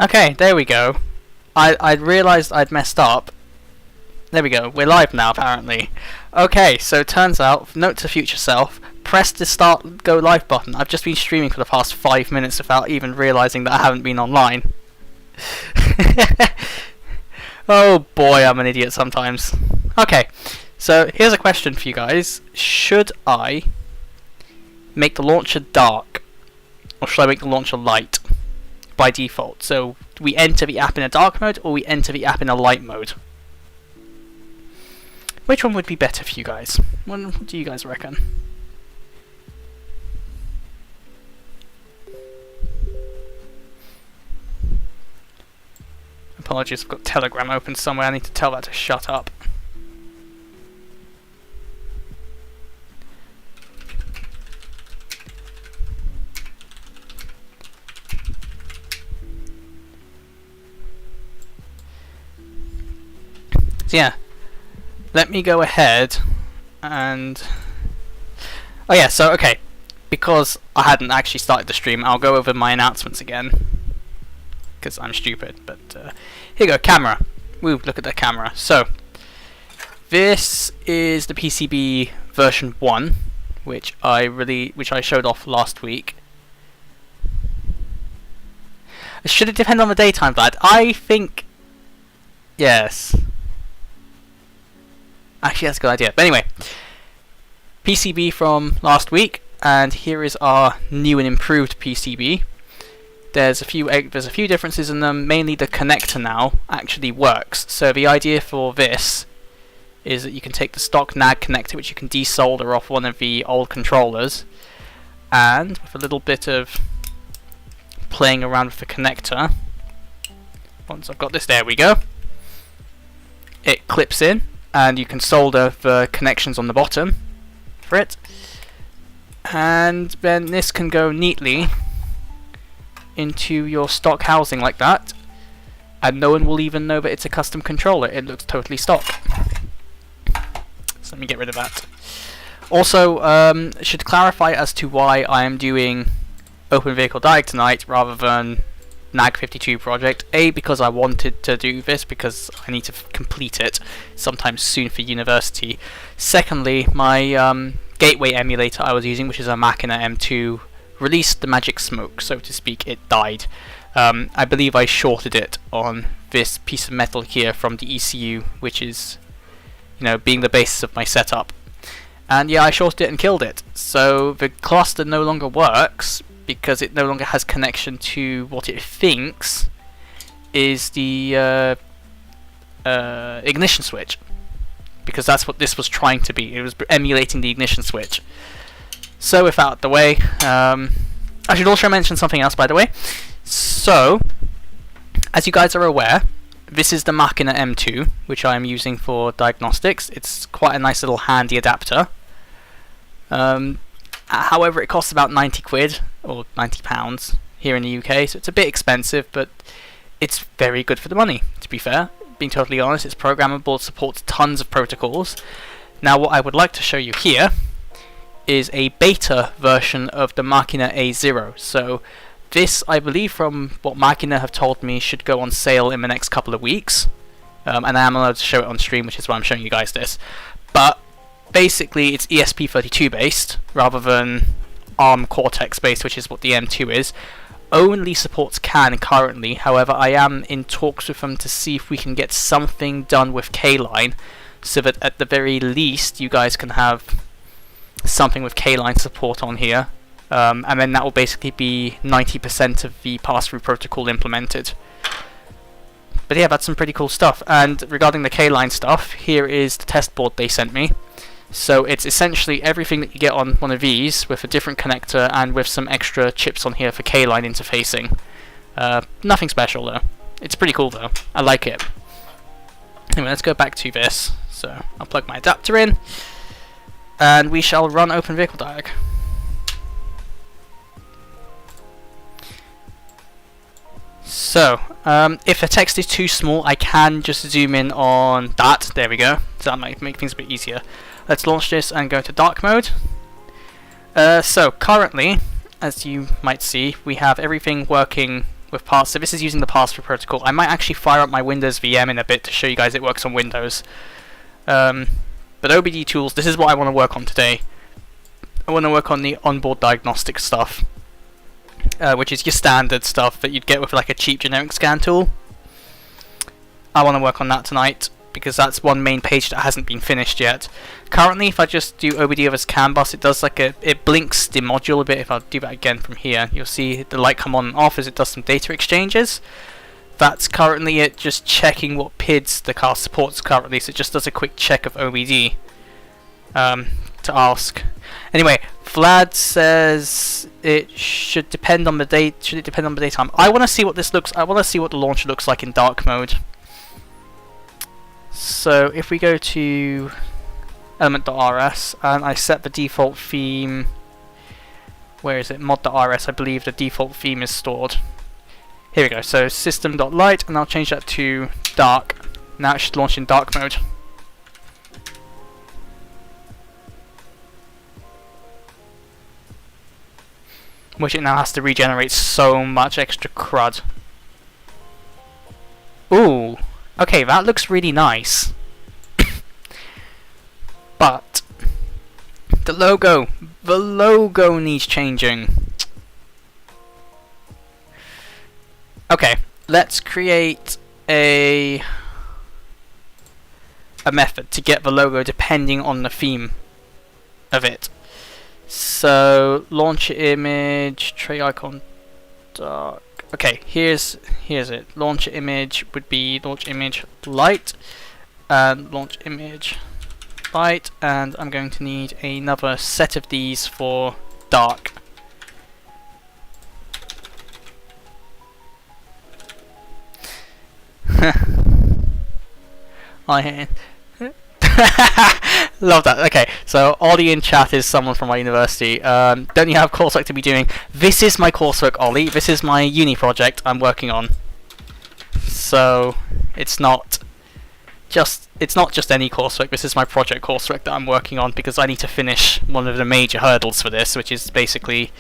Okay, there we go. I realised I'd messed up. There we go, we're live now apparently. Okay, so it turns out, note to future self, press the start go live button. I've just been streaming for the past 5 minutes without even realising that I haven't been online. Oh boy, I'm an idiot sometimes. Okay, so here's a question for you guys. Should I make the launcher dark, or should I make the launcher light by default? So we enter the app in a dark mode, or we enter the app in a light mode? Which one would be better for you guys? What do you guys reckon? Apologies, I've got Telegram open somewhere. I need to tell that to shut up. So yeah, let me go ahead and... Oh yeah, so okay, because I hadn't actually started the stream, I'll go over my announcements again. Because I'm stupid, but here you go, camera. Woo, look at the camera. So, this is the PCB version 1, which I showed off last week. Should it depend on the daytime, Vlad? I think... yes. Actually, that's a good idea. But anyway, PCB from last week, and here is our new and improved PCB. There's a few differences in them. Mainly the connector now actually works. So the idea for this is that you can take the stock NAG connector, which you can desolder off one of the old controllers, and with a little bit of playing around with the connector, once I've got this, there we go, it clips in, and you can solder the connections on the bottom for it, and then this can go neatly into your stock housing like that, and no one will even know that it's a custom controller. It looks totally stock. So let me get rid of that. Also, should clarify as to why I am doing OpenVehicleDiag tonight rather than NAG52 project. A, because I wanted to do this because I need to complete it sometime soon for university. Secondly, my gateway emulator I was using, which is a Macchina M2, released the magic smoke, so to speak. It died. I believe I shorted it on this piece of metal here from the ECU, which is, you know, being the basis of my setup. And yeah, I shorted it and killed it. So the cluster no longer works because it no longer has connection to what it thinks is the ignition switch, because that's what this was trying to be. It was emulating the ignition switch. So with that out the way, I should also mention something else, by the way. So, as you guys are aware, this is the Macchina M2, which I am using for diagnostics. It's quite a nice little handy adapter. However, it costs about 90 quid, or 90 pounds, here in the UK, so it's a bit expensive, but it's very good for the money, to be fair. Being totally honest, it's programmable, it supports tons of protocols. Now, what I would like to show you here is a beta version of the Macchina A0. So this, I believe from what Macchina have told me, should go on sale in the next couple of weeks, and I am allowed to show it on stream, which is why I'm showing you guys this. But basically it's ESP32 based rather than ARM Cortex based, which is what the M2 is. Only supports CAN currently. However, I am in talks with them to see if we can get something done with K-line, so that at the very least you guys can have something with K-line support on here, and then that will basically be 90% of the pass-through protocol implemented. But yeah, that's some pretty cool stuff. And regarding the K-line stuff, here is the test board they sent me. So it's essentially everything that you get on one of these, with a different connector and with some extra chips on here for K-line interfacing. Nothing special though. It's pretty cool though. I like it. Anyway, let's go back to this. So I'll plug my adapter in, and we shall run OpenVehicleDiag. So, if the text is too small, I can just zoom in on that. There we go. So that might make things a bit easier. Let's launch this and go to dark mode. So currently, as you might see, we have everything working with pass. So this is using the pass-through protocol. I might actually fire up my Windows VM in a bit to show you guys it works on Windows. But OBD tools, this is what I want to work on today. I want to work on the onboard diagnostic stuff, which is your standard stuff that you'd get with like a cheap generic scan tool. I want to work on that tonight, because that's one main page that hasn't been finished yet. Currently, if I just do OBD over CAN bus, it does like it blinks the module a bit. If I do that again from here, you'll see the light come on and off as it does some data exchanges. That's currently it, just checking what PIDs the car supports currently, so it just does a quick check of OBD to ask. Anyway, Vlad says it should depend on the date. Should it depend on the daytime? I want to see what this looks. I want to see what the launcher looks like in dark mode. So if we go to element.rs and I set the default theme, where is it? Mod.rs, I believe the default theme is stored. Here we go. So system.light, and I'll change that to dark. Now it should launch in dark mode. Which it now has to regenerate so much extra crud. Ooh. Okay, that looks really nice. But the logo needs changing. Okay, let's create a method to get the logo depending on the theme of it. So launcher image, tray icon, dark. Okay, here's it. Launcher image would be launch image light and launch image light, and I'm going to need another set of these for dark. Love that. Okay, so Ollie in chat is someone from my university. Don't you have coursework to be doing? This is my coursework, Ollie. This is my uni project I'm working on. So it's not just any coursework. This is my project coursework that I'm working on, because I need to finish one of the major hurdles for this, which is basically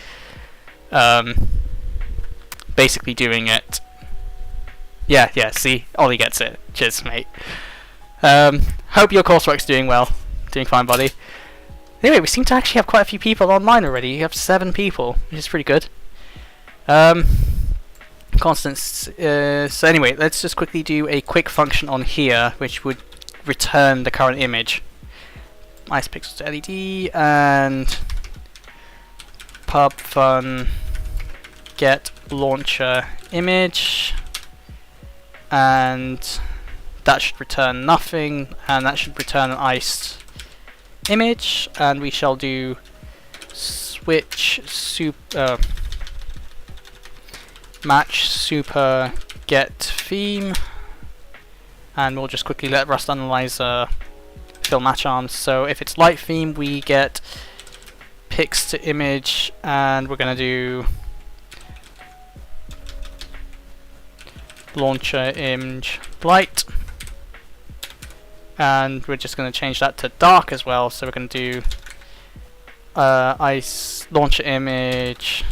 doing it. Yeah. See, Ollie gets it. Cheers, mate. Hope your coursework's doing well. Doing fine, buddy. Anyway, we seem to actually have quite a few people online already. You have 7 people, which is pretty good. Constance. So anyway, let's just quickly do a quick function on here, which would return the current image. Ice pixels to LED and pub fun get launcher image, and that should return nothing, and that should return an iced image, and we shall do switch match super get theme, and we'll just quickly let Rust Analyzer fill match arms. So if it's light theme, we get pix to image, and we're going to do launcher image light, and we're just going to change that to dark as well. So we're going to do ice launcher image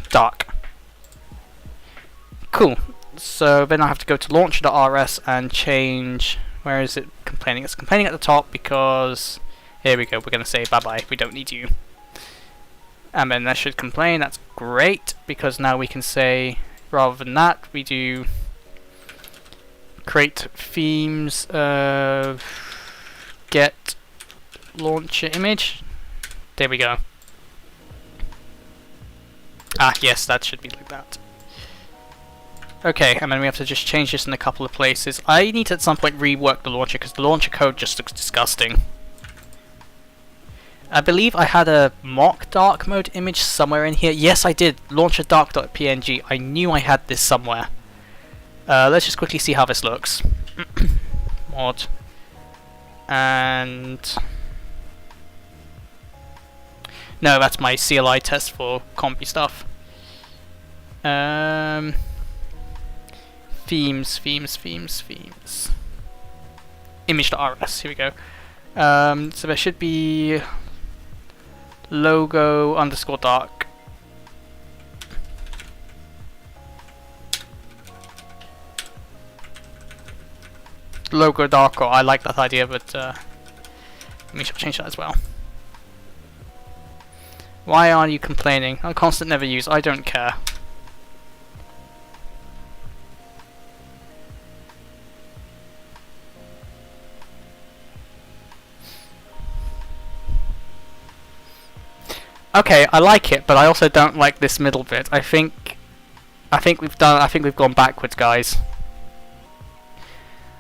dark. Cool. So then I have to go to launcher.rs and change. Where is it complaining? It's complaining at the top because here we go. We're going to say bye bye. We don't need you. And then that should complain. That's great, because now we can say, rather than that, we do create themes get launcher image. There we go. Ah, yes, that should be like that. Okay, and then we have to just change this in a couple of places. I need to at some point rework the launcher, because the launcher code just looks disgusting. I believe I had a mock dark mode image somewhere in here. Yes, I did. Launcher dark.png. I knew I had this somewhere. Let's just quickly see how this looks. Mod. And no, that's my CLI test for compy stuff. Themes. Image.rs. Here we go. So there should be logo underscore dark. logo dark, or I like that idea, but we shall change that as well. Why are you complaining? Oh, constant never use. I don't care. Okay, I like it, but I also don't like this middle bit. I think we've gone backwards, guys.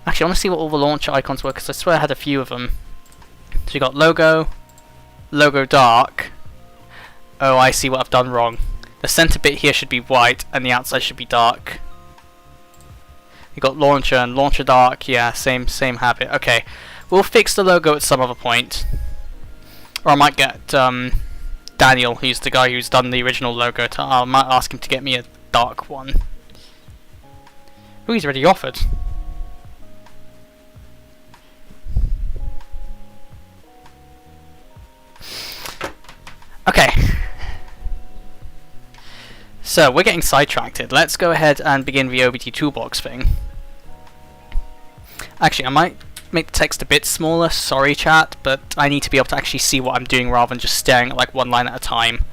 Actually, I want to see what all the launcher icons were, because I swear I had a few of them. So you got logo, logo dark. Oh, I see what I've done wrong. The center bit here should be white, and the outside should be dark. You got launcher and launcher dark. Yeah, same habit. Okay, we'll fix the logo at some other point, or I might get Daniel, who's the guy who's done the original logo. I might ask him to get me a dark one. Oh, he's already offered. Okay. So, we're getting sidetracked. Let's go ahead and begin the OBD toolbox thing. Actually, I might make the text a bit smaller, sorry chat, but I need to be able to actually see what I'm doing rather than just staring at like one line at a time.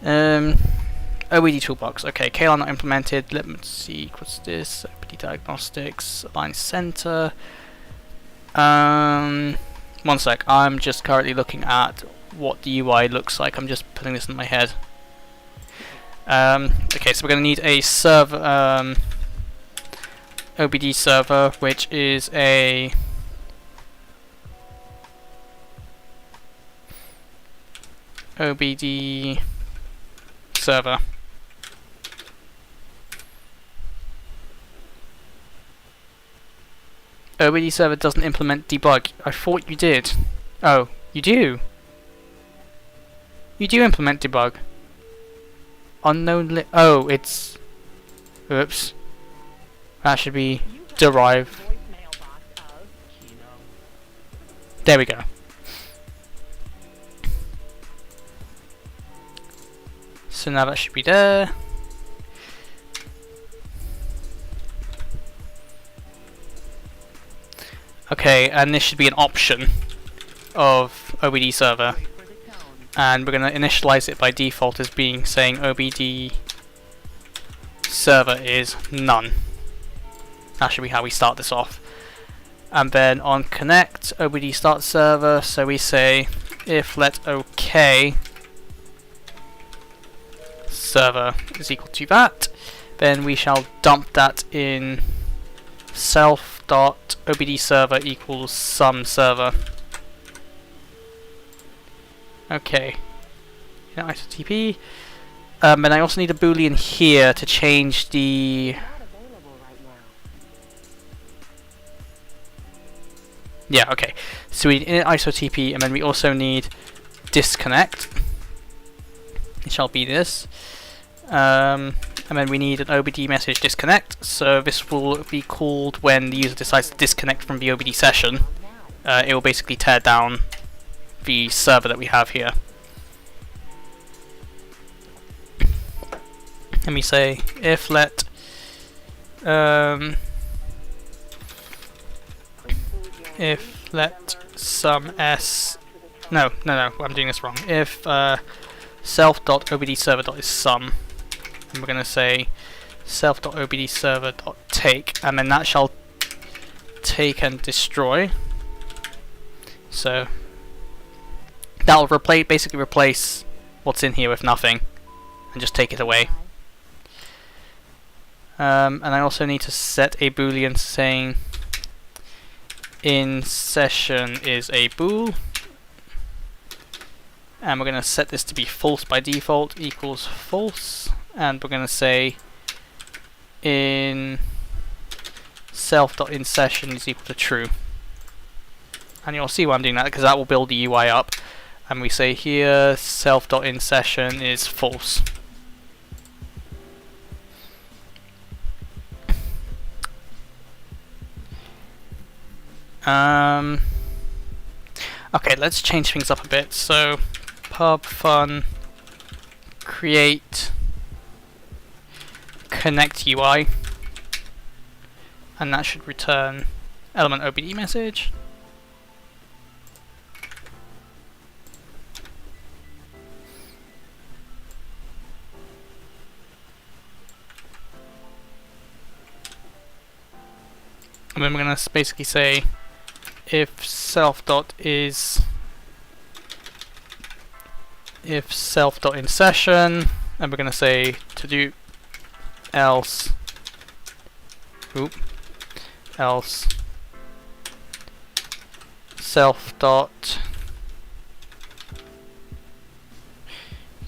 OBD toolbox, okay, KLAN not implemented, let me see, what's this, OBD diagnostics, align center. One sec, I'm just currently looking at what the UI looks like. I'm just putting this in my head. Okay, so we're going to need a server, OBD server, which is a OBD server. OBD server doesn't implement debug. I thought you did. Oh, you do? You do implement debug. Unknown oh, it's... Oops. That should be derive. There we go. So now that should be there. Okay, and this should be an option of OBD server. And we're going to initialize it by default as being saying OBD server is none. That should be how we start this off. And then on connect, OBD start server, so we say if let OK server is equal to that, then we shall dump that in self.obd server equals some server. Okay. Yeah, ISOTP. And I also need a boolean here to change the... Yeah, okay. So we need ISOTP, and then we also need disconnect. It shall be this. And then we need an OBD message disconnect. So this will be called when the user decides to disconnect from the OBD session. It will basically tear down the server that we have here. Let me say if let some s I'm doing this wrong. If self.obdserver is sum, and we're going to say self.obdserver.take, and then that shall take and destroy. So that will basically replace what's in here with nothing and just take it away. And I also need to set a boolean saying in session is a bool, and we're going to set this to be false by default equals false, and we're going to say in self.inSession is equal to true. And you'll see why I'm doing that, because that will build the UI up. And we say here self.inSession is false. Okay, let's change things up a bit. So pub fun create connect UI, and that should return element OBD message. And then we're going to basically say if self.inSession, and we're going to say to do else self dot,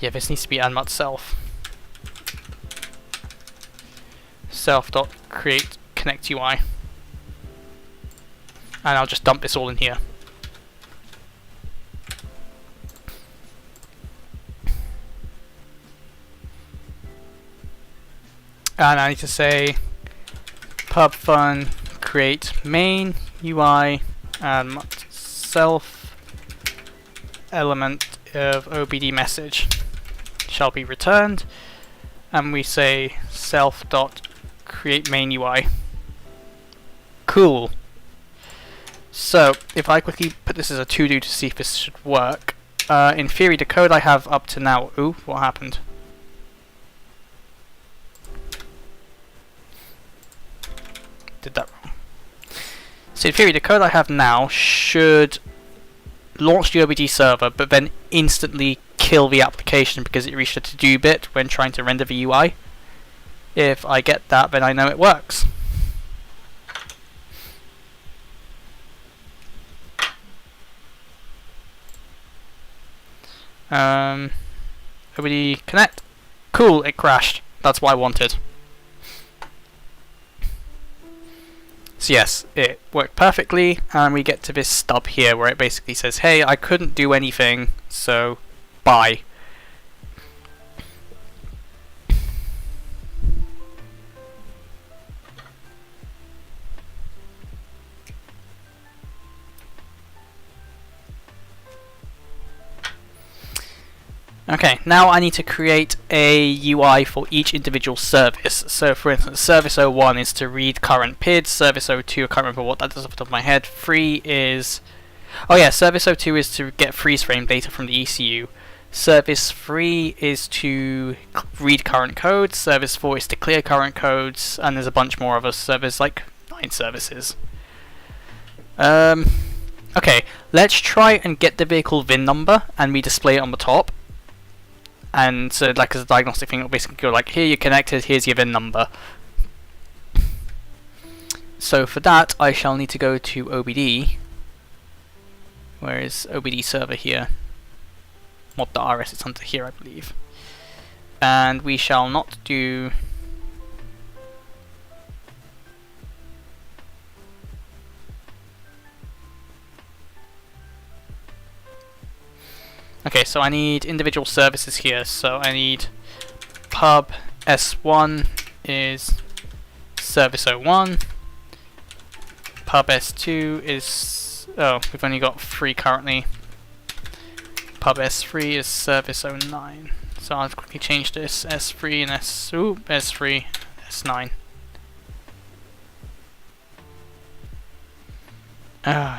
yeah, this needs to be unmut self dot create connect UI, and I'll just dump this all in here. And I need to say pub_fun create main UI and self element of OBD message shall be returned, and we say self dot create main UI. Cool. So if I quickly put this as a to-do to see if this should work, in theory the code I have up to now, ooh, what happened? Did that wrong. So in theory the code I have now should launch the OBD server but then instantly kill the application because it reached a to-do bit when trying to render the UI. If I get that, then I know it works. OBD connect. Cool, it crashed. That's what I wanted. So yes, it worked perfectly, and we get to this stub here where it basically says, hey, I couldn't do anything, so bye. Okay, now I need to create a UI for each individual service. So for instance, service 01 is to read current PID, service 02, I can't remember what that does off the top of my head, 3 is... oh yeah, service 02 is to get freeze frame data from the ECU, service 3 is to read current codes, service 4 is to clear current codes, and there's a bunch more of us, so there's like 9 services. Okay, let's try and get the vehicle VIN number and we display it on the top. And so, like, as a diagnostic thing, it'll basically go like, here you're connected, here's your VIN number. So for that, I shall need to go to OBD. Where is OBD server here? mod.rs, it's under here, I believe. And we shall not do... okay, so I need individual services here, so I need pub S1 is service 01, pub S2 is, oh, we've only got 3 currently, pub S3 is service 09, so I'll quickly change this, S3 and S3, S9.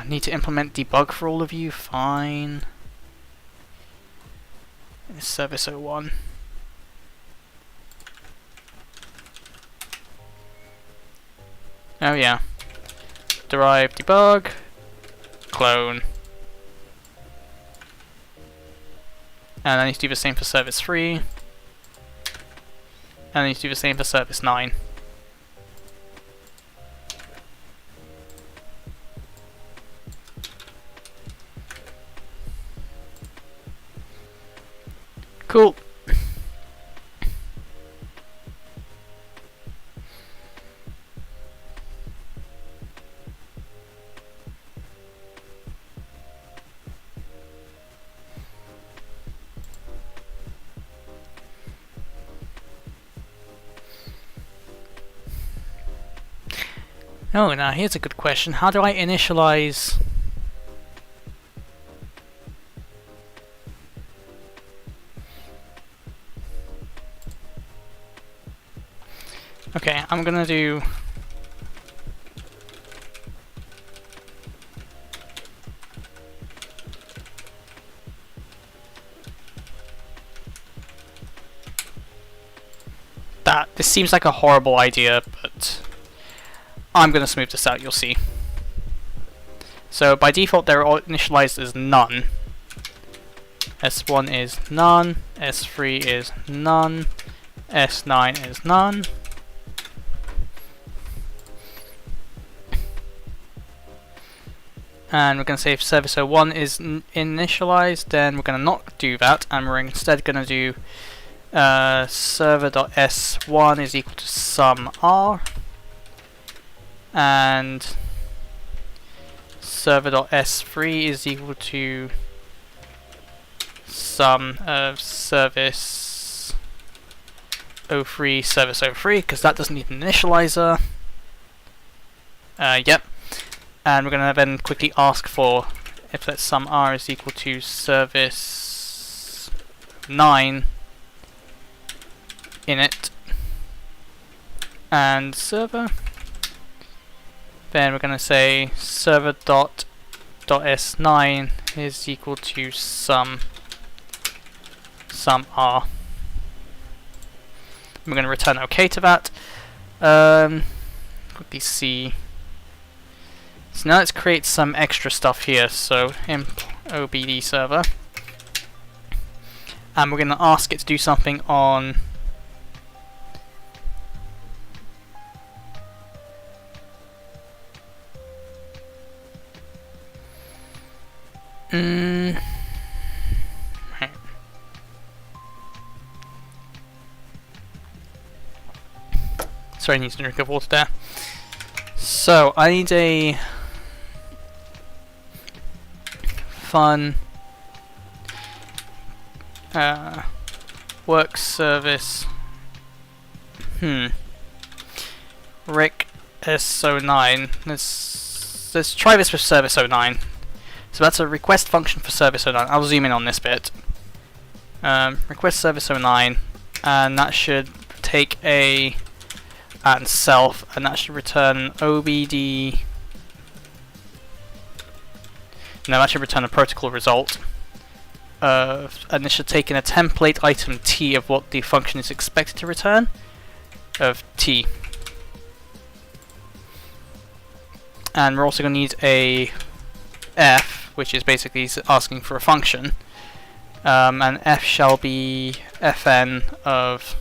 Need to implement debug for all of you, fine. It's service 01. Oh yeah. Derive debug, clone. And I need to do the same for service 3. And I need to do the same for service 9. Cool. Oh, now here's a good question. How do I initialize... okay, I'm gonna do that. This seems like a horrible idea, but I'm going to smooth this out, you'll see. So by default they're all initialized as none. S1 is none, S3 is none, S9 is none. And we're going to say if service 01 is initialized, then we're going to not do that, and we're instead going to do server.s1 is equal to sum r, and server.s3 is equal to sum of service 03 service 03, because that doesn't need an initializer. Yep. And we're going to then quickly ask for if that sum r is equal to service 9 init and server. Then we're going to say server.s9 is equal to sum r. We're going to return OK to that. Quickly see. So now let's create some extra stuff here. So imp obd server, and we're going to ask it to do something on right. Sorry, I need to drink of water there. So I need a fun work service Rick S09. Let's try this with service 09. So that's a request function for service 09. I'll zoom in on this bit. Request service 09, and that should take a and self, and that should return obd. No, that should return a protocol result. And it should take in a template item t of what the function is expected to return of t. And we're also going to need a f, which is basically asking for a function. And f shall be fn of.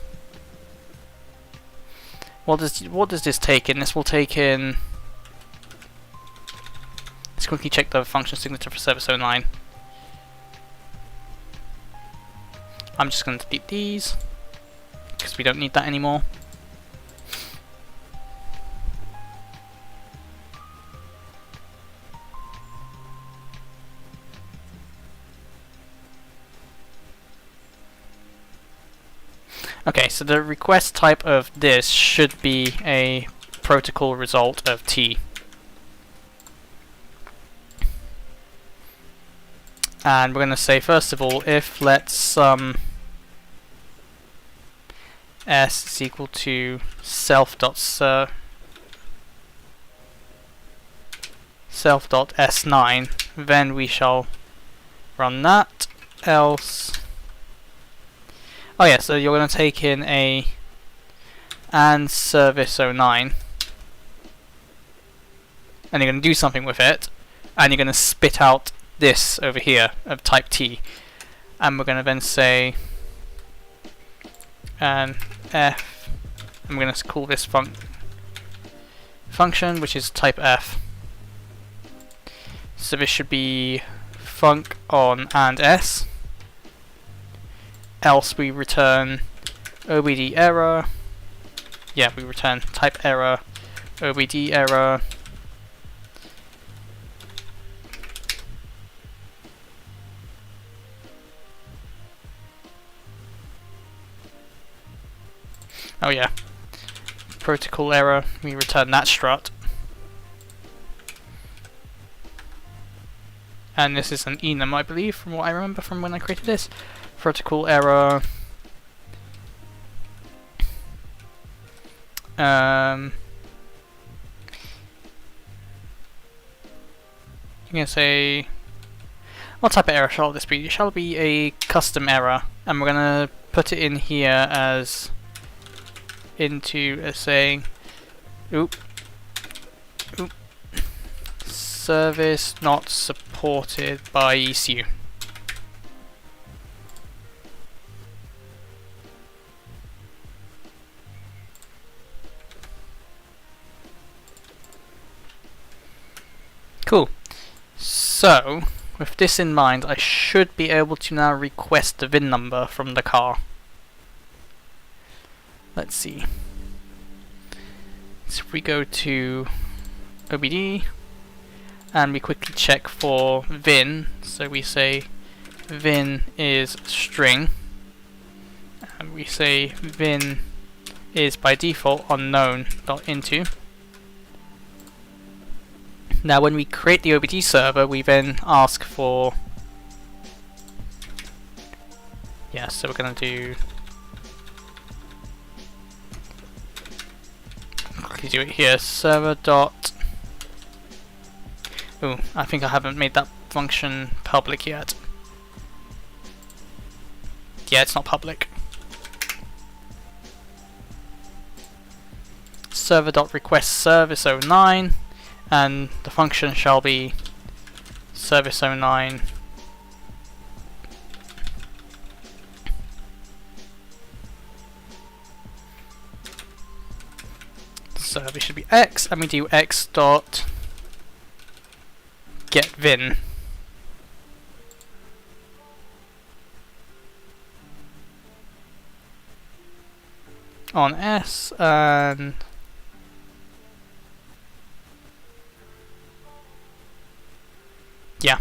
What does this take in? This will take in. Let's quickly check the function signature for service 09. I'm just going to delete these because we don't need that anymore. Okay, so the request type of this should be a protocol result of T. And we're going to say, first of all, if let sum s is equal to self.s9, then we shall run that, else. Oh yeah, so you're going to take in a and service 09, and you're going to do something with it, and you're going to spit out this over here of type T, and we're going to then say and f, and we're going to call this function which is type f. So this should be func on and s, else we return obd error. Yeah, we return type error, obd error. Oh yeah, protocol error, we return that strut. And this is an enum, I believe, from what I remember from when I created this. Protocol error. You can say, what type of error shall this be? It shall be a custom error, and we're gonna put it in here as into as saying, oop, service not supported by ECU. Cool. So, with this in mind, I should be able to now request the VIN number from the car. Let's see. So if we go to OBD and we quickly check for VIN, so we say VIN is string, and we say VIN is by default unknown.into. Now when we create the OBD server, we then ask for, so we're going to do, quickly do it here, server dot, I think I haven't made that function public yet. Yeah, it's not public. Server dot request service 09, and the function shall be service 09 service should be X, and we do X dot get VIN. On S, and yeah.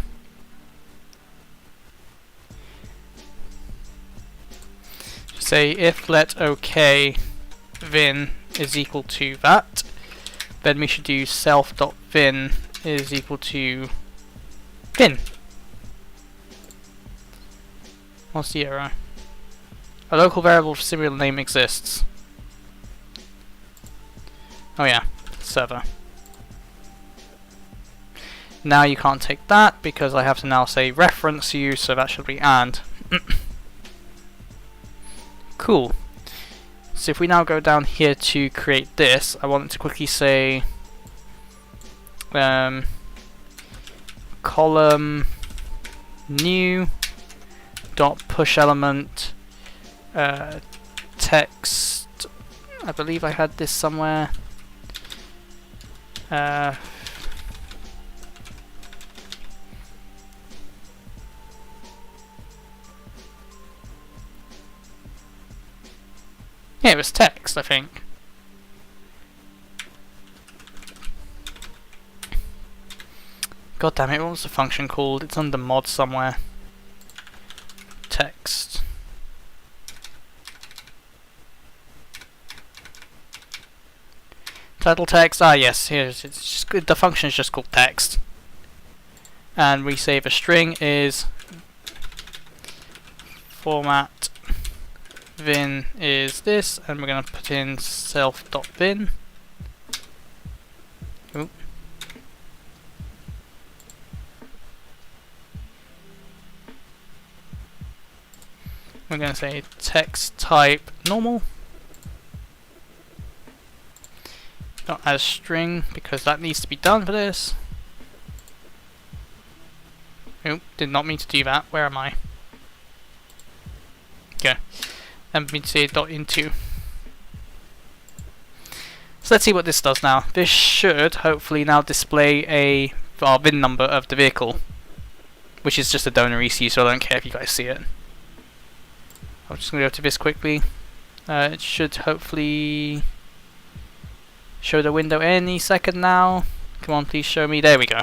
Say if let OK VIN is equal to that, then we should do self.VIN is equal to VIN. What's the error? A local variable for serial name exists. Oh yeah, server. Now you can't take that because I have to now say reference you, so that should be and. Cool. So if we now go down here to create this, I want it to quickly say column new dot push element text. I believe I had this somewhere. Yeah, it was text, I think. God damn it, what was the function called? It's under mod somewhere. Text. Title text, yes, here's it's just good. The function is just called text. And we say the string is format VIN is this, and we're going to put in self.VIN. Oop. We're going to say text type normal, not as string, because that needs to be done for this. Oop, did not mean to do that. Where am I? Okay. And we say dot into. So let's see what this does now. This should hopefully now display our VIN number of the vehicle, which is just a donor ECU, so I don't care if you guys see it. I'm just going to go to this quickly. It should hopefully show the window any second now. Come on, please show me. There we go.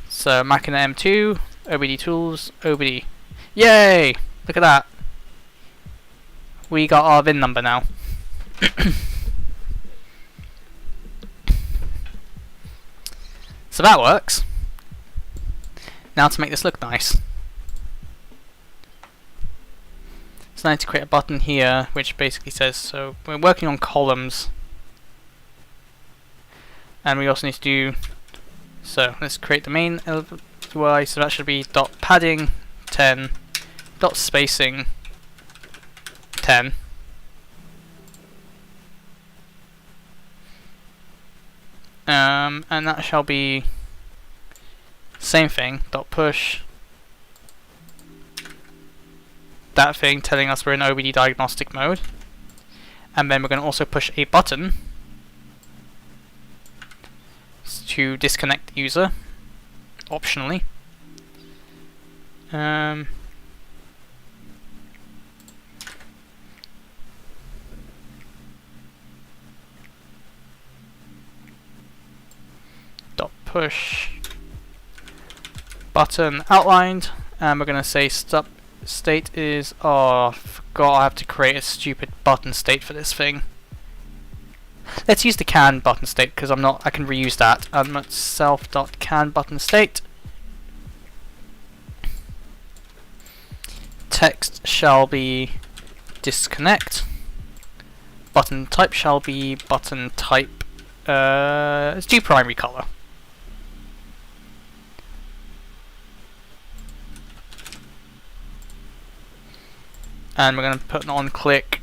So Macchina M2, OBD tools, OBD. Yay! Look at that. We got our VIN number now. So that works. Now to make this look nice. So now I need to create a button here which basically says, so we're working on columns. And we also need to do, so let's create the main UI, so that should be dot padding 10, dot spacing 10. and that shall be same thing, dot push that thing telling us we're in OBD diagnostic mode, and then we're going to also push a button to disconnect the user, optionally. Dot push button outlined, and we're going to say stop state is, oh, I forgot I have to create a stupid button state for this thing. Let's use the can button state because I can reuse that. Self.can button state. Text shall be disconnect. Button type shall be button type. Let's do primary color. And we're going to put an on click,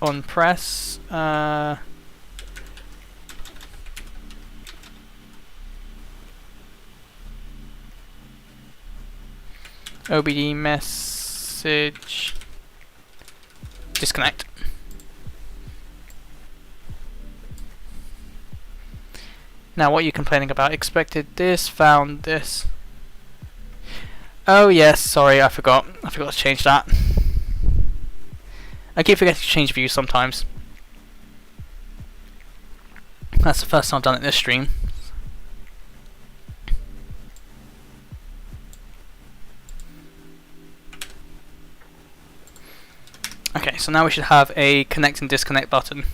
on press. OBD message disconnect. Now what are you complaining about? Expected this, found this. Oh yes, sorry, I forgot to change that. I keep forgetting to change views sometimes. That's the first time I've done it this stream. Okay, so now we should have a connect and disconnect button.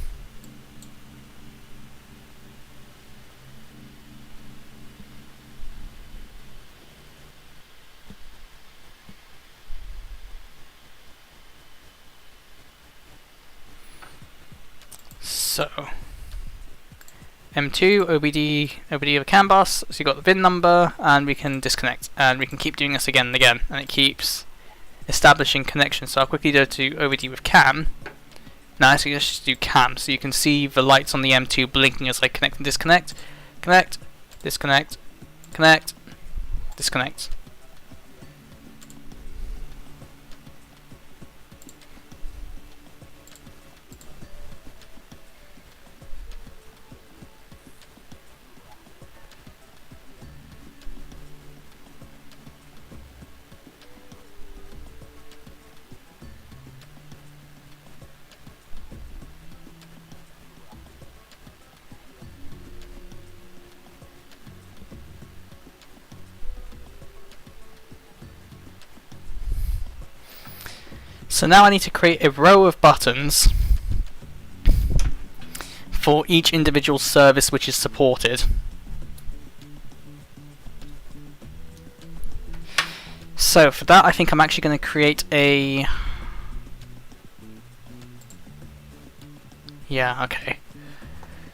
So M2 OBD of a CAN bus, so you've got the VIN number, and we can disconnect, and we can keep doing this again and again, and it keeps establishing connections. So I'll quickly go to OBD with CAM. Now let's just do CAM, so you can see the lights on the M2 blinking as I connect and disconnect. Connect, disconnect, connect, disconnect. So now I need to create a row of buttons for each individual service which is supported. So for that I think I'm actually going to create a... Yeah, okay.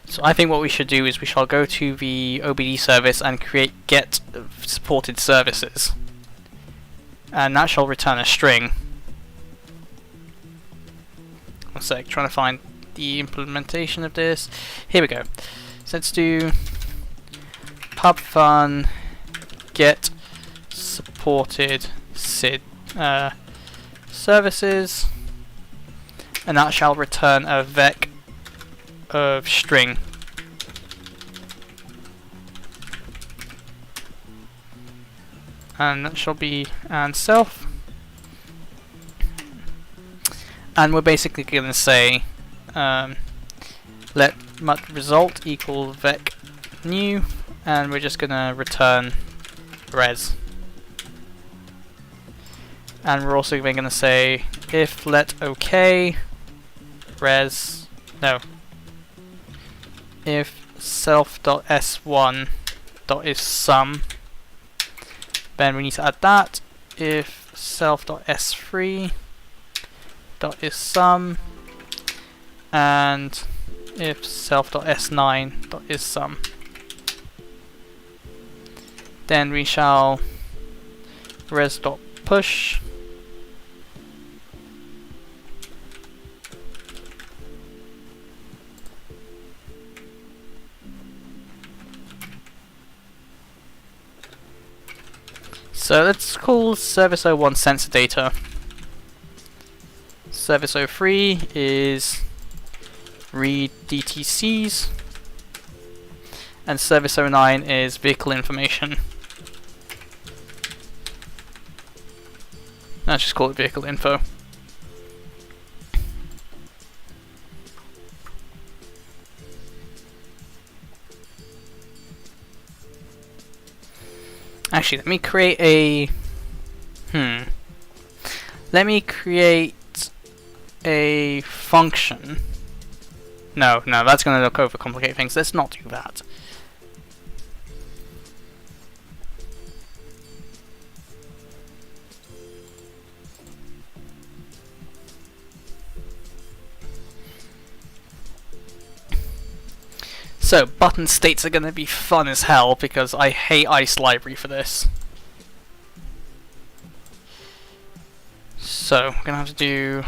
So I think what we should do is we shall go to the OBD service and create get supported services. And that shall return a string. One sec, trying to find the implementation of this. Here we go. So let's do pubfun get supported services, and that shall return a vec of string. And that shall be and self. And we're basically going to say let result equal vec new, and we're just going to return res. And we're also going to say if let OK res no if self.s1.isSum, then we need to add that. If self.s3.isSum, and if self.s9.isSum, then we shall res.push So let's call service 01 sensor data. Service 03 is read DTCs, and service 09 is vehicle information. Let's just call it vehicle info. Actually, let me create a let me create a function. No, that's going to overcomplicate things. Let's not do that. So, button states are going to be fun as hell because I hate ICE library for this. So, we're going to have to do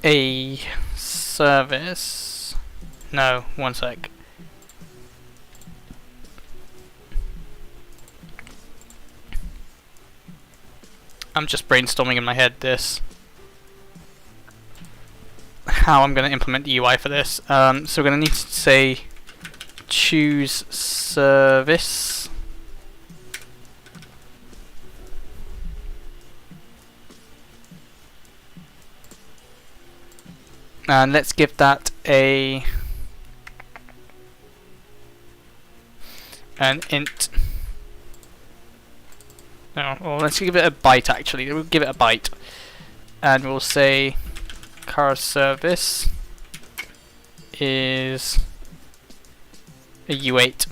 a service. No, one sec. I'm just brainstorming in my head how I'm going to implement the UI for this. So we're going to need to say choose service. And let's give that an int. No, well, let's give it a byte actually. We'll give it a byte. And we'll say car service is a U8.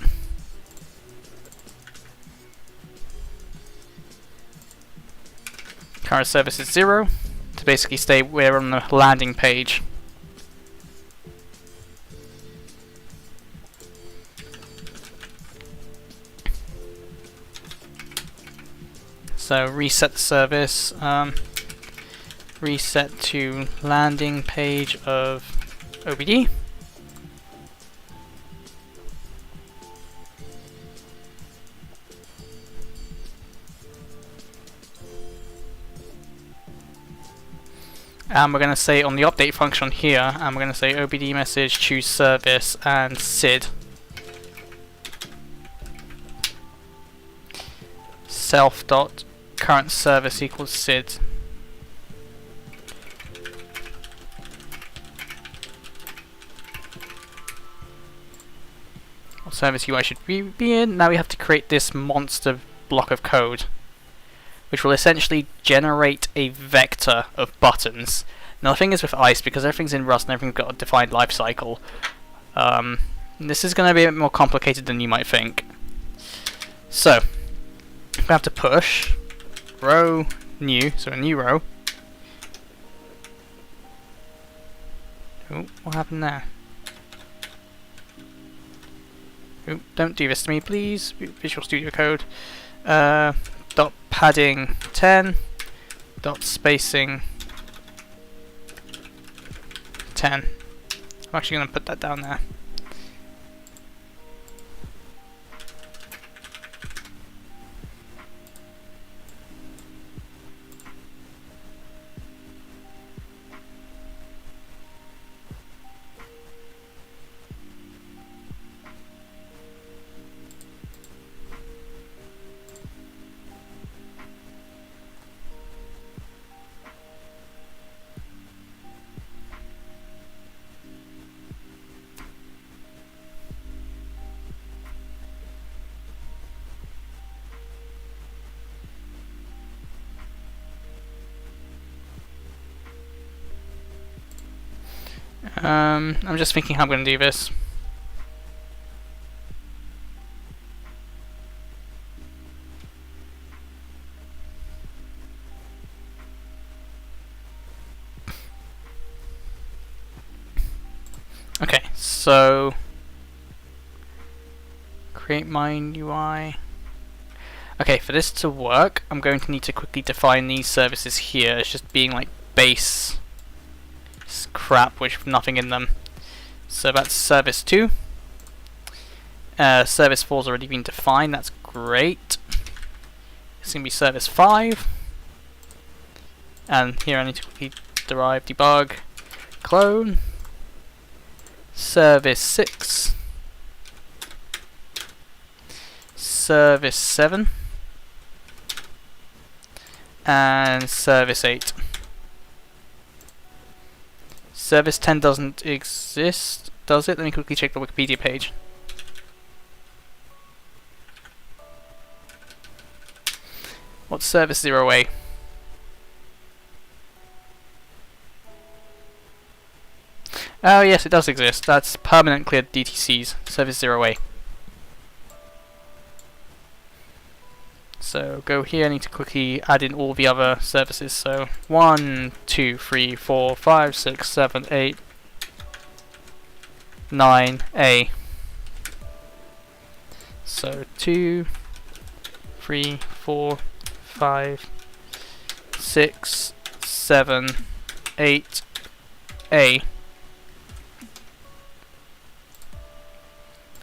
Car service is 0 to basically say we're on the landing page. So reset the service, reset to landing page of OBD. And we're going to say on the update function here, and we're going to say OBD message choose service and SID. Self dot current service equals SID. What service UI should we be in? Now we have to create this monster block of code, which will essentially generate a vector of buttons. Now the thing is with ICE, because everything's in Rust and everything's got a defined life cycle, this is going to be a bit more complicated than you might think. So we have to push row new, so a new row. Oh, what happened there? Oh, don't do this to me, please. Visual Studio Code. Dot padding 10. Dot spacing 10. I'm actually going to put that down there. I'm just thinking how I'm going to do this. Okay, so create mine UI. Okay, for this to work, I'm going to need to quickly define these services here as just being like base crap with nothing in them. So that's service 2. Service 4's already been defined, that's great. It's going to be service 5. And here I need to quickly derive debug clone service 6, service 7, and service 8. Service 10 doesn't exist, does it? Let me quickly check the Wikipedia page. What's service 0A? Oh yes, it does exist. That's permanent cleared DTCs, service 0A. So go here, I need to quickly add in all the other services. So 1, 2, 3, 4, 5, 6, 7, 8, 9A. So 2, 3, 4, 5, 6, 7, 8A.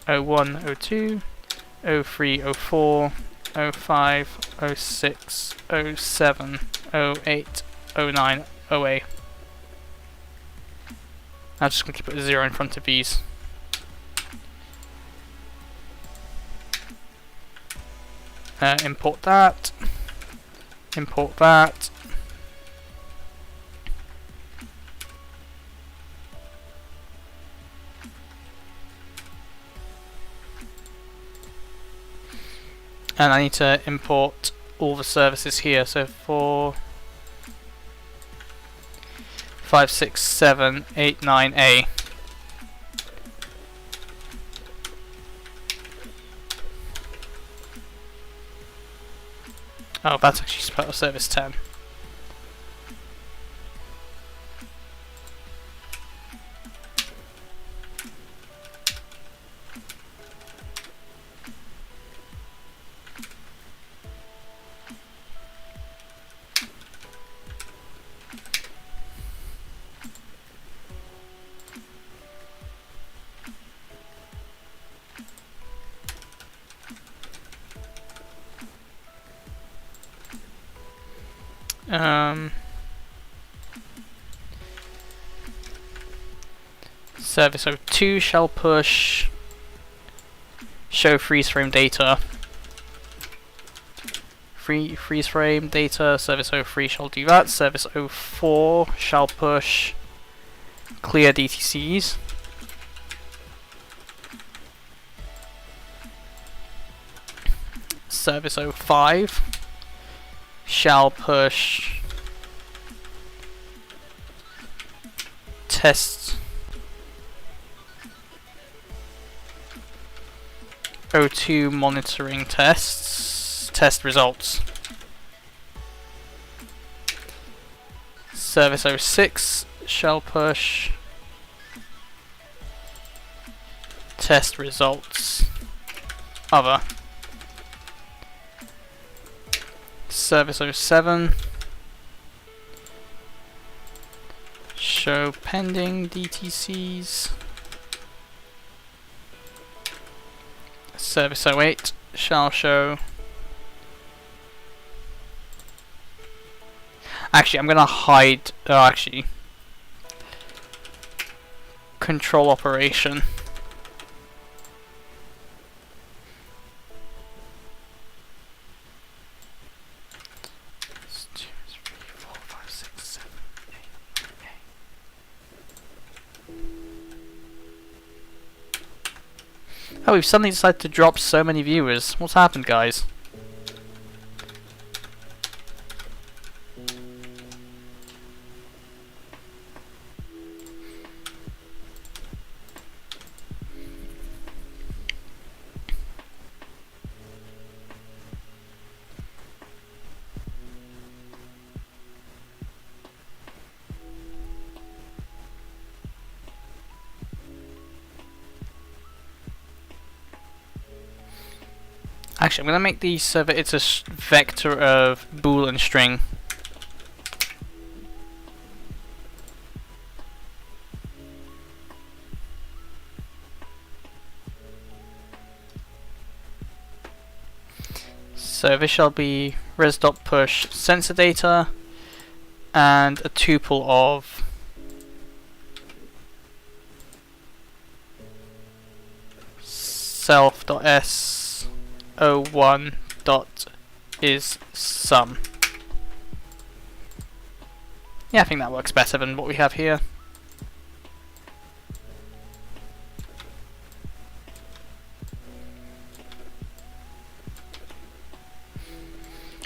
01, 02, 03, 04, 05, 06, 07, 08, 09, 08. I'm just going to put a 0 in front of these. Import that. Import that. And I need to import all the services here. So 4, 5, 6, 7, 8, 9A. Oh, that's actually part of service 10. Service 02 shall push show freeze frame data. Freeze frame data. Service 03 shall do that. Service 04 shall push clear DTCs. Service 05 shall push test 02 monitoring tests, test results. Service 06 shall push test results other. Service 07 show pending DTCs. Service 08 shall show. Actually, I'm gonna hide. Actually, control operation. Oh, we've suddenly decided to drop so many viewers. What's happened, guys? Actually, I'm going to make the server, it's a vector of Boolean string. So this shall be res.push sensor data and a tuple of self.s01.isSum. Yeah, I think that works better than what we have here.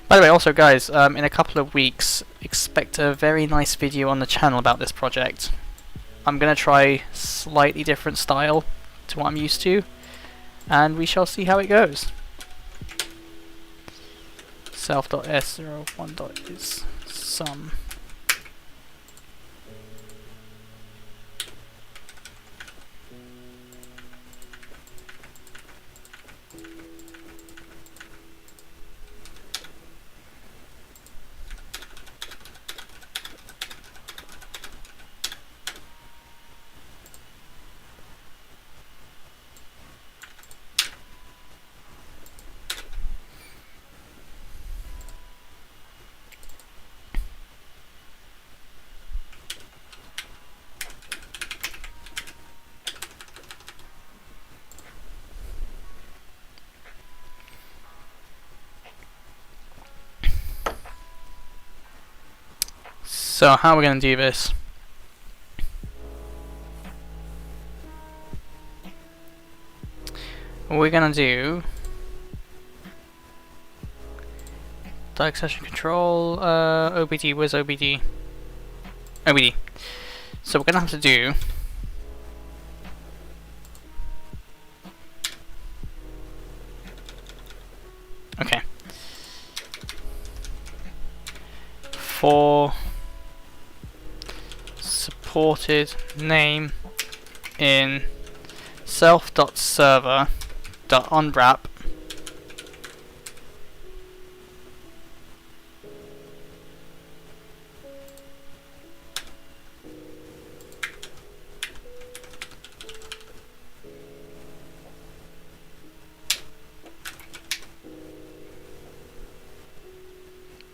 By the way, also guys, in a couple of weeks, expect a very nice video on the channel about this project. I'm going to try slightly different style to what I'm used to, and we shall see how it goes. Self.s01.isSum. So how are we going to do this? We're going to do diag session control, OBD, where's OBD? OBD. So we're going to have to do okay. For supported name in self.server.unwrap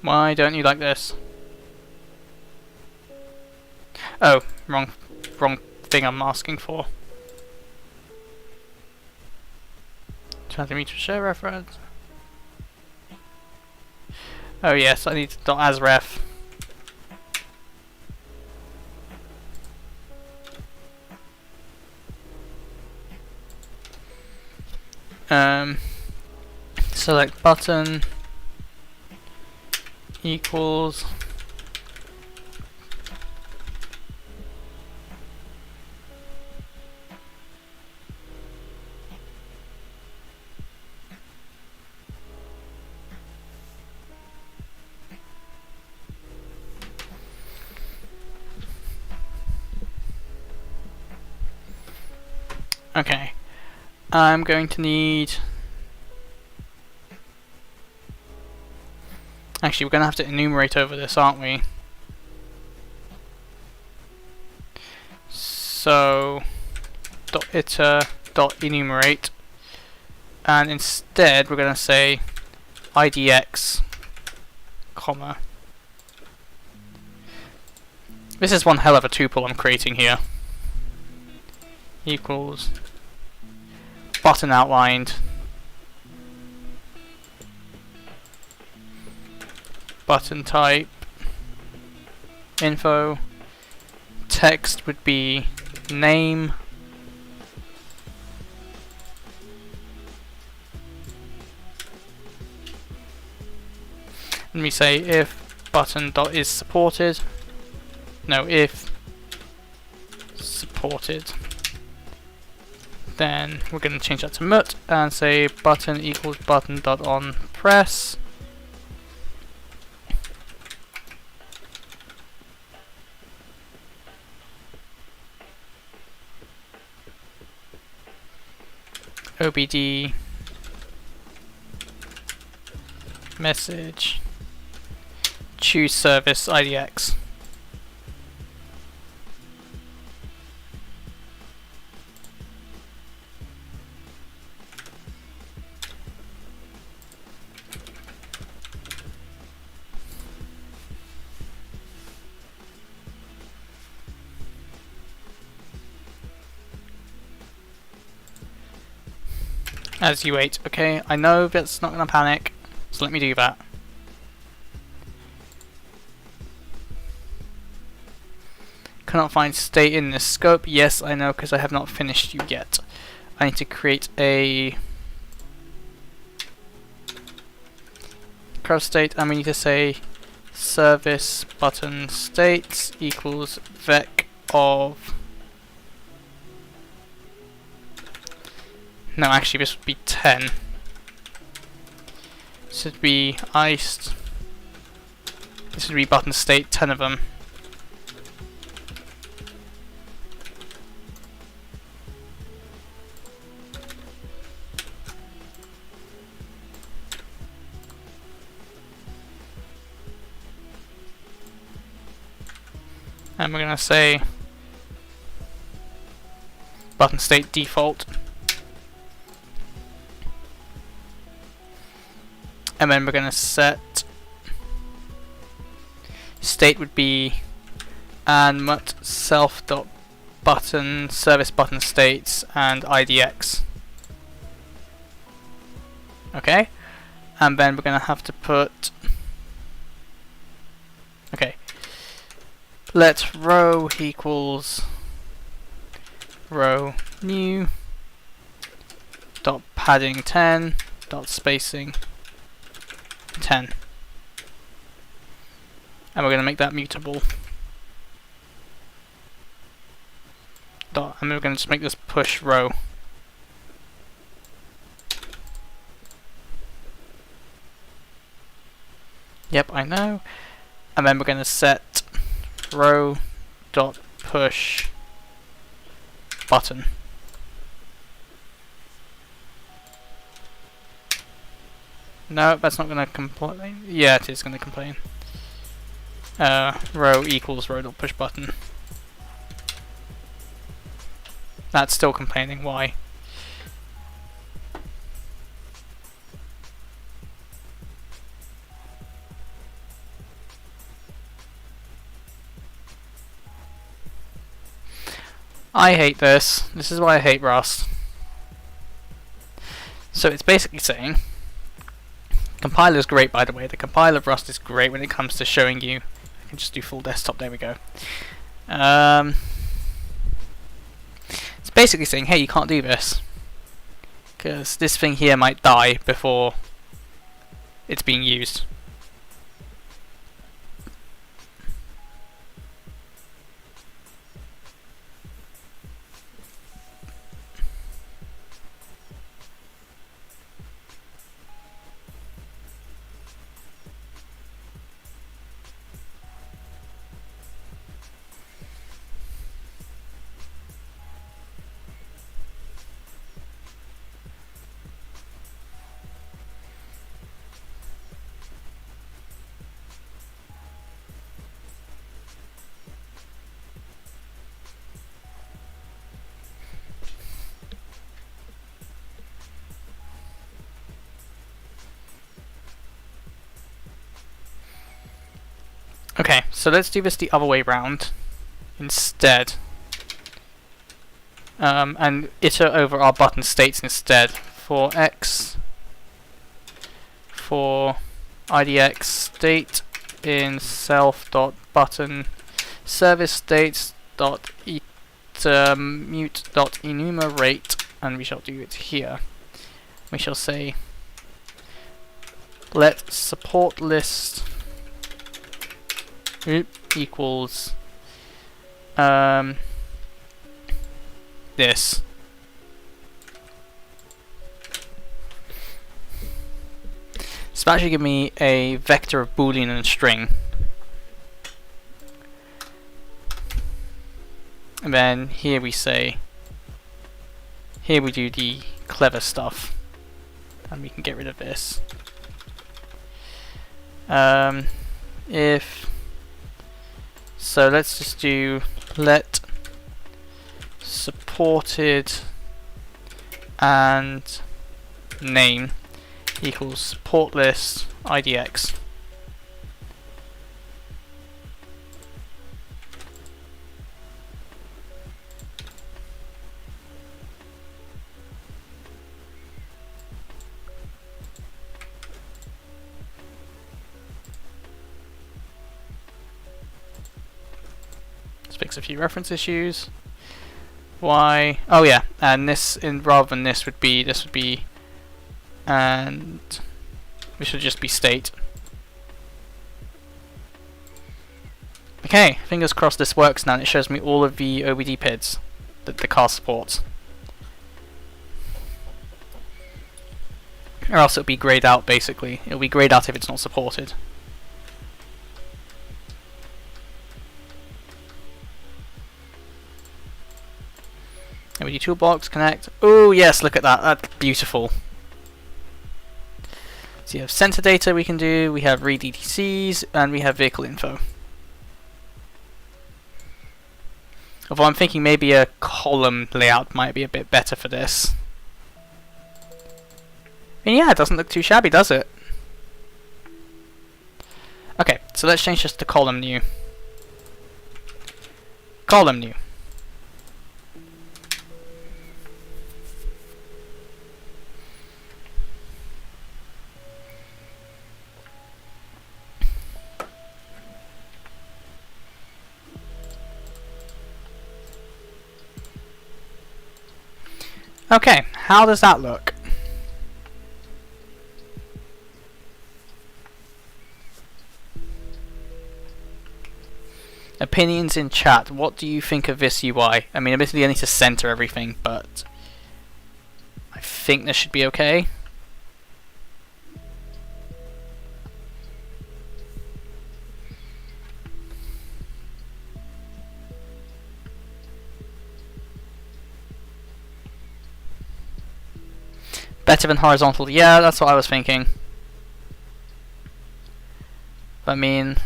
Why don't you like this? Oh, wrong thing I'm asking for. 20 meter share reference. Oh yes, I need .asref. Select button equals okay. I'm going to need. Actually, we're going to have to enumerate over this, aren't we? So, .iter.enumerate, and instead we're going to say idx, comma. This is one hell of a tuple I'm creating here. Equals button outlined. Button type, info, text would be name, and we say if button dot is supported, no, if supported, then we're going to change that to mut and say button equals button dot on press. OBD message choose service IDX. as you wait. Okay, I know that's not going to panic, so let me do that. Cannot find state in this scope. Yes, I know, because I have not finished you yet. I need to create a curve state, and we need to say service button states equals vec of. No, actually, this would be 10. This would be iced. This would be button state, 10 of them. And we're going to say button state default. And then we're going to set state would be and self dot button service button states and IDX. Okay, and then we're going to have to put let row equals row new dot padding 10 dot spacing 10, and we're going to make that mutable. And we're going to just make this push row. Yep, I know. And then we're going to set row dot push button. No, that's not going to complain. Yeah, it is going to complain. Row equals row dot push button. That's still complaining. Why? I hate this. This is why I hate Rust. So it's basically saying, compiler is great, by the way. The compiler of Rust is great when it comes to showing you. I can just do full desktop. There we go. It's basically saying, hey, you can't do this because this thing here might die before it's being used. Okay, so let's do this the other way round instead. And iter over our button states instead. For X, for IDX state in self.button service states dot mute dot enumerate, and we shall do it here. We shall say let support list equals this. So actually give me a vector of boolean and a string. And then here we say, here we do the clever stuff. And we can get rid of this. So let's just do let supported and name equals support list IDX. fix a few reference issues. Why? Oh yeah, and this rather than this would be and this should just be state. Okay, fingers crossed this works now and it shows me all of the OBD PIDs that the car supports. Or else it'll be greyed out basically. It'll be greyed out if it's not supported. OBD toolbox, connect. Oh yes, look at that, that's beautiful. So you have sensor data we can do, we have read DTCs, and we have vehicle info. Although I'm thinking maybe a column layout might be a bit better for this. And yeah, it doesn't look too shabby, does it? Okay, so let's change this to column new. Column new. Okay, how does that look? Opinions in chat. What do you think of this UI? I mean, admittedly I need to center everything, but I think this should be okay. Better than horizontal. Yeah, that's what I was thinking. I mean,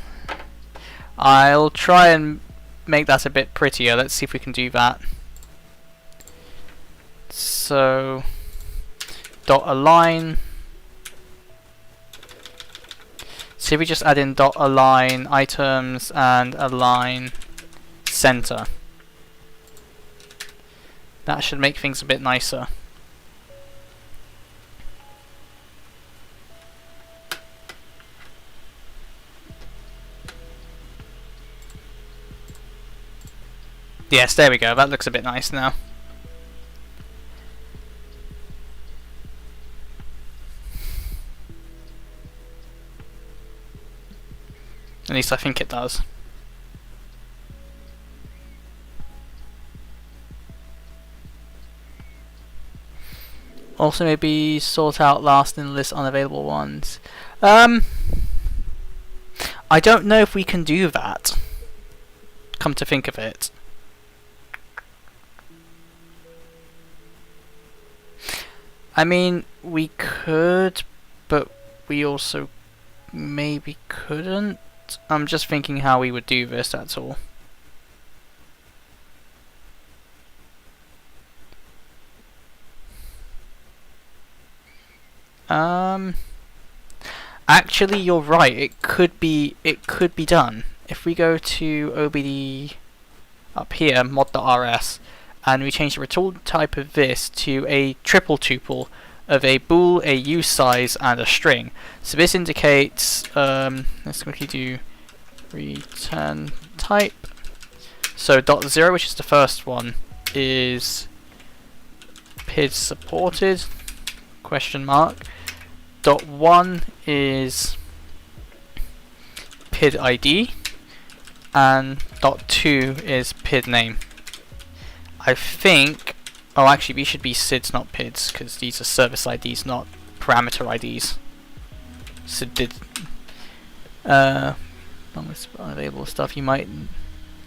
I'll try and make that a bit prettier. Let's see if we can do that. So, dot align. See if we just add in dot align items and align center. That should make things a bit nicer. Yes, there we go. That looks a bit nice now. At least I think it does. Also maybe sort out last in the list unavailable ones. I don't know if we can do that. Come to think of it. I mean, we could, but we also maybe couldn't. I'm just thinking how we would do this, that's all. Actually, you're right. It could be done. If we go to OBD up here, mod.rs, and we change the return type of this to a triple tuple of a bool, a use size, and a string. So this indicates, let's quickly do return type. So .0, which is the first one, is PID supported, question mark. .1 is PID ID, and .2 is PID name. I think, oh actually these should be SIDs not PIDs, because these are service IDs not parameter IDs. SID did unavailable stuff, you might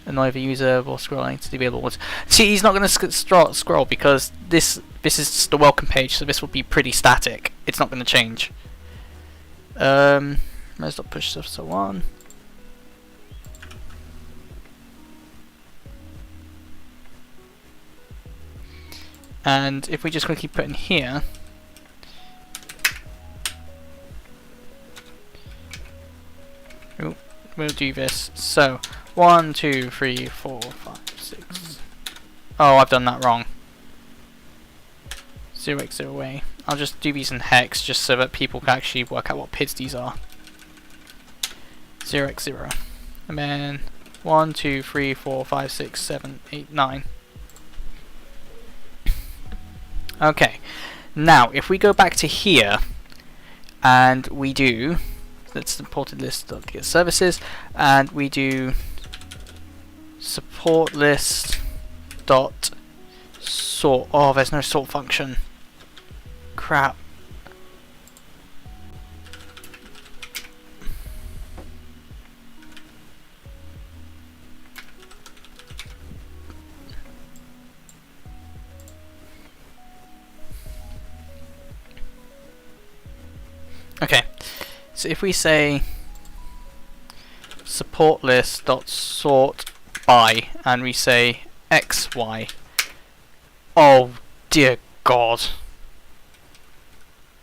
annoy the user while scrolling to the available ones. See, he's not going to scroll because this is just the welcome page, so this will be pretty static. It's not going to change. Let's not push stuff so on. And if we just quickly put in here, we'll do this. So 1, 2, 3, 4, 5, 6. Oh, I've done that wrong. 0x0a. I'll just do these in hex just so that people can actually work out what PIDs these are. 0x0. And then 1, 2, 3, 4, 5, 6, 7, 8, 9. Okay, now if we go back to here and we do, let's supported list.get services, and we do support list dot sort. Oh, there's no sort function. Crap. Okay, so if we say support list dot sort by and we say XY, oh dear God,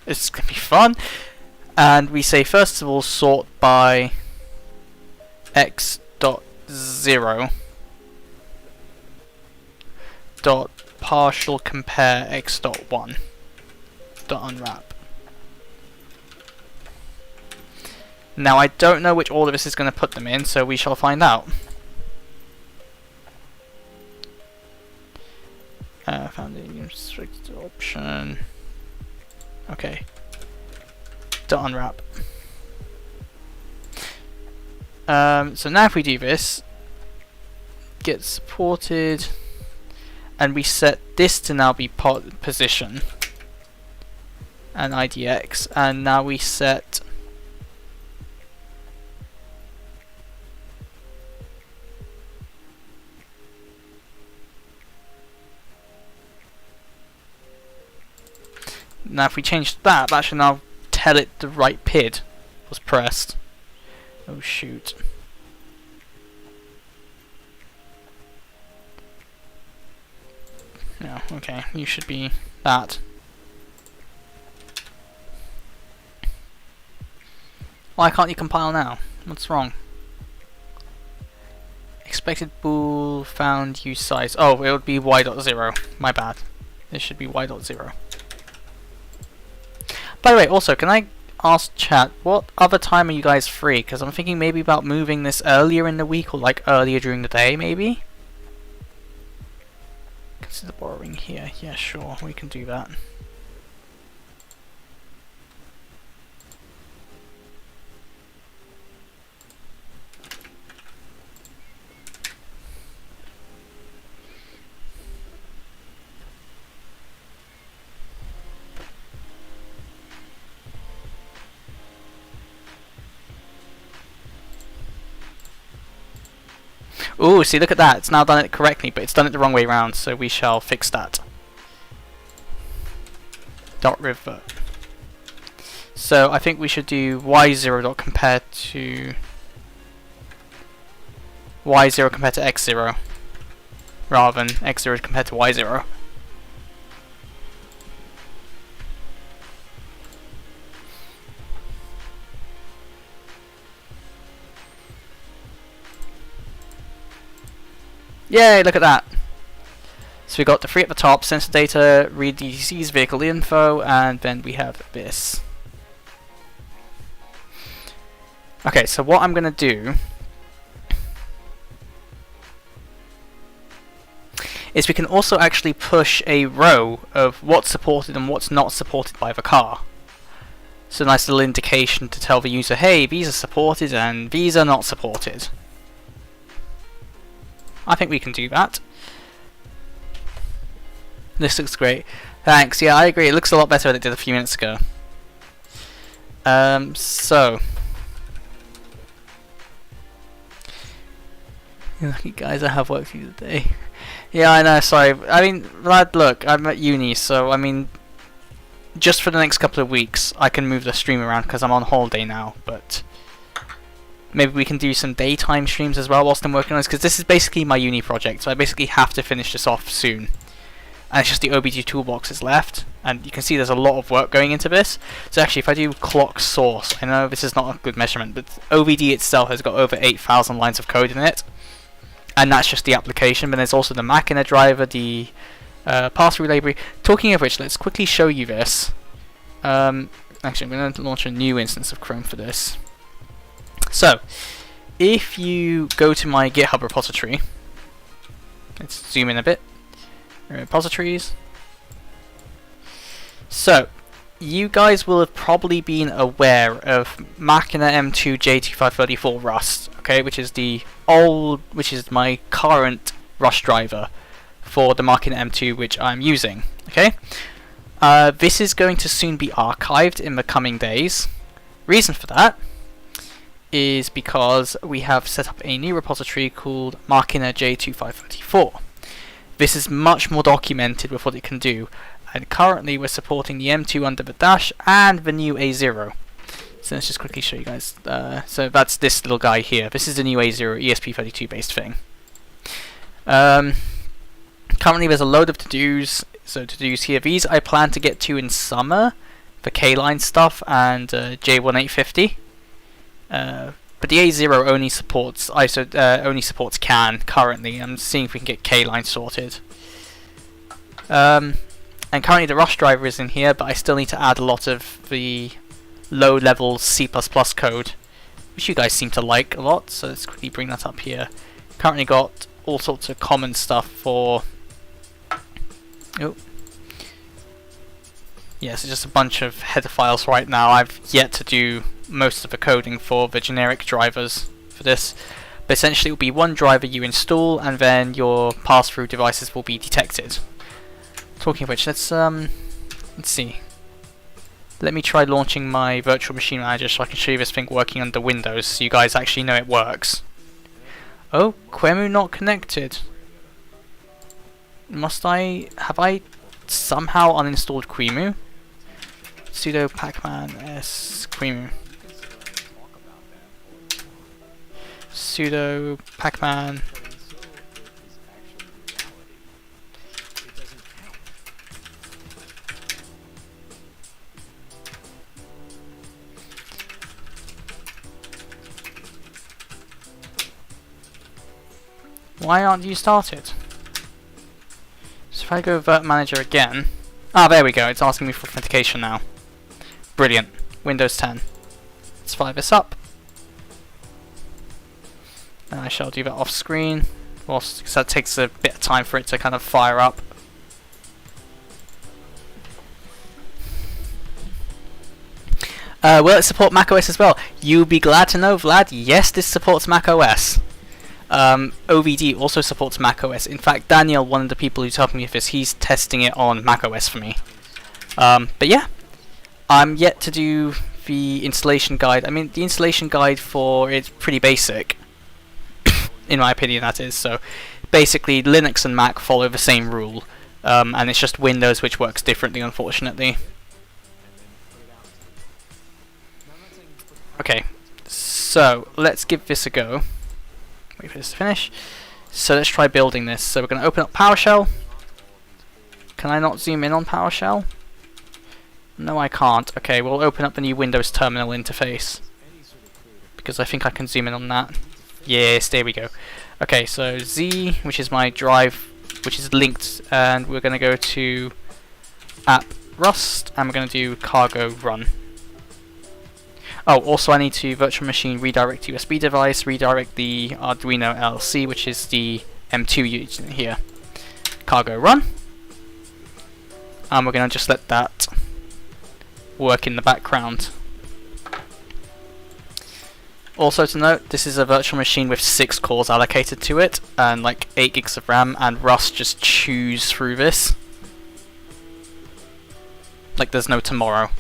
it's gonna be fun. And we say first of all sort by X dot 0 dot partial compare X dot 1 dot unwrap. Now I don't know which order this is going to put them in, so we shall find out. Found a restricted option. Okay. To unwrap. So now if we do this, get supported, and we set this to now be position and IDX, and now we set now if we change that, that should now tell it the right PID was pressed. Oh shoot. No, okay, you should be that. Why can't you compile now? What's wrong? Expected bool found use size. Oh, it would be y.0. My bad. This should be y.0. By the way, also, can I ask chat, what other time are you guys free? Because I'm thinking maybe about moving this earlier in the week, or like earlier during the day, maybe? Consider borrowing here. Yeah, sure, we can do that. Ooh, see, look at that. It's now done it correctly, but it's done it the wrong way around, so we shall fix that. Dot revert. So I think we should do y0 dot compare to y0 compared to x0, rather than x0 compared to y0. Yay, look at that. So we got the three at the top, sensor data, read DTC's vehicle info, and then we have this. Okay, so what I'm going to do is we can also actually push a row of what's supported and what's not supported by the car. So a nice little indication to tell the user, hey, these are supported and these are not supported. I think we can do that. This looks great. Thanks, yeah, I agree. It looks a lot better than it did a few minutes ago. So you're lucky guys, I have work for you today. Yeah, I know, sorry. I mean, lad, look, I'm at uni, so I mean, just for the next couple of weeks, I can move the stream around because I'm on holiday now, but maybe we can do some daytime streams as well whilst I'm working on this, because this is basically my uni project, so I basically have to finish this off soon. And it's just the OBD toolbox is left, and you can see there's a lot of work going into this. So actually, if I do clock source, I know this is not a good measurement, but OBD itself has got over 8,000 lines of code in it, and that's just the application. But there's also the Macchina driver, the pass-through library. Talking of which, let's quickly show you this. Actually, I'm going to launch a new instance of Chrome for this. So, if you go to my GitHub repository, let's zoom in a bit. Repositories. So, you guys will have probably been aware of Macchina M2 J2534 Rust, okay, which is my current Rust driver for the Macchina M2 which I'm using, okay. This is going to soon be archived in the coming days. Reason for that is because we have set up a new repository called Macchina J2534. This is much more documented with what it can do, and currently we're supporting the M2 under the dash and the new A0. So let's just quickly show you guys. So that's this little guy here. This is the new A0 ESP32 based thing. Currently there's a load of to-dos. So to-dos here. These I plan to get to in summer, the K-line stuff and J1850. But the A0 only supports only supports CAN currently. I'm seeing if we can get K-line sorted. And currently the Rust driver is in here, but I still need to add a lot of the low-level C++ code, which you guys seem to like a lot. So let's quickly bring that up here. Currently got all sorts of common stuff for. Oh. Yes, it's just a bunch of header files right now. I've yet to do most of the coding for the generic drivers for this. But essentially it will be one driver you install and then your pass-through devices will be detected. Talking of which, let's see. Let me try launching my virtual machine manager so I can show you this thing working under Windows so you guys actually know it works. Oh, QEMU not connected. Have I somehow uninstalled QEMU? Sudo pacman s QEMU. Sudo pacman. Why aren't you started? So if I go Vert Manager again... Ah, there we go, it's asking me for authentication now. Brilliant. Windows 10. Let's fire this up. And I shall do that off screen, because that takes a bit of time for it to kind of fire up. Will it support macOS as well? You'll be glad to know, Vlad, yes, this supports macOS. OVD also supports macOS. In fact, Daniel, one of the people who's helping me with this, he's testing it on macOS for me. But yeah, I'm yet to do the installation guide. I mean, the installation guide for it's pretty basic, in my opinion, that is. So basically, Linux and Mac follow the same rule, and it's just Windows which works differently, unfortunately. Okay, so let's give this a go. Wait for this to finish. So let's try building this. So we're going to open up PowerShell. Can I not zoom in on PowerShell? No, I can't. Okay, we'll open up the new Windows terminal interface, because I think I can zoom in on that. Yes, there we go. Okay, so Z, which is my drive, which is linked, and we're going to go to app Rust, and we're going to do cargo run. Oh, also I need to virtual machine redirect USB device, redirect the Arduino LLC, which is the M2 unit here. Cargo run. And we're going to just let that work in the background. Also to note, this is a virtual machine with 6 cores allocated to it, and like 8 gigs of RAM, and Rust just chews through this. Like there's no tomorrow.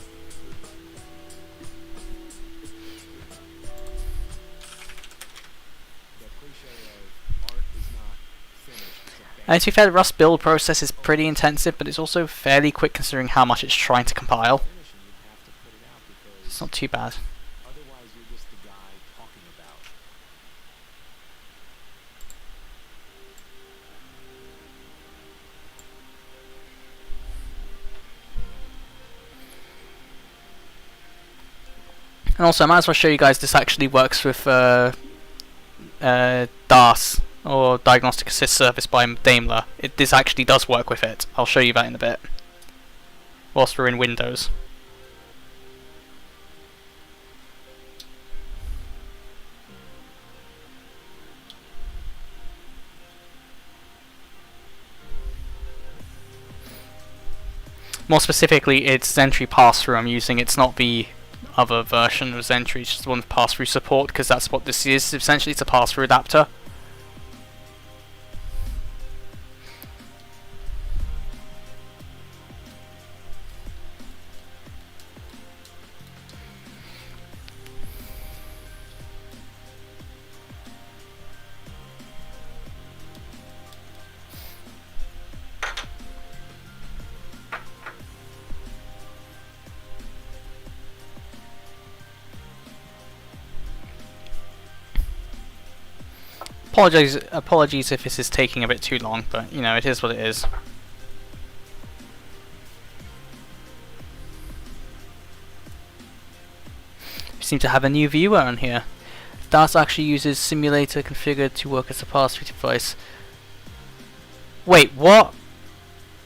And to be fair, the Rust build process is pretty intensive, but it's also fairly quick considering how much it's trying to compile. It's not too bad. And also, I might as well show you guys this actually works with DAS, or Diagnostic Assist Service by Daimler. This actually does work with it. I'll show you that in a bit, whilst we're in Windows. More specifically, it's Xentry pass-through I'm using. It's not the other version of Xentry, it's just the one with pass-through support, because that's what this is. Essentially, it's a pass-through adapter. Apologies if this is taking a bit too long, but you know, it is what it is. We seem to have a new viewer on here. DAS actually uses simulator configured to work as a pass-through device. Wait, what?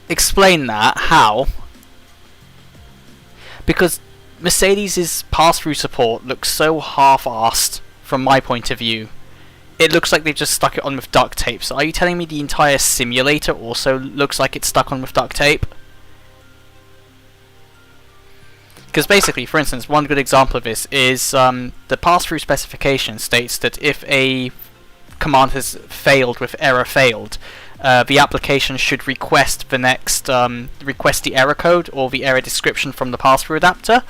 Explain that. How? Because Mercedes' pass-through support looks so half-assed from my point of view. It looks like they've just stuck it on with duct tape. So are you telling me the entire simulator also looks like it's stuck on with duct tape? Because basically, for instance, one good example of this is the pass-through specification states that if a command has failed with error failed, the application should request the next request the error code or the error description from the pass-through adapter.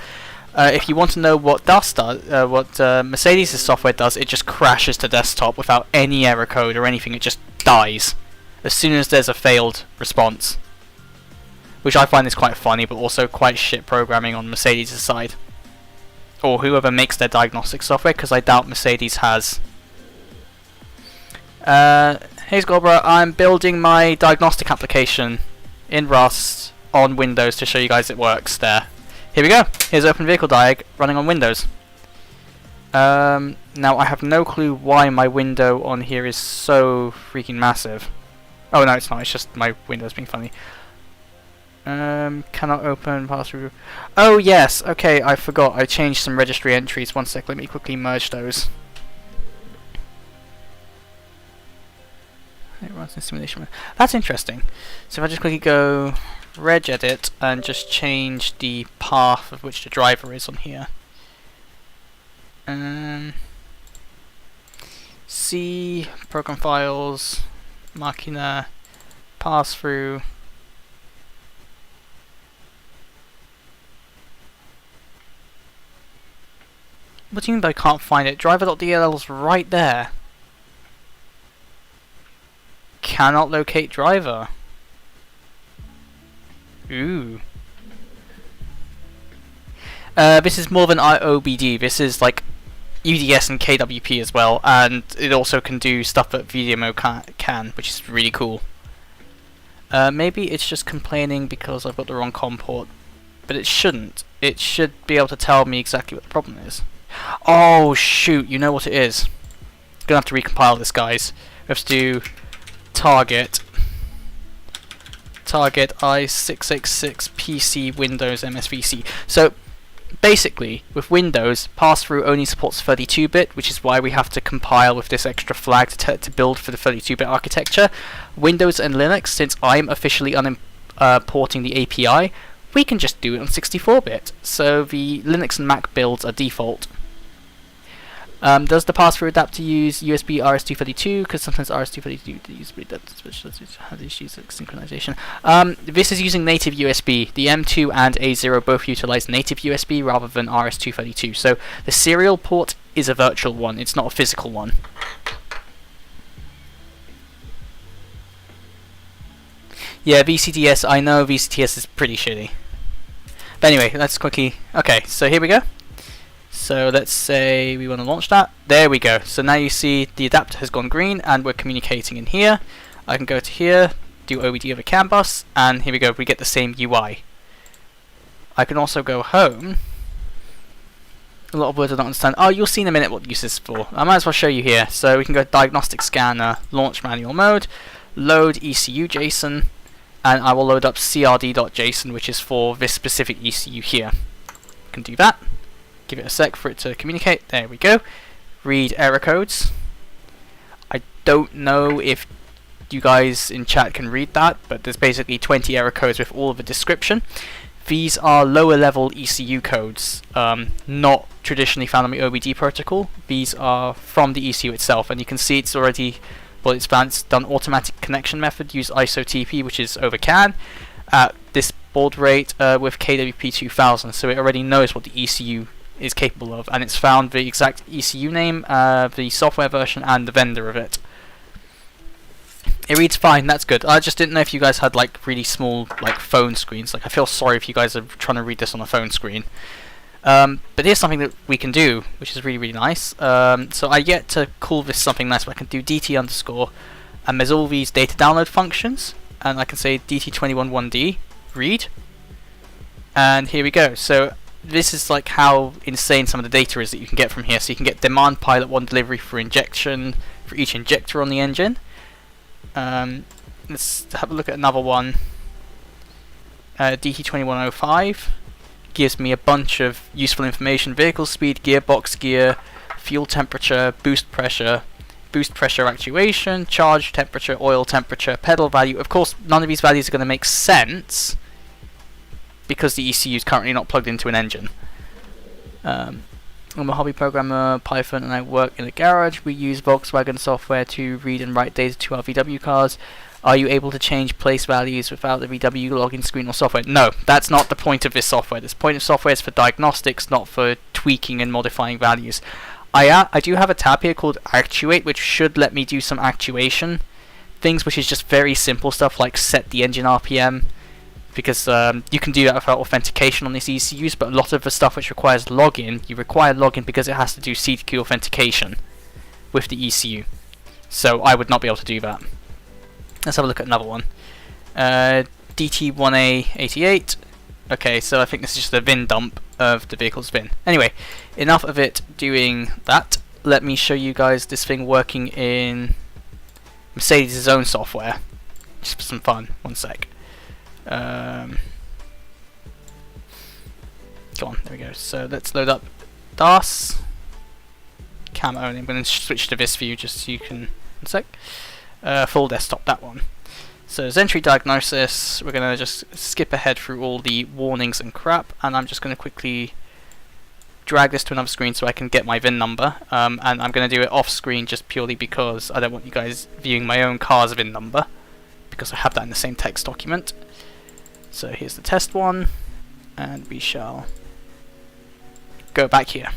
If you want to know what Mercedes' software does, it just crashes to desktop without any error code or anything. It just dies as soon as there's a failed response, which I find is quite funny, but also quite shit programming on Mercedes' side, or whoever makes their diagnostic software, because I doubt Mercedes has. Hey Ghidra, I'm building my diagnostic application in Rust on Windows to show you guys it works there. Here we go. Here's OpenVehicleDiag running on Windows. Now I have no clue why my window on here is so freaking massive. Oh no, it's not. It's just my Windows being funny. Cannot open pass-through. Oh yes. Okay, I forgot. I changed some registry entries. One sec. Let me quickly merge those. It runs in simulation mode. That's interesting. So if I just quickly go regedit and just change the path of which the driver is on here. C program files, Macchina, pass through. What do you mean by I can't find it? Driver.dll is right there. Cannot locate driver. Ooh. This is more than IOBD. This is like UDS and KWP as well, and it also can do stuff that VDMO can, which is really cool. Maybe it's just complaining because I've got the wrong COM port, but it shouldn't. It should be able to tell me exactly what the problem is. Oh shoot! You know what it is. Gonna have to recompile this, guys. We have to do target i686 PC Windows MSVC. So basically, with Windows, pass-through only supports 32-bit, which is why we have to compile with this extra flag to build for the 32-bit architecture. Windows and Linux, since I'm officially porting the API, we can just do it on 64-bit. So the Linux and Mac builds are default. Does the pass-through adapter use USB RS-232? Because sometimes RS-232 has issues with synchronization. This is using native USB. The M2 and A0 both utilize native USB rather than RS-232. So the serial port is a virtual one. It's not a physical one. Yeah, VCTS. I know VCTS is pretty shitty. But anyway, let's quickly. Okay, so here we go. So let's say we want to launch that. There we go. So now you see the adapter has gone green and we're communicating in here. I can go to here, do OBD over CAN bus, and here we go. We get the same UI. I can also go home. A lot of words I don't understand. Oh, you'll see in a minute what use this is for. I might as well show you here. So we can go to diagnostic scanner, launch manual mode, load ECU JSON, and I will load up crd.json, which is for this specific ECU here. You can do that. Give it a sec for it to communicate. There we go. Read error codes. I don't know if you guys in chat can read that, but there's basically 20 error codes with all of the description. These are lower level ECU codes, not traditionally found on the OBD protocol. These are from the ECU itself, and you can see it's already, well, it's done automatic connection method, use ISO-TP, which is over CAN, at this baud rate with KWP2000, so it already knows what the ECU is capable of, and it's found the exact ECU name, the software version, and the vendor of it. It reads fine, that's good. I just didn't know if you guys had like really small like phone screens. Like, I feel sorry if you guys are trying to read this on a phone screen. But here's something that we can do, which is really, really nice. So I get to call this something nice, but I can do dt underscore, and there's all these data download functions, and I can say dt211d read, and here we go. So this is like how insane some of the data is that you can get from here. So you can get demand pilot 1 delivery for injection for each injector on the engine. Let's have a look at another one. DT2105 gives me a bunch of useful information: vehicle speed, gearbox gear, fuel temperature, boost pressure actuation, charge temperature, oil temperature, pedal value. Of course, none of these values are going to make sense because the ECU is currently not plugged into an engine. I'm a hobby programmer, Python, and I work in a garage. We use Volkswagen software to read and write data to our VW cars. Are you able to change place values without the VW login screen or software? No, that's not the point of this software. This point of software is for diagnostics, not for tweaking and modifying values. I do have a tab here called Actuate, which should let me do some actuation things, which is just very simple stuff like set the engine RPM, because you can do that without authentication on these ECUs, but a lot of the stuff which requires login, you require login because it has to do CTQ authentication with the ECU. So I would not be able to do that. Let's have a look at another one. DT1A88. Okay, so I think this is just a VIN dump of the vehicle's VIN. Anyway, enough of it doing that. Let me show you guys this thing working in Mercedes' own software. Just for some fun. One sec. Come on, there we go. So let's load up DAS. Cam only. I'm going to switch to this view just so you can. One sec. Full desktop, that one. So Xentry diagnosis. We're going to just skip ahead through all the warnings and crap, and I'm just going to quickly drag this to another screen so I can get my VIN number. And I'm going to do it off screen just purely because I don't want you guys viewing my own car's VIN number, because I have that in the same text document. So here's the test one, and we shall go back here.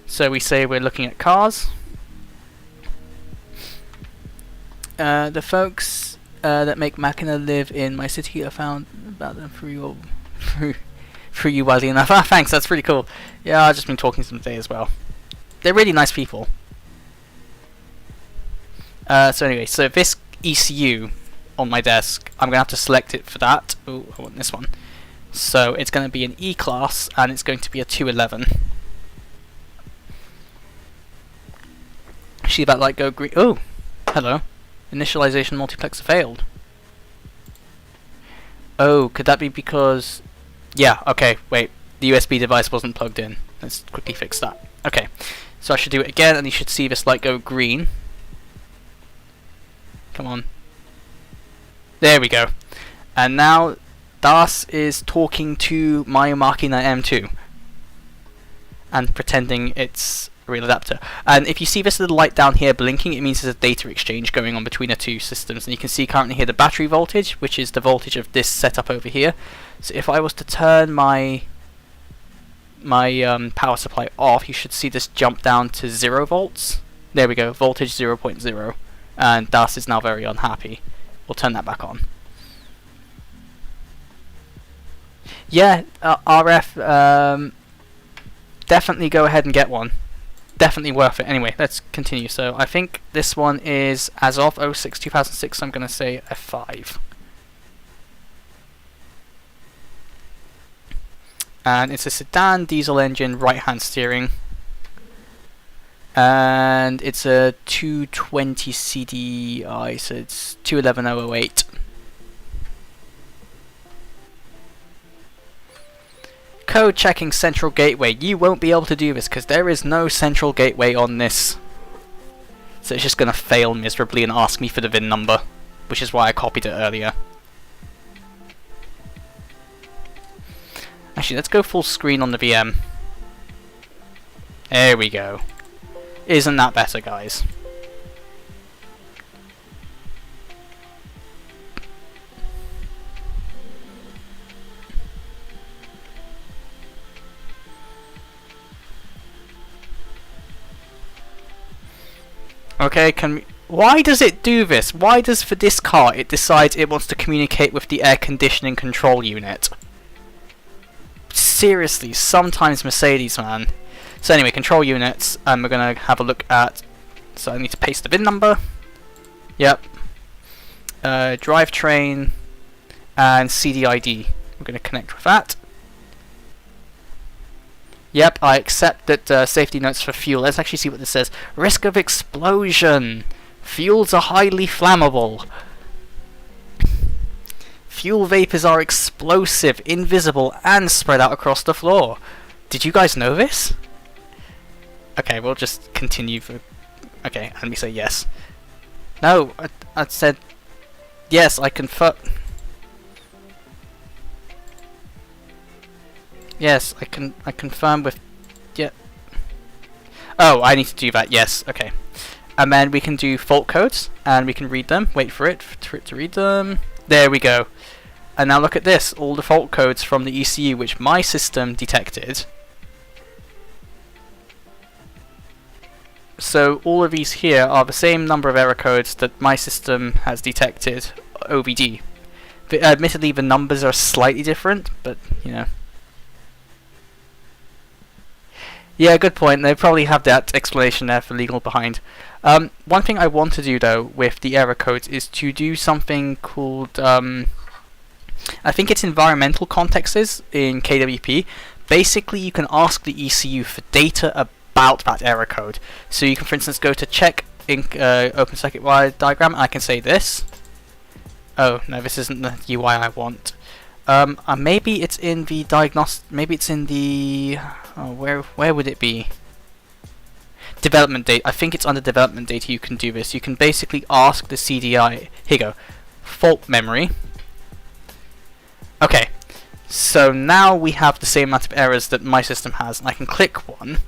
So we say we're looking at cars. The folks that make Macchina live in my city. I found about them through you, widely enough. Ah, thanks, that's pretty cool. Yeah, I've just been talking to them today as well. They're really nice people. So anyway, so this ECU on my desk, I'm going to have to select it for that. Oh, I want this one. So it's going to be an E-class, and it's going to be a 211. See that light go green? Oh, hello. Initialization multiplexer failed. Oh, could that be because... Yeah, okay, wait. The USB device wasn't plugged in. Let's quickly fix that. Okay, so I should do it again, and you should see this light go green. Come on. There we go. And now DAS is talking to my Macchina M2 and pretending it's a real adapter. And if you see this little light down here blinking, it means there's a data exchange going on between the two systems. And you can see currently here the battery voltage, which is the voltage of this setup over here. So if I was to turn my power supply off, you should see this jump down to 0 volts. There we go, voltage 0.0. And DAS is now very unhappy. We'll turn that back on. Yeah, RF, definitely go ahead and get one. Definitely worth it. Anyway, let's continue. So I think this one is as of 06/2006, I'm going to say a 5. And it's a sedan, diesel engine, right-hand steering. And it's a 220 CDI, so it's 211008. Code checking central gateway. You won't be able to do this because there is no central gateway on this So it's just going to fail miserably and ask me for the VIN number, which is why I copied it earlier. Actually, let's go full screen on the VM. There we go. Isn't that better, guys? Okay, why does it do this? Why does, for this car, it decides it wants to communicate with the air conditioning control unit? Seriously, sometimes Mercedes, man. So anyway, control units, and we're going to have a look at... So I need to paste the VIN number. Yep. Drivetrain and CDID. We're going to connect with that. Yep, I accept that safety notes for fuel. Let's actually see what this says. Risk of explosion. Fuels are highly flammable. Fuel vapors are explosive, invisible, and spread out across the floor. Did you guys know this? Okay, we'll just continue for... Okay, let me say yes. No, I said... Yes, I confirm... Yes, I confirm with... Yeah. Oh, I need to do that, yes, okay. And then we can do fault codes, and we can read them. Wait for it to read them. There we go. And now look at this, all the fault codes from the ECU which my system detected. So all of these here are the same number of error codes that my system has detected, OBD. But, admittedly, the numbers are slightly different, but, you know. Yeah, good point. They probably have that explanation there for legal behind. One thing I want to do, though, with the error codes is to do something called... I think it's environmental contexts in KWP. Basically, you can ask the ECU for data about that error code. So you can, for instance, go to check in open circuit wire diagram, and I can say this. Oh, no, this isn't the UI I want. Maybe it's in the diagnostic... Maybe it's in the... Oh, where would it be? Development data. I think it's under development data you can do this. You can basically ask the CDI... Here you go. Fault memory. Okay. So now we have the same amount of errors that my system has. And I can click one.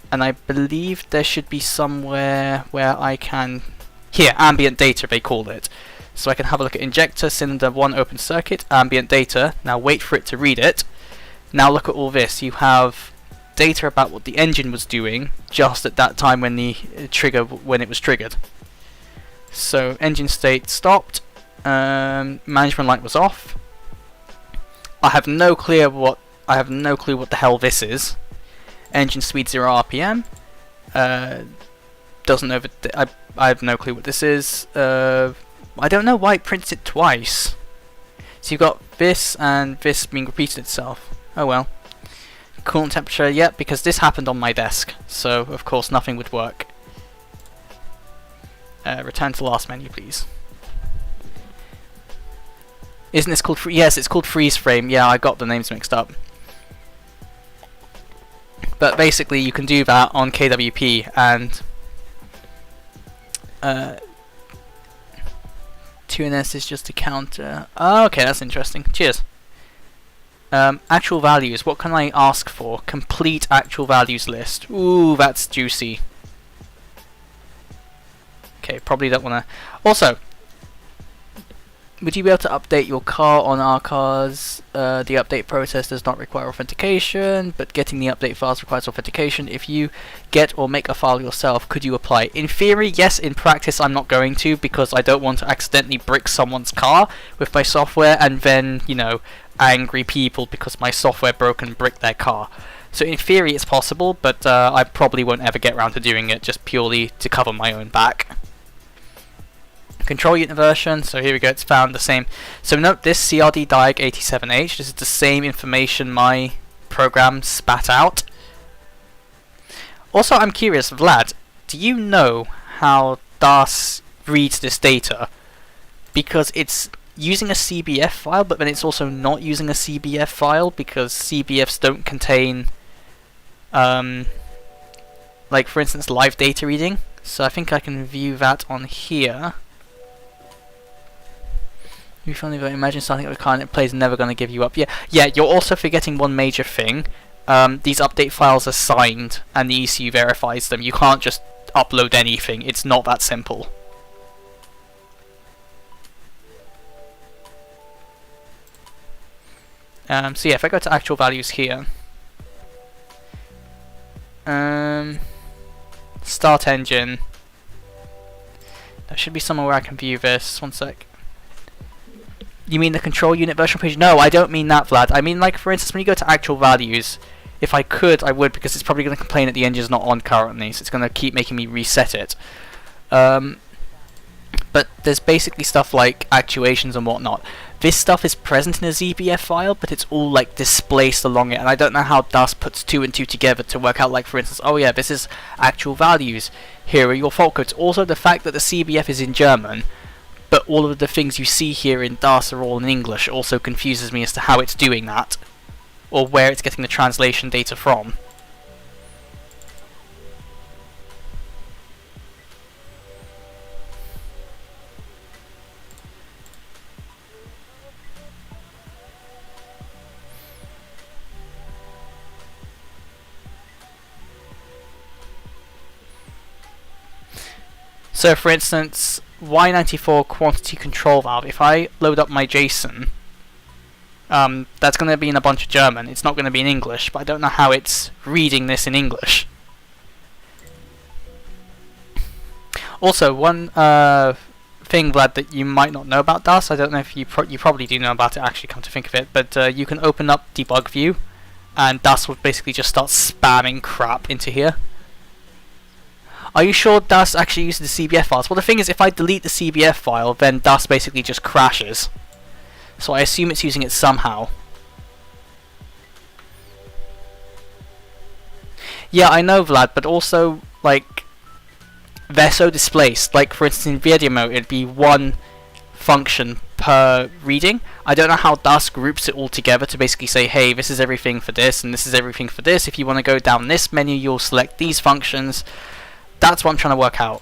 And I believe there should be somewhere where I can... Here, ambient data they call it. So I can have a look at injector, cylinder 1 open circuit, ambient data. Now wait for it to read it. Now look at all this. You have data about what the engine was doing just at that time when the when it was triggered. So engine state stopped. Management light was off. I have no clue what the hell this is. Engine speed 0 RPM. Doesn't know that I have no clue what this is. I don't know why it prints it twice. So you've got this and this being repeated itself. Oh well. Coolant temperature, yep, because this happened on my desk. So, of course, nothing would work. Return to last menu, please. Isn't this called... Yes, it's called freeze frame. Yeah, I got the names mixed up. But basically, you can do that on KWP and... 2NS is just a counter. Oh, okay, that's interesting. Cheers. Actual values. What can I ask for? Complete actual values list. Ooh, that's juicy. Okay, probably don't want to... Also, would you be able to update your car on our cars? The update process does not require authentication, but getting the update files requires authentication. If you get or make a file yourself, could you apply? In theory, yes. In practice, I'm not going to, because I don't want to accidentally brick someone's car with my software and then, you know, angry people because my software broke and bricked their car. So in theory, it's possible, but I probably won't ever get around to doing it just purely to cover my own back. Control unit version, so here we go, it's found the same. So note this CRD diag 87H, this is the same information my program spat out. Also, I'm curious, Vlad, do you know how DAS reads this data? Because it's using a CBF file, but then it's also not using a CBF file, because CBFs don't contain, like for instance, live data reading. So I think I can view that on here. You finally imagine something that can't play is never going to give you up. Yeah. You're also forgetting one major thing. These update files are signed, and the ECU verifies them. You can't just upload anything. It's not that simple. So yeah, if I go to actual values here, start engine. There should be somewhere where I can view this. One sec. You mean the control unit version page? No, I don't mean that, Vlad. I mean, like, for instance, when you go to actual values, if I could, I would, because it's probably going to complain that the engine's not on currently, so it's going to keep making me reset it. But there's basically stuff like actuations and whatnot. This stuff is present in a ZBF file, but it's all, like, displaced along it, and I don't know how Dust puts 2 and 2 together to work out, like, for instance, oh yeah, this is actual values. Here are your fault codes. Also, the fact that the CBF is in German, but all of the things you see here in DAS are all in English also confuses me as to how it's doing that, or where it's getting the translation data from. So for instance, Y94 quantity control valve, if I load up my JSON, that's going to be in a bunch of German. It's not going to be in English, but I don't know how it's reading this in English. Also, one thing, Vlad, that you might not know about DAS, I don't know if you probably do know about it, actually, come to think of it, but you can open up debug view, and DAS will basically just start spamming crap into here. Are you sure DAS actually uses the CBF files? Well, the thing is, if I delete the CBF file, then DAS basically just crashes. So I assume it's using it somehow. Yeah, I know, Vlad, but also, like, they're so displaced. Like, for instance, in video mode, it'd be one function per reading. I don't know how DAS groups it all together to basically say, hey, this is everything for this, and this is everything for this. If you want to go down this menu, you'll select these functions. That's what I'm trying to work out.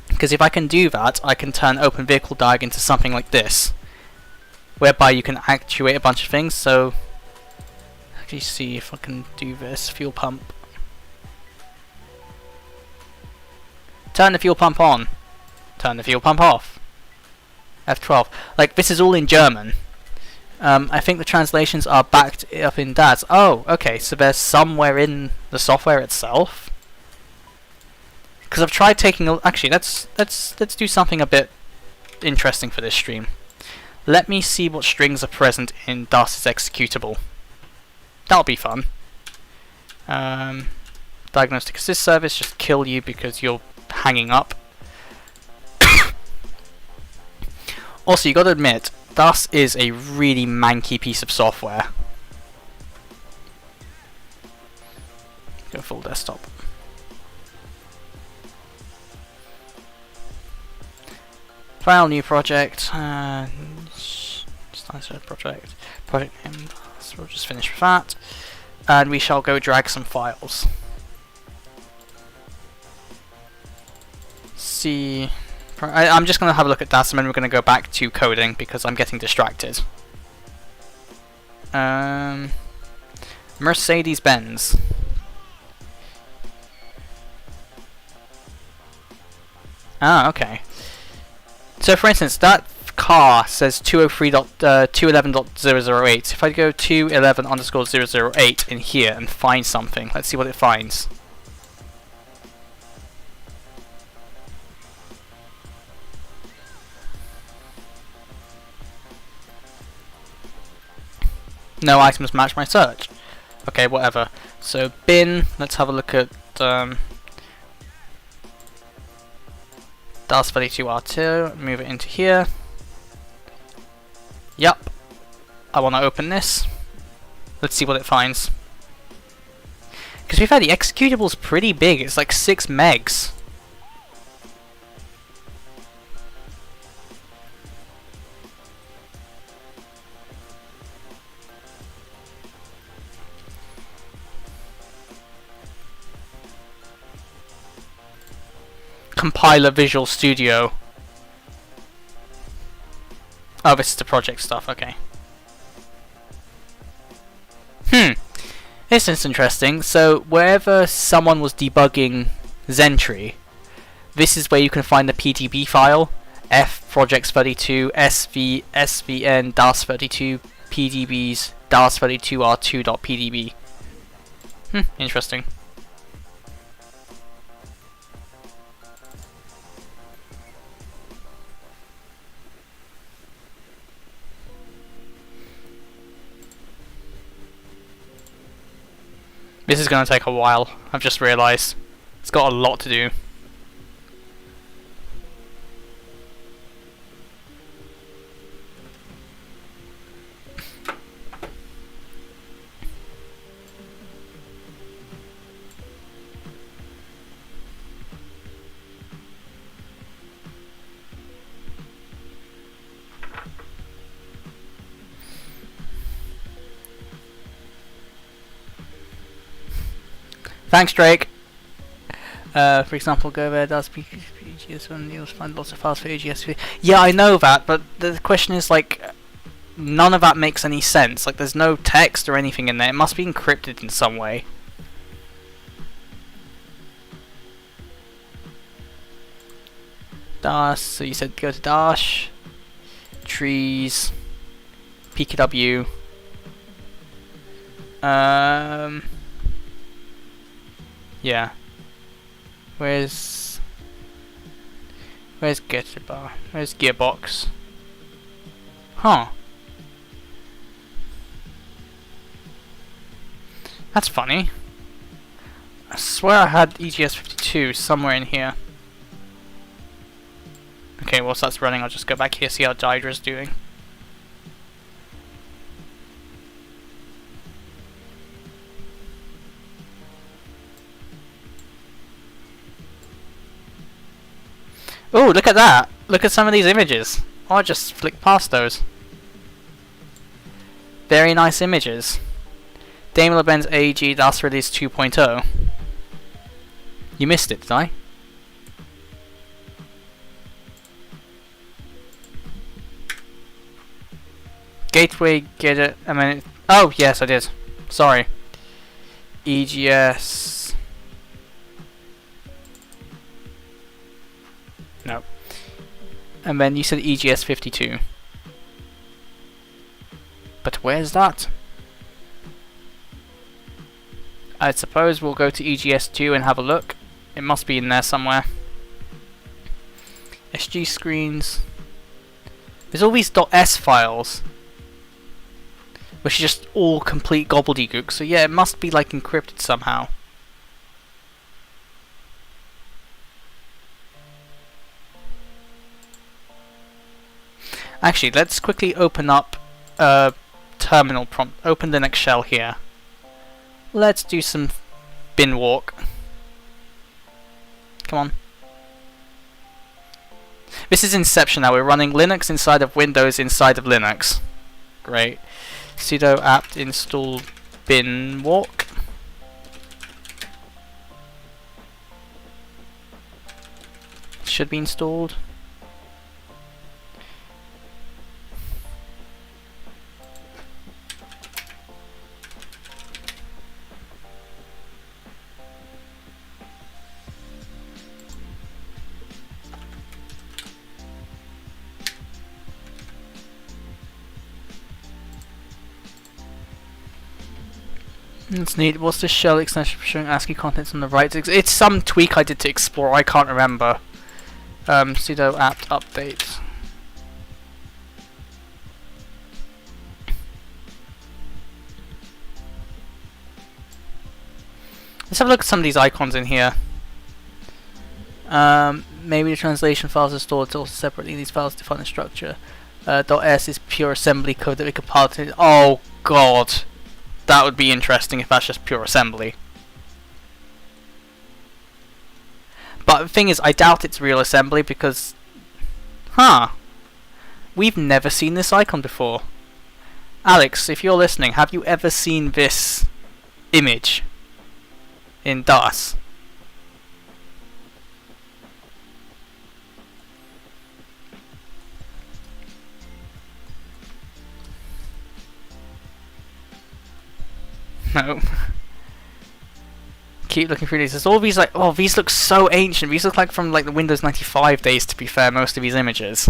Because if I can do that, I can turn OpenVehicleDiag into something like this, whereby you can actuate a bunch of things. So, actually see if I can do this. Fuel pump. Turn the fuel pump on. Turn the fuel pump off. F12. Like, this is all in German. I think the translations are backed up in DAS. Oh, okay, so they're somewhere in the software itself. Because I've tried taking a... Actually, let's do something a bit interesting for this stream. Let me see what strings are present in DAS's executable. That'll be fun. Diagnostic assist service, just kill you because you're hanging up. Also, you gotta admit, DAS is a really manky piece of software. Go full desktop. File, new project. Start project. Project name. So we'll just finish with that, and we shall go drag some files. See. I'm just going to have a look at that, and then we're going to go back to coding because I'm getting distracted. Mercedes-Benz. Ah, okay. So, for instance, that car says 203.211.008. If I go 211_008 in here and find something, let's see what it finds. No items match my search. Okay, whatever. So, bin, let's have a look at DAS 32R2, move it into here. Yup. I want to open this. Let's see what it finds. Because to be fair, the executable's pretty big. It's like 6 megs. compiler Visual Studio. Oh, this is the project stuff, okay. This is interesting. So, wherever someone was debugging Xentry, this is where you can find the PDB file. F projects 32, SV, SVN, DAS32, PDBs, DAS32R2.pdb. Interesting. This is going to take a while, I've just realised. It's got a lot to do. Thanks, Drake. For example, go there, does EGS when you'll find lots of files for EGS. Yeah, I know that, but the question is, like, none of that makes any sense. Like, there's no text or anything in there. It must be encrypted in some way. Dash, so you said go to Dash, trees, PKW. Yeah. Where's Ghidra? Where's Gearbox? Huh. That's funny. I swear I had EGS52 somewhere in here. Okay, whilst that's running, I'll just go back here, see how Ghidra's doing. Oh, look at that! Look at some of these images. I'll just flick past those. Very nice images. Daimler-Benz AG DAS Release 2.0. You missed it, did I? Gateway, get it. I mean, oh yes, I did. Sorry. EGS. No. And then you said EGS 52. But where's that? I suppose we'll go to EGS 2 and have a look. It must be in there somewhere. SG screens. There's all these .s files, which is just all complete gobbledygook. So yeah, it must be like encrypted somehow. Actually, let's quickly open up a terminal prompt. Open Linux shell here. Let's do some bin walk. Come on. This is Inception now. We're running Linux inside of Windows inside of Linux. Great. Sudo apt install bin walk. Should be installed. It's neat. What's the shell extension showing ASCII contents on the right? It's some tweak I did to Explorer. I can't remember. Sudo apt update. Let's have a look at some of these icons in here. Maybe the translation files are stored also separately. These files define the structure. .s is pure assembly code that we compile to. Oh god. That would be interesting if that's just pure assembly. But the thing is, I doubt it's real assembly because... Huh. We've never seen this icon before. Alex, if you're listening, have you ever seen this image in DAS? No. Keep looking through these. There's all these like, oh, these look so ancient. These look like from like the Windows 95 days, to be fair, most of these images.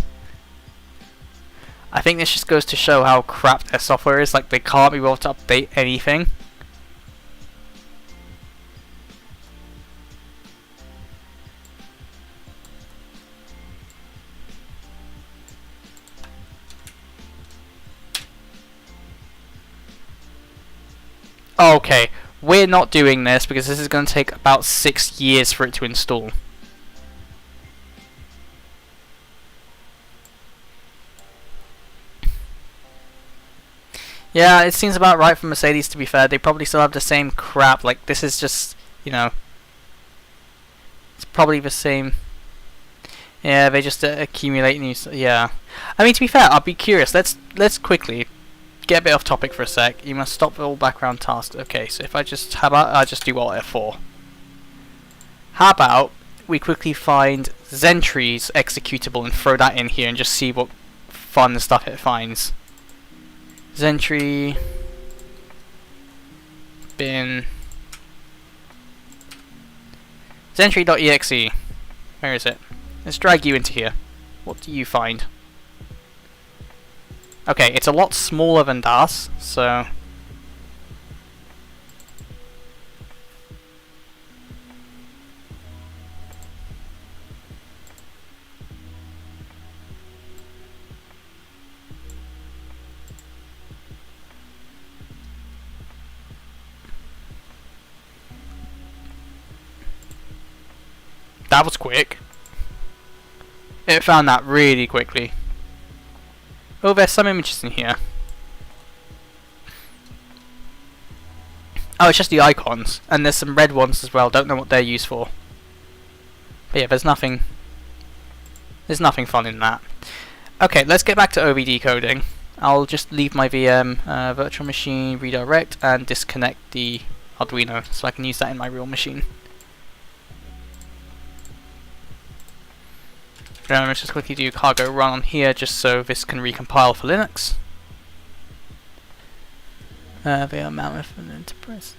I think this just goes to show how crap their software is. Like, they can't be able to update anything. Okay, we're not doing this because this is going to take about 6 years for it to install. Yeah, it seems about right for Mercedes, to be fair. They probably still have the same crap. Like, this is just, you know, it's probably the same. Yeah, they just accumulate new. Yeah, I mean, to be fair, I'll be curious. Let's quickly get a bit off topic for a sec. You must stop all background tasks. Okay, so if I just, how about I just do Alt F4? How about we quickly find Xentry's executable and throw that in here and just see what fun stuff it finds. Xentry bin Xentry.exe. Where is it? Let's drag you into here. What do you find? Okay, it's a lot smaller than DAS, so that was quick. It found that really quickly. Oh, there's some images in here. Oh, it's just the icons. And there's some red ones as well. Don't know what they're used for. But yeah, there's nothing fun in that. Okay, let's get back to OV decoding. I'll just leave my VM virtual machine, redirect, and disconnect the Arduino so I can use that in my real machine. Let's just quickly do cargo run on here just so this can recompile for Linux. They are Mammoth and Enterprise.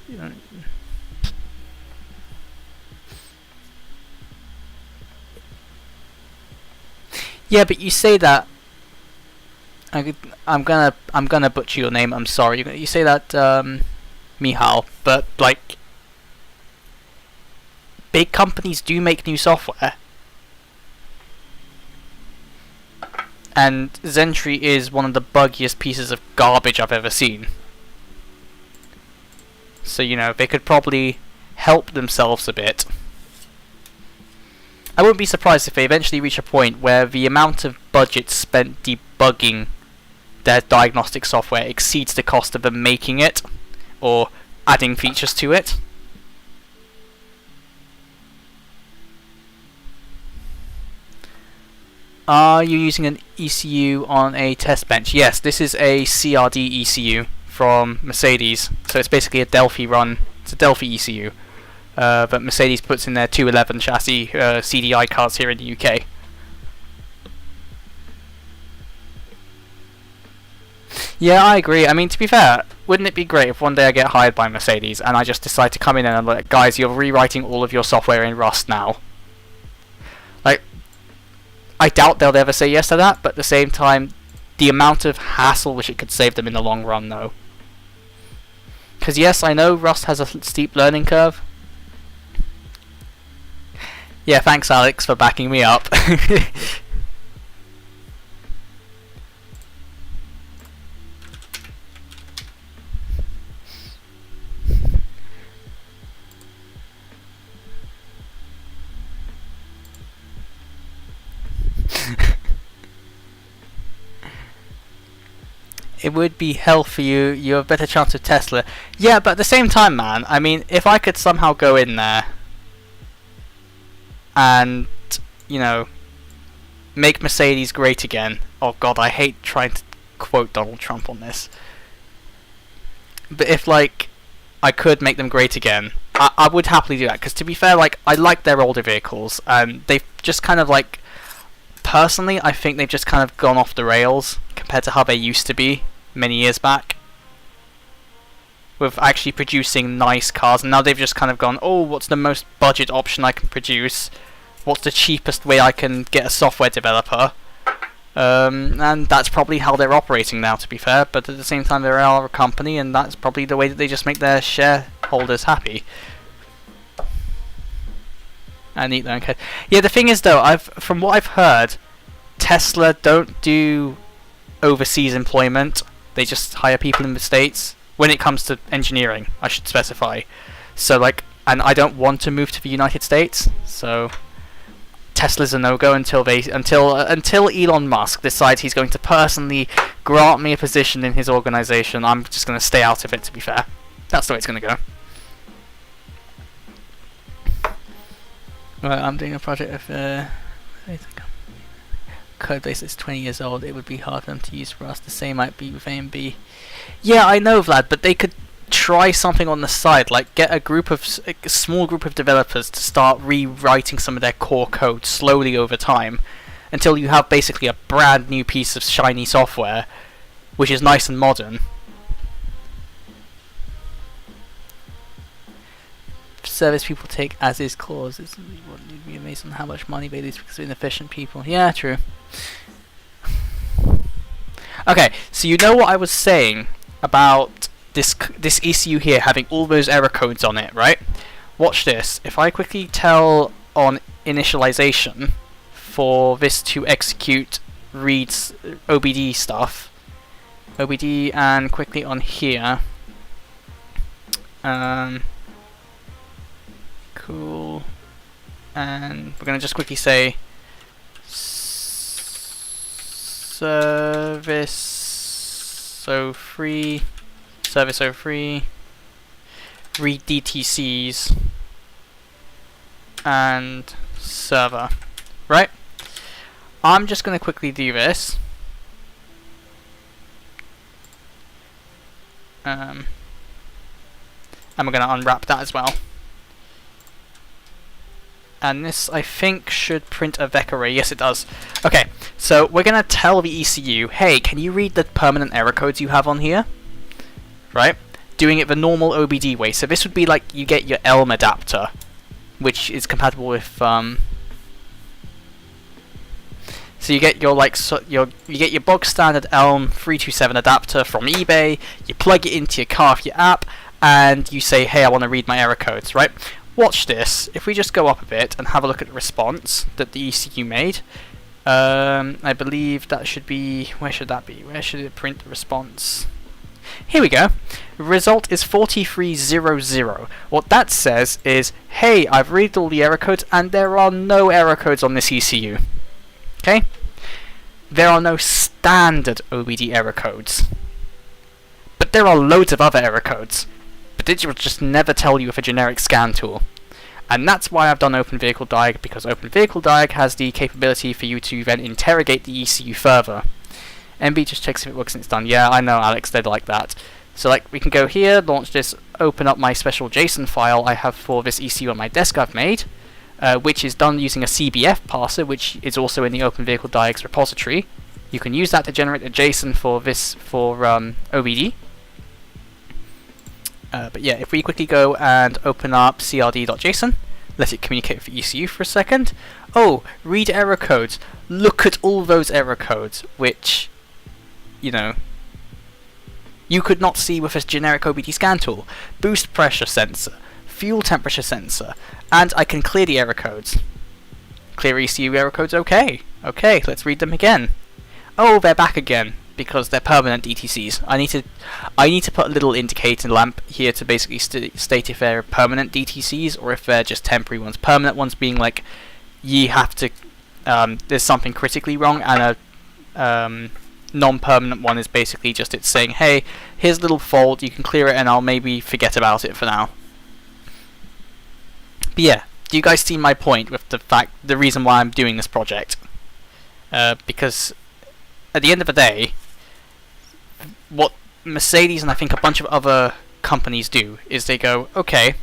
Yeah, but you say that. I'm gonna butcher your name. I'm sorry. You say that Mihal, but like big companies do make new software. And Xentry is one of the buggiest pieces of garbage I've ever seen. So, you know, they could probably help themselves a bit. I wouldn't be surprised if they eventually reach a point where the amount of budget spent debugging their diagnostic software exceeds the cost of them making it, or adding features to it. Are you using an ECU on a test bench? Yes, this is a CRD ECU from Mercedes. So it's basically a Delphi run. It's a Delphi ECU. But Mercedes puts in their 211 chassis CDI cards here in the UK. Yeah, I agree. I mean, to be fair, wouldn't it be great if one day I get hired by Mercedes and I just decide to come in and I'm like, guys, you're rewriting all of your software in Rust now. Like, I doubt they'll ever say yes to that, but at the same time, the amount of hassle which it could save them in the long run, though. Because yes, I know Rust has a steep learning curve. Yeah, thanks Alex for backing me up. It would be hell for you. You have a better chance of Tesla. Yeah, but at the same time, man, I mean, if I could somehow go in there and, you know, make Mercedes great again. Oh god, I hate trying to quote Donald Trump on this. But if, like, I could make them great again, I would happily do that. Because to be fair, like, I like their older vehicles, and they've just kind of, like, personally, I think they've just kind of gone off the rails compared to how they used to be many years back. with actually producing nice cars, and now they've just kind of gone, oh, what's the most budget option I can produce? What's the cheapest way I can get a software developer? And that's probably how they're operating now, to be fair, but at the same time they are a company, and that's probably the way that they just make their shareholders happy. And eat their own code. Yeah, the thing is though, from what I've heard, Tesla don't do overseas employment. They just hire people in the States when it comes to engineering, I should specify. So like, and I don't want to move to the United States, so Tesla's a no-go until Elon Musk decides he's going to personally grant me a position in his organization. I'm just going to stay out of it, to be fair. That's the way it's going to go. Right, I'm doing a project of code base that's 20 years old. It would be hard for them to use for us. The same might be with A and B. Yeah, I know, Vlad, but they could try something on the side, like get a small group of developers to start rewriting some of their core code slowly over time until you have basically a brand new piece of shiny software which is nice and modern. Service people take as is clauses. You'd be amazed on how much money they lose because of inefficient people. Yeah, true. Okay, so you know what I was saying about this ECU here having all those error codes on it, right? Watch this. If I quickly tell on initialization for this to execute reads OBD stuff, OBD, and quickly on here, cool, and we're gonna just quickly say service so free read DTCs and server, right? I'm just gonna quickly do this. And we're gonna unwrap that as well. And this, I think, should print a vec array. Yes, it does. Okay, so we're going to tell the ECU, hey, can you read the permanent error codes you have on here? Right? Doing it the normal OBD way. So this would be like you get your Elm adapter, which is compatible with... So you get your you get your bog standard Elm 327 adapter from eBay. You plug it into your car for your app, and you say, hey, I want to read my error codes, right? Watch this. If we just go up a bit and have a look at the response that the ECU made, I believe that should be... Where should that be? Where should it print the response? Here we go. The result is 4300. What that says is, hey, I've read all the error codes and there are no error codes on this ECU. Okay? There are no standard OBD error codes. But there are loads of other error codes. But it will just never tell you with a generic scan tool. And that's why I've done OpenVehicleDiag, because OpenVehicleDiag has the capability for you to then interrogate the ECU further. MB just checks if it works and it's done. Yeah, I know, Alex, they'd like that. So like, we can go here, launch this, open up my special JSON file I have for this ECU on my desk I've made, which is done using a CBF parser, which is also in the OpenVehicleDiag's repository. You can use that to generate a JSON for this, for OBD. But yeah, if we quickly go and open up crd.json, let it communicate with the ECU for a second. Oh, read error codes. Look at all those error codes, which, you know, you could not see with a generic OBD scan tool. Boost pressure sensor, fuel temperature sensor, and I can clear the error codes. Clear ECU error codes, okay. Okay, let's read them again. Oh, they're back again, because they're permanent DTCs. I need to put a little indicator lamp here to basically state if they're permanent DTCs or if they're just temporary ones. Permanent ones being like, you have to, there's something critically wrong, and a non-permanent one is basically just it's saying, hey, here's a little fault, you can clear it and I'll maybe forget about it for now. But yeah, do you guys see my point with the reason why I'm doing this project? Because at the end of the day, what Mercedes and I think a bunch of other companies do is they go, okay,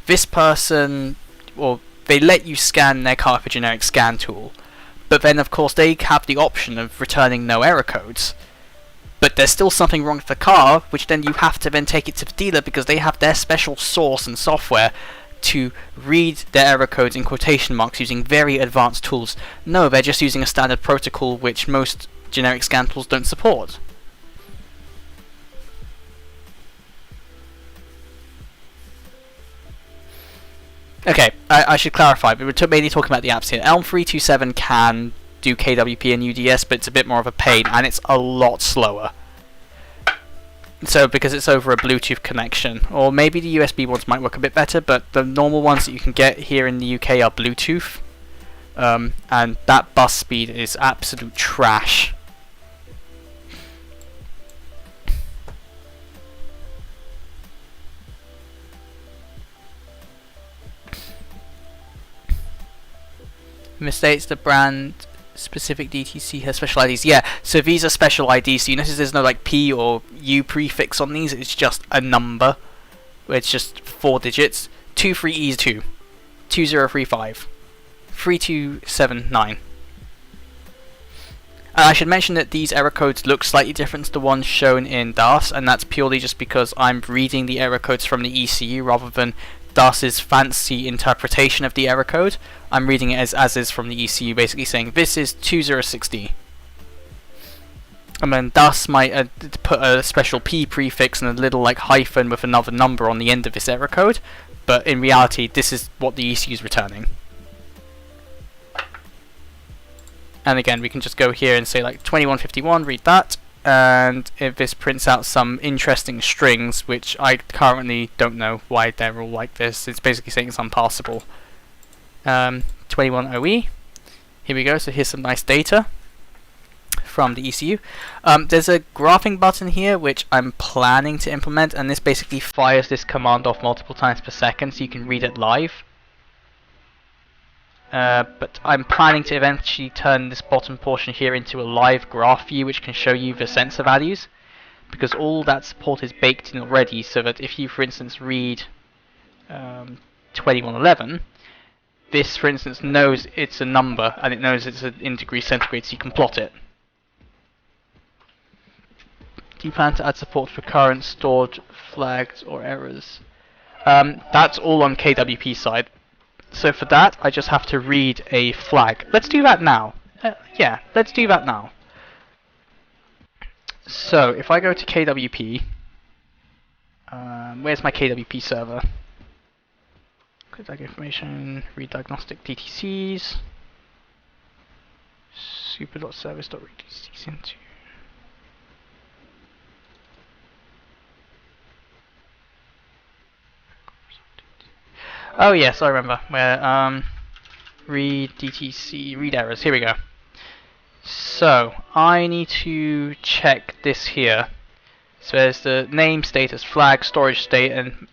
this person, or they let you scan their car with a generic scan tool, but then of course they have the option of returning no error codes. but there's still something wrong with the car, which then you have to then take it to the dealer because they have their special source and software to read their error codes in quotation marks using very advanced tools. No, they're just using a standard protocol which most generic scan tools don't support. Okay, I should clarify, but we're mainly talking about the apps here. Elm 327 can do KWP and UDS, but it's a bit more of a pain, and it's a lot slower. So, because it's over a Bluetooth connection, or maybe the USB ones might work a bit better, but the normal ones that you can get here in the UK are Bluetooth, and that bus speed is absolute trash. Mistakes, the brand specific DTC has special IDs. Yeah, so these are special IDs, so you notice there's no like P or U prefix on these, it's just a number. It's just 4 digits. 23E2, 2035, 3279. And I should mention that these error codes look slightly different to the ones shown in DAS, and that's purely just because I'm reading the error codes from the ECU rather than DAS's fancy interpretation of the error code. I'm reading it as is from the ECU, basically saying this is 2060. And then DAS might put a special P prefix and a little like hyphen with another number on the end of this error code, but in reality this is what the ECU is returning. And again, we can just go here and say like 2151, read that, and if this prints out some interesting strings, which I currently don't know why they're all like this. It's basically saying it's unpassable. 21OE. Here we go, so here's some nice data from the ECU. There's a graphing button here which I'm planning to implement, and this basically fires this command off multiple times per second so you can read it live. But I'm planning to eventually turn this bottom portion here into a live graph view which can show you the sensor values, because all that support is baked in already, so that if you for instance read 2111, this for instance knows it's a number and it knows it's in degrees centigrade, so you can plot it. Do you plan to add support for current stored flags or errors? That's all on KWP side. So for that, I just have to read a flag. Let's do that now. Yeah, let's do that now. So if I go to KWP, where's my KWP server? Click information, read diagnostic DTCs, super.service.read DTCs into. Oh yes, I remember. Where read DTC, read errors. Here we go. So I need to check this here. So there's the name, status, flag, storage state, and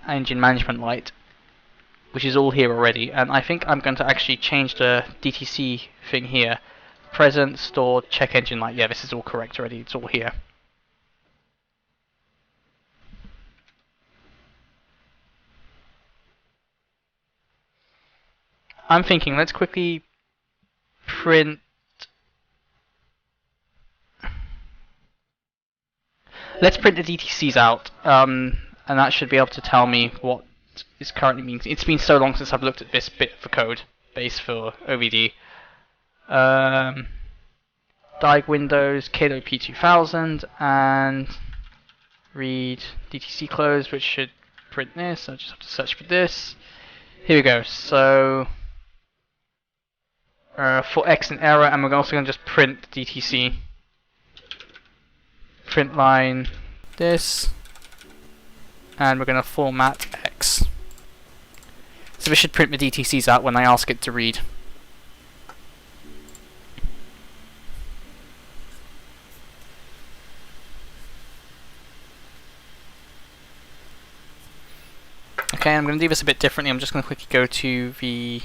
engine management light, which is all here already. And I think I'm going to actually change the DTC thing here. Present, stored, check engine light. Yeah, this is all correct already. It's all here. I'm thinking, let's quickly print. Let's print the DTCs out, and that should be able to tell me what is currently being. It's been so long since I've looked at this bit of code base for OVD. Diag Windows, KWP2000, and read DTC close, which should print this. I just have to search for this. Here we go. So. For X and error, and we're also going to just print DTC. Print line this, and we're going to format X. So we should print the DTCs out when I ask it to read. Okay, I'm going to do this a bit differently. I'm just going to quickly go to the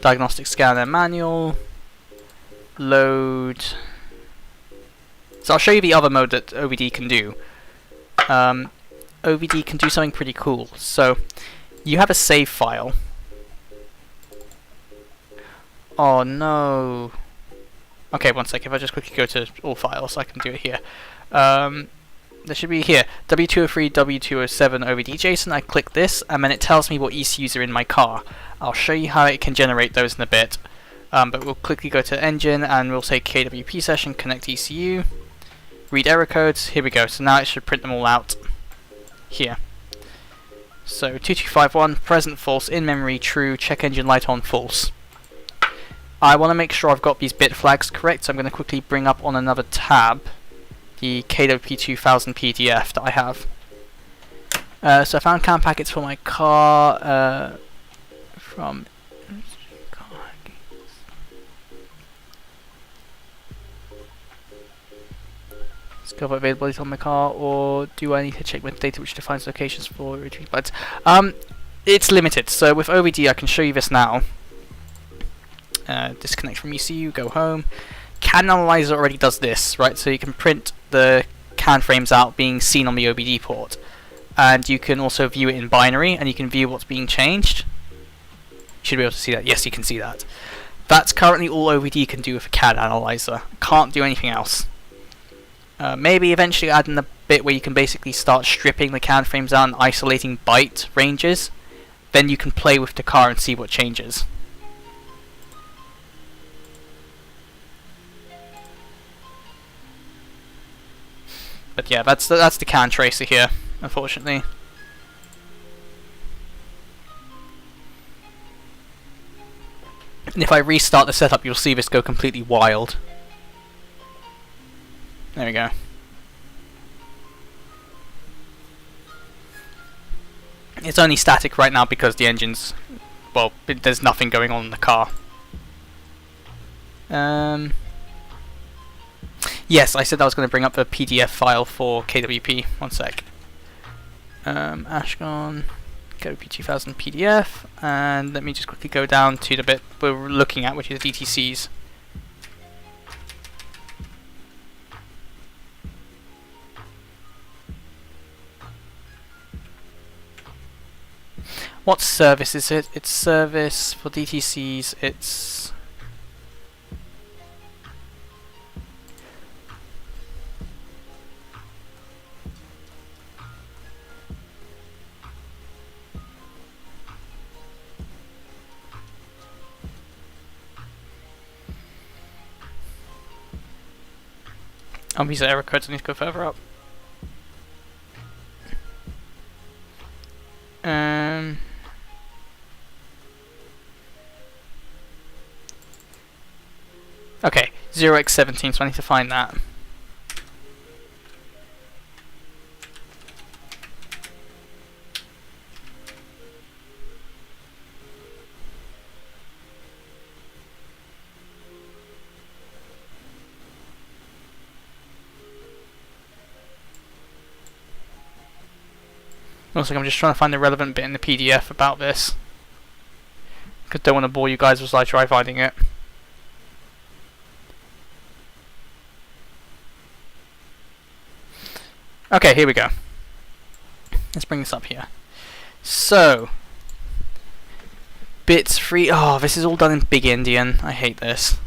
diagnostic scanner manual, load. So I'll show you the other mode that OVD can do. OVD can do something pretty cool. So you have a save file. Oh no. Okay, one sec. If I just quickly go to all files, I can do it here. There should be here W203, W207 OVD JSON. I click this, and then it tells me what ECUs are in my car. I'll show you how it can generate those in a bit. But we'll quickly go to engine, and we'll say KWP session connect ECU. Read error codes. Here we go. So now it should print them all out here. So 2251 present false, in memory true, check engine light on false. I want to make sure I've got these bit flags correct, so I'm going to quickly bring up on another tab the KWP2000 PDF that I have. So I found CAN packets for my car from discover availability on my car, or do I need to check with data which defines locations for retrieve bytes? It's limited, so with OVD I can show you this now. Disconnect from ECU, go home. CAN Analyzer already does this, right? So you can print the CAN frames out being seen on the OBD port, and you can also view it in binary, and you can view what's being changed. You should be able to see that. Yes, you can see that. That's currently all OBD can do with a CAN Analyzer. Can't do anything else. Maybe eventually add in a bit where you can basically start stripping the CAN frames out and isolating byte ranges. Then you can play with the car and see what changes. But yeah, that's the CAN tracer here, unfortunately. And if I restart the setup, you'll see this go completely wild. There we go. It's only static right now because the engine's... well, there's nothing going on in the car. Yes, I said I was going to bring up the PDF file for KWP. One sec. Ashgon, KWP2000 PDF, and let me just quickly go down to the bit we're looking at, which is DTCs. What service is it? It's service for DTCs. It's these are error codes. I need to go further up. Okay, 0x17, so I need to find that. Looks like I'm just trying to find the relevant bit in the PDF about this, because I don't want to bore you guys as I try finding it. Okay, here we go. Let's bring this up here. So, bits 3. Oh, this is all done in Big Endian. I hate this.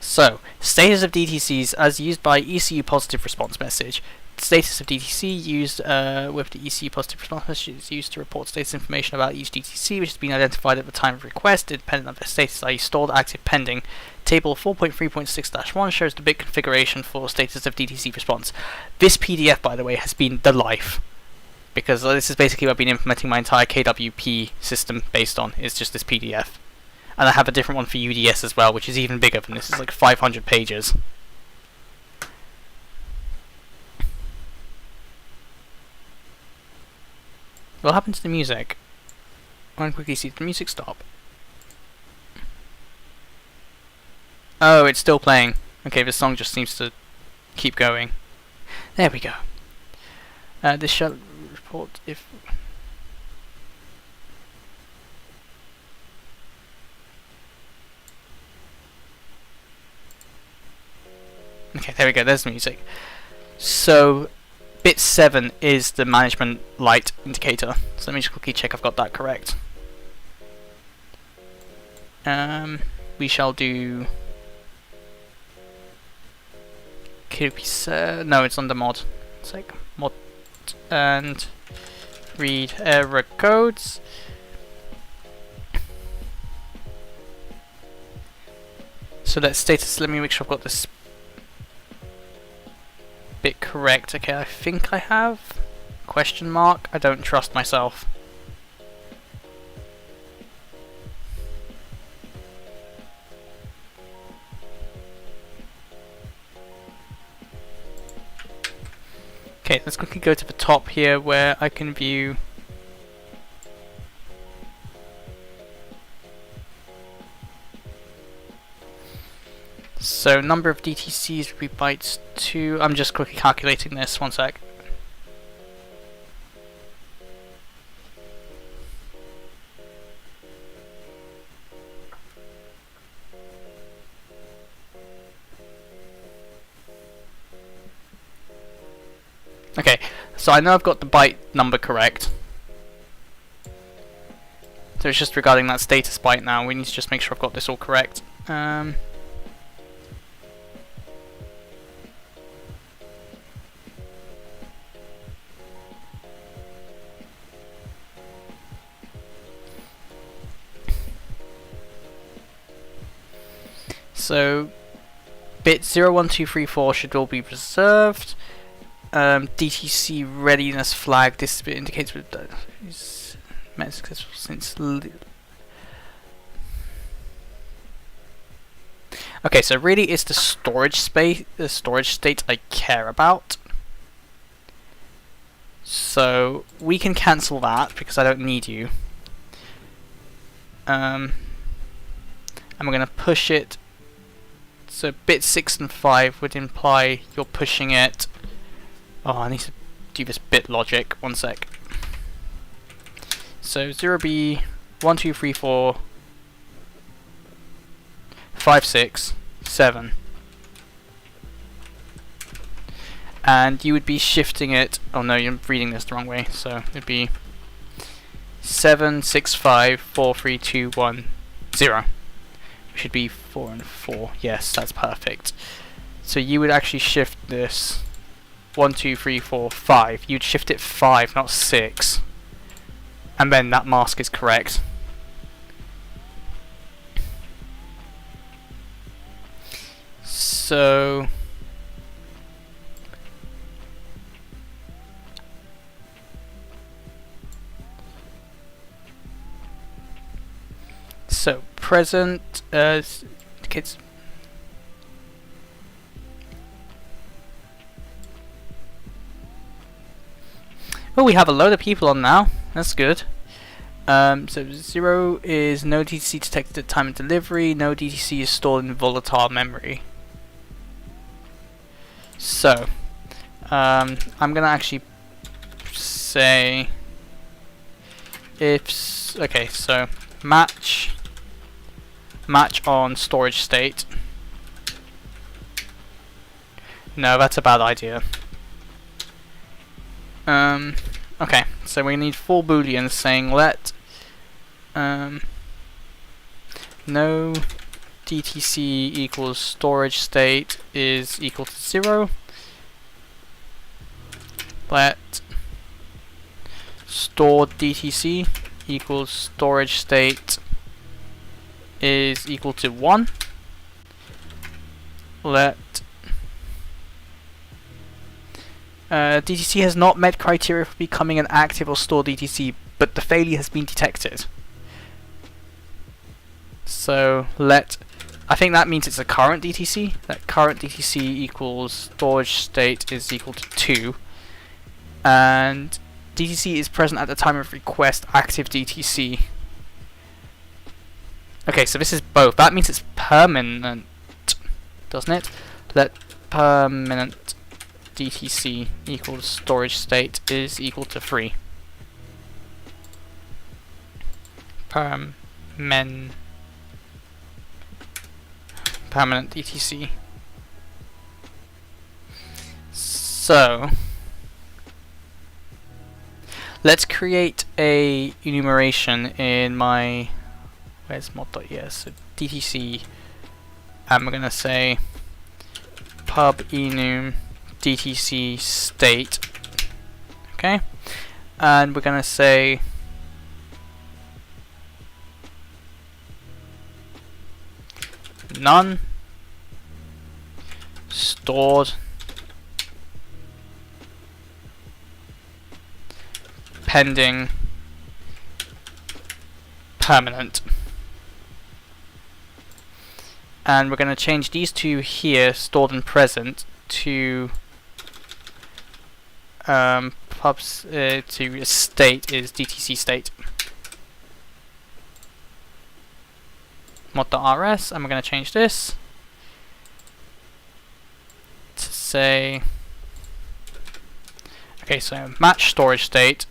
So, status of DTCs as used by ECU positive response message. Status of DTC used with the ECU positive response message is used to report status information about each DTC which has been identified at the time of request, independent of the status, i.e. stored, active, pending. Table 4.3.6-1 shows the bit configuration for status of DTC response. This PDF, by the way, has been the life, because this is basically what I've been implementing my entire KWP system based on, is just this PDF. And I have a different one for UDS as well, which is even bigger than this. It's like 500 pages. What happened to the music? I want to quickly see the music stop. Oh, it's still playing. Okay, the song just seems to keep going. There we go. This shall report if... Okay, there we go, there's the music. So, bit 7 is the management light indicator. So let me just quickly check I've got that correct. We shall do KWP, no, it's under mod. It's like mod and read error codes. So let's status, let me make sure I've got this bit correct. Okay, I think I have. Question mark, I don't trust myself. Okay, let's quickly go to the top here where I can view so number of DTCs would be bytes 2. I'm just quickly calculating this, one sec. Okay, so I know I've got the byte number correct. So it's just regarding that status byte now. We need to just make sure I've got this all correct. So bit 01234 should all be reserved. DTC readiness flag, this bit indicates that is met successful since okay, so really it's the storage space, the storage state I care about. So we can cancel that because I don't need you. And we're going to push it. So bit 6 and 5 would imply you're pushing it. Oh, I need to do this bit logic. One sec. So 0B 1 2 3 4 5 6 7, and you would be shifting it. Oh no, you're reading this the wrong way. So it'd be 7 6 5 4 3 2 1 0. It should be 4 and 4. Yes, that's perfect. So you would actually shift this 1 2 3 4 5. You'd shift it 5, not 6, and then that mask is correct. So present kids. Oh, we have a load of people on now. That's good. So 0 is no DTC detected at time of delivery. No DTC is stored in volatile memory. So I'm gonna actually say if okay. So match on storage state. No, that's a bad idea. Okay, so we need 4 booleans saying let no DTC equals storage state is equal to 0. Let stored DTC equals storage state is equal to 1. Let DTC has not met criteria for becoming an active or stored DTC, but the failure has been detected. So let, I think that means it's a current DTC. That current DTC equals storage state is equal to 2. And DTC is present at the time of request, active DTC. Okay, so this is both. That means it's permanent, doesn't it? Let permanent DTC equals storage state is equal to 3. Permanent DTC. So let's create a enumeration in my where's mod.es? So DTC, and we're going to say pub enum DTC state. Okay, and we're going to say none stored pending permanent. And we're going to change these two here, stored and present, to pubs to state is DTC state. Mod.rs, and we're going to change this to say, okay, so match storage state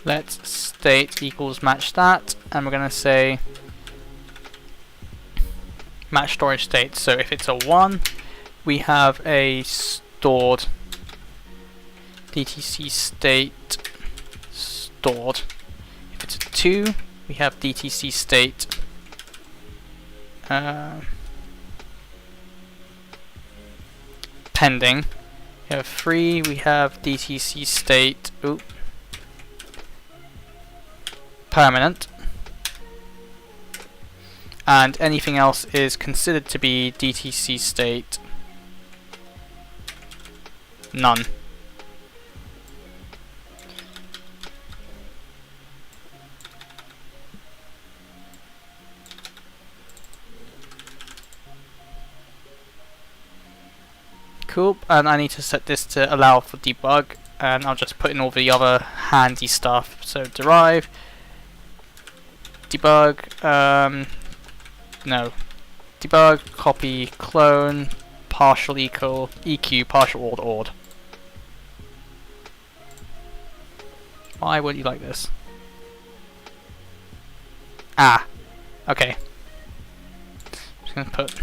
let state equals match that, and we're going to say match storage state. So if it's a 1, we have a stored DTC state stored. If it's a 2, we have DTC state pending. We have 3, we have DTC state permanent, and anything else is considered to be DTC state none. Cool, and I need to set this to allow for debug, and I'll just put in all the other handy stuff. So derive, debug, no, debug, copy, clone, partial equal, EQ, partial ord. Why would you like this? Ah, okay. Just gonna put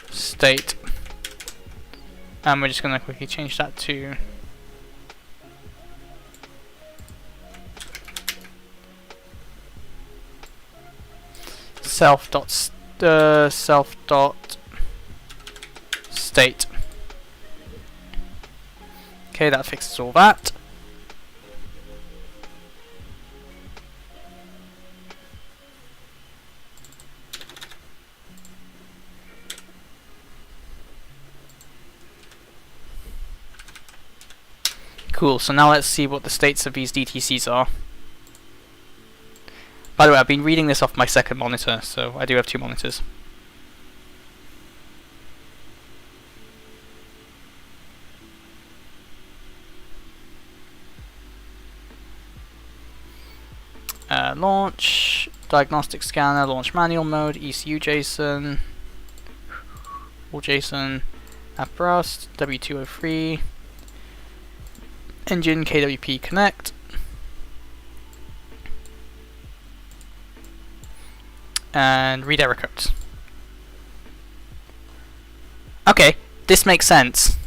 state, and we're just gonna quickly change that to self dot state. Okay, that fixes all that. Cool, so now let's see what the states of these DTCs are. By the way, I've been reading this off my second monitor, so I do have 2 monitors. Launch, diagnostic scanner, launch manual mode, ECU JSON, all JSON, app Rust, W203, engine, KWP connect, and read error codes. Okay, this makes sense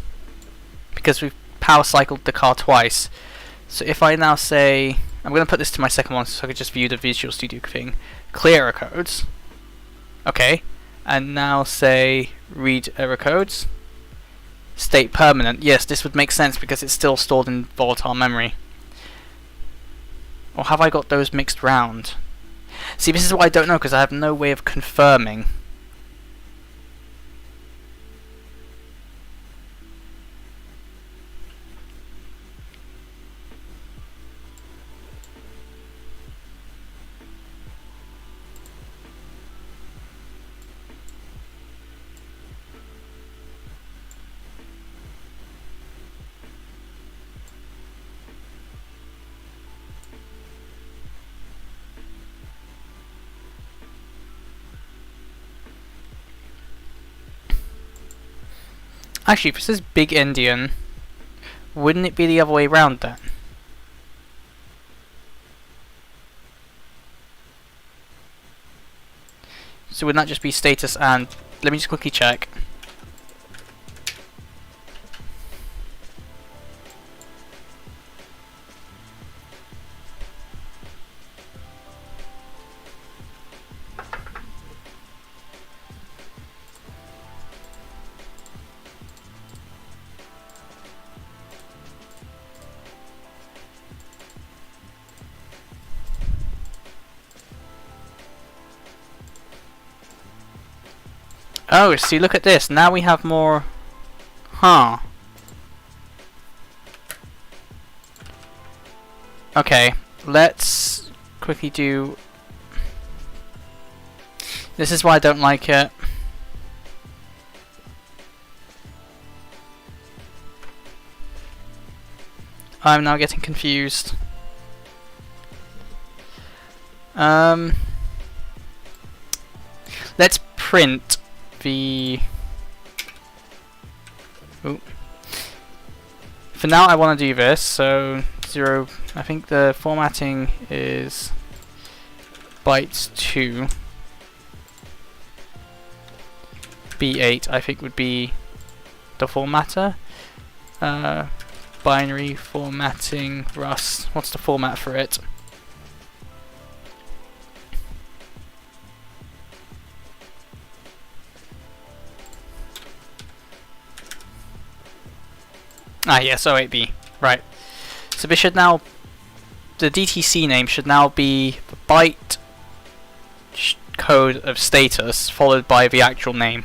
because we've power cycled the car twice. So if I now say, I'm going to put this to my second one so I could just view the Visual Studio thing, clear error codes, okay, and now say read error codes, state permanent. Yes, this would make sense because it's still stored in volatile memory. Or have I got those mixed round? See, this is what I don't know because I have no way of confirming. Actually, if this is big Indian, wouldn't it be the other way around then? So wouldn't that just be status and... Let me just quickly check. Oh, see, look at this. Now we have more... Huh. Okay, let's quickly do... This is why I don't like it. I'm now getting confused. Let's print the... Ooh. For now I want to do this, so 0, I think the formatting is bytes 2. B8 I think would be the formatter. Binary formatting Rust. What's the format for it? Ah yes, 08B. Right. So this should now, the DTC name should now be the byte code of status followed by the actual name.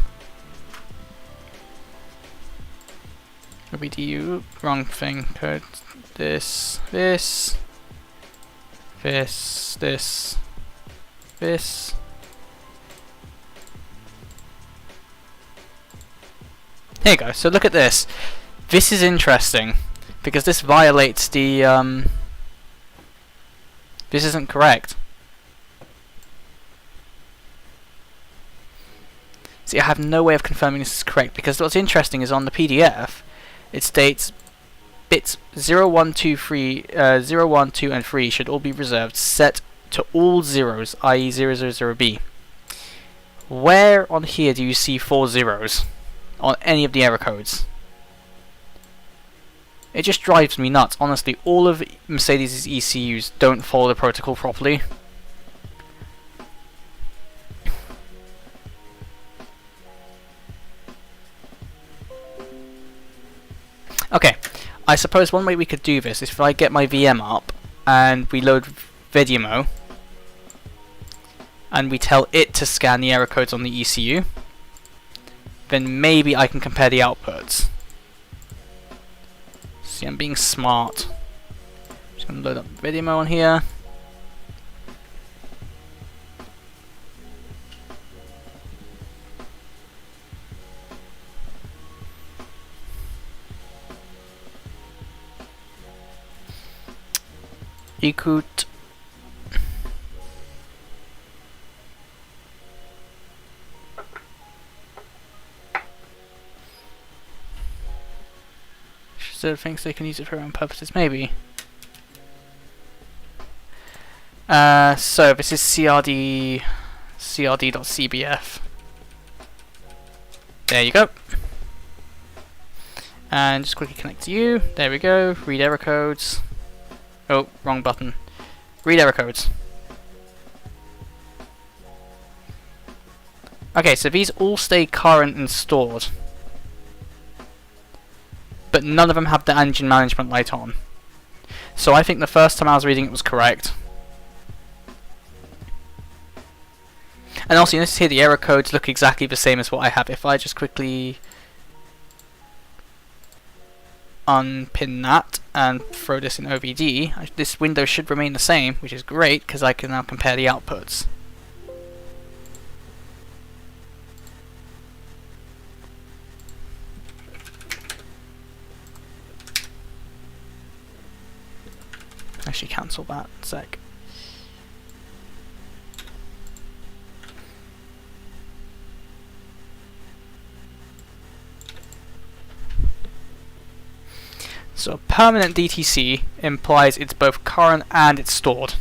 OBDU, wrong thing, code, this, this. Here you go, so look at this. This is interesting, because this violates the, this isn't correct. See, I have no way of confirming this is correct, because what's interesting is on the PDF, it states bits 0, 1, 2, 3, 0, 1, 2, and 3 should all be reserved, set to all zeros, i.e. 000B. Where on here do you see 4 zeros on any of the error codes? It just drives me nuts. Honestly, all of Mercedes' ECUs don't follow the protocol properly. Okay, I suppose one way we could do this is if I get my VM up and we load Vimeo and we tell it to scan the error codes on the ECU, then maybe I can compare the outputs. See, I'm being smart. Just gonna load up Vimeo on here. Écoute. So thinks they can use it for their own purposes, maybe. So this is crd.cbf. There you go. And just quickly connect to you. There we go. Read error codes. Oh, wrong button. Read error codes. Okay, so these all stay current and stored. But none of them have the engine management light on. So I think the first time I was reading it was correct. And also you notice here the error codes look exactly the same as what I have. If I just quickly unpin that and throw this in OVD, this window should remain the same, which is great because I can now compare the outputs. Actually cancel that sec. So a permanent DTC implies it's both current and it's stored.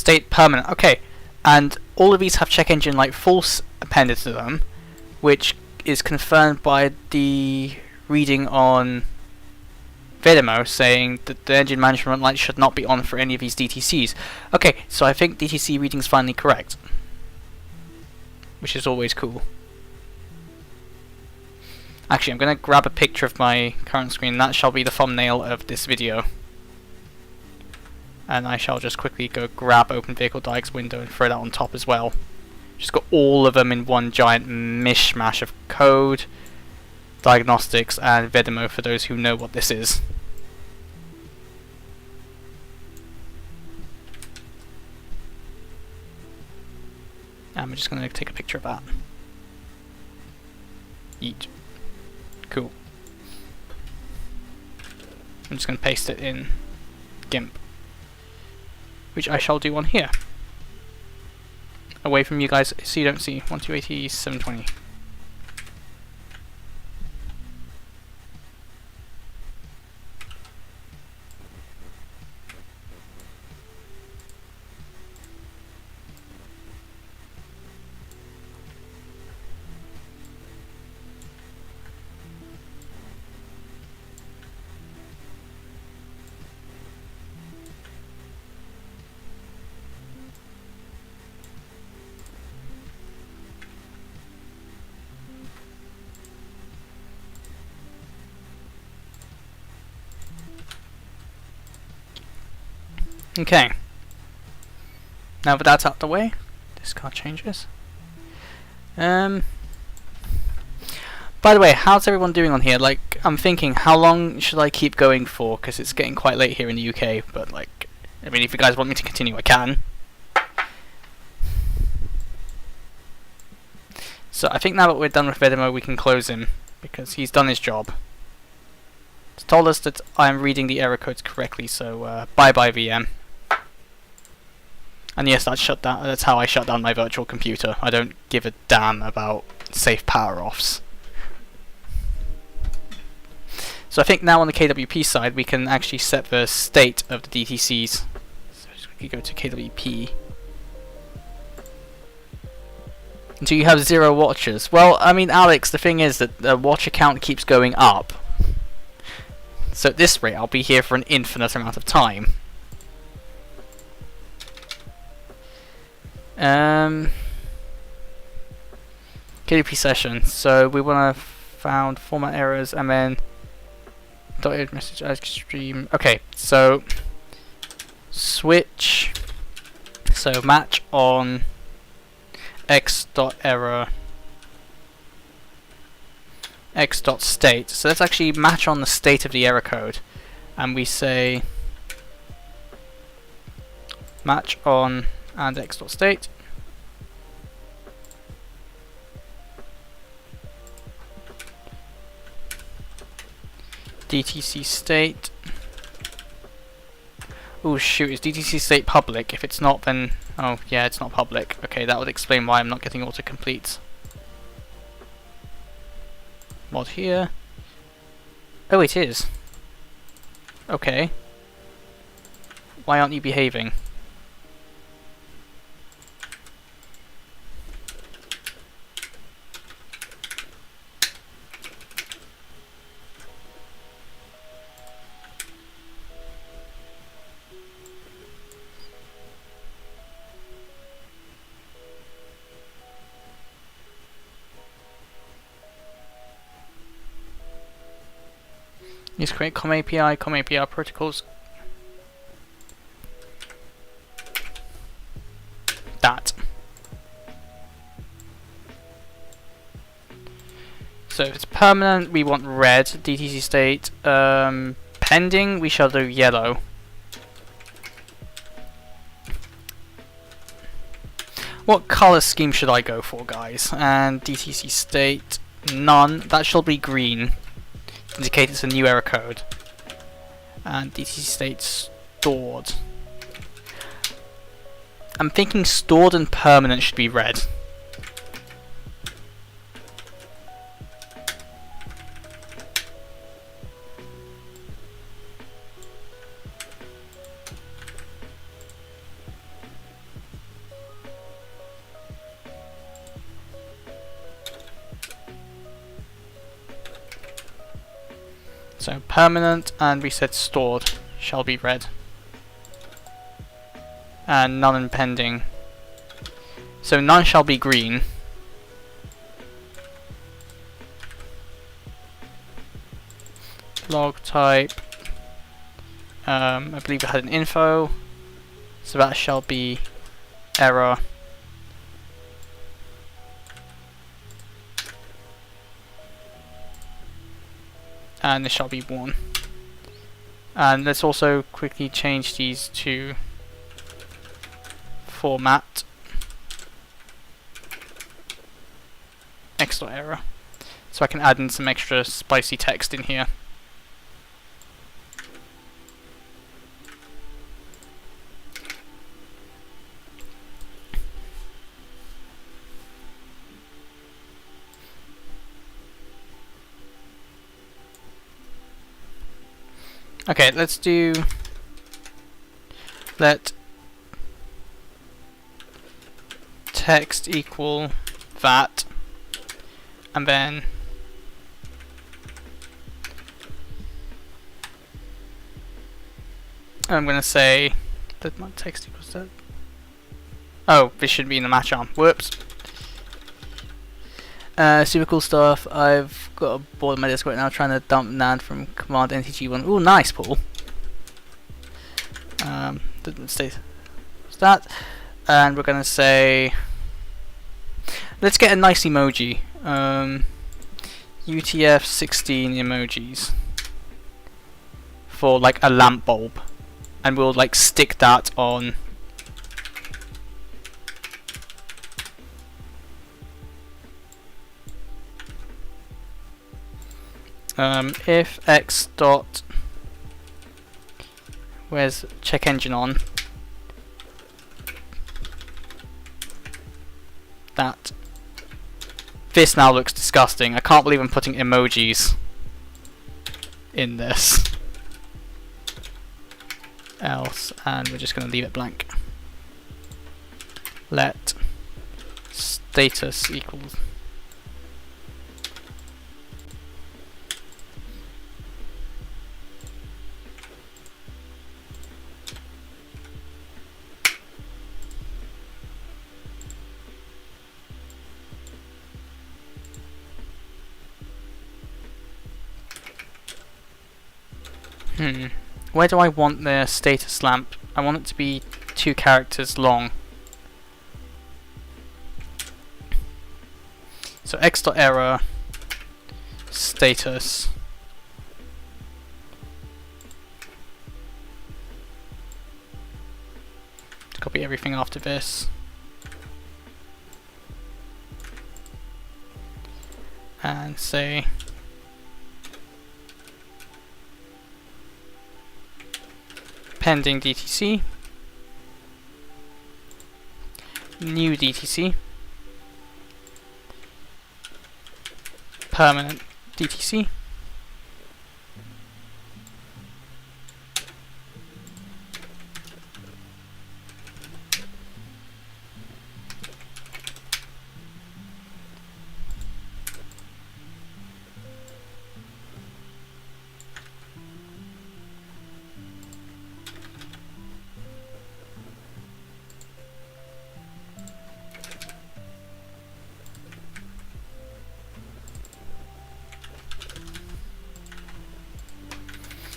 state permanent. Okay, and all of these have check engine light false appended to them, which is confirmed by the reading on Vimeo saying that the engine management light should not be on for any of these DTCs. Okay, so I think DTC reading's finally correct, which is always cool. Actually, I'm going to grab a picture of my current screen. That shall be the thumbnail of this video. And I shall just quickly go grab OpenVehicleDiag's window and throw that on top as well. Just got all of them in one giant mishmash of code, diagnostics, and Vimeo for those who know what this is. I'm just going to take a picture of that. Yeet. Cool. I'm just going to paste it in GIMP, which I shall do on here. Away from you guys, so you don't see 1280, 720. Okay. Now that that's out the way, this car changes. By the way, how's everyone doing on here? Like, I'm thinking, how long should I keep going for? Because it's getting quite late here in the UK, but like, I mean, if you guys want me to continue, I can. So I think now that we're done with Vimeo, we can close him, because he's done his job. It's told us that I'm reading the error codes correctly, so bye-bye VM. And yes, that's shut down. That's how I shut down my virtual computer. I don't give a damn about safe power offs. So I think now on the KWP side, we can actually set the state of the DTCs. So just quickly go to KWP. Until you have 0 watches. Well, I mean, Alex, the thing is that the watcher count keeps going up. So at this rate, I'll be here for an infinite amount of time. KWP session. So we want to found format errors and then dotted message as stream. Okay, so switch. So match on x.error x.state. So let's actually match on the state of the error code, and we say match on and x.state. DTC state. Oh shoot, is DTC state public? If it's not, then oh yeah, it's not public. Okay, that would explain why I'm not getting autocompletes. Mod here. Oh, it is. Okay. Why aren't you behaving? Let's create COM API protocols. That. So if it's permanent, we want red. DTC state. Pending, we shall do yellow. What color scheme should I go for, guys? And DTC state, none. That shall be green. Indicate it's a new error code. And DTC state stored. I'm thinking stored and permanent should be red. So permanent, and we said stored shall be red. And none impending. So none shall be green. Log type. I believe it had an info. So that shall be error. And this shall be 1. And let's also quickly change these to format x.error, so I can add in some extra spicy text in here. Okay, let's do let text equal that, and then I'm going to say that my text equals that. Oh, this should be in the match arm. Whoops. Super cool stuff. I've got a board on my desk right now trying to dump NAND from command ntg1. Ooh, nice, Paul. Didn't say that. And we're going to say, let's get a nice emoji. UTF-16 emojis for like a lamp bulb, and we'll like stick that on if x dot, where's check engine on that. This now looks disgusting. I can't believe I'm putting emojis in this. Else, and we're just going to leave it blank. Let status equals where do I want the status lamp? I want it to be 2 characters long. So x.error status copy everything after this and say pending DTC, new DTC, permanent DTC,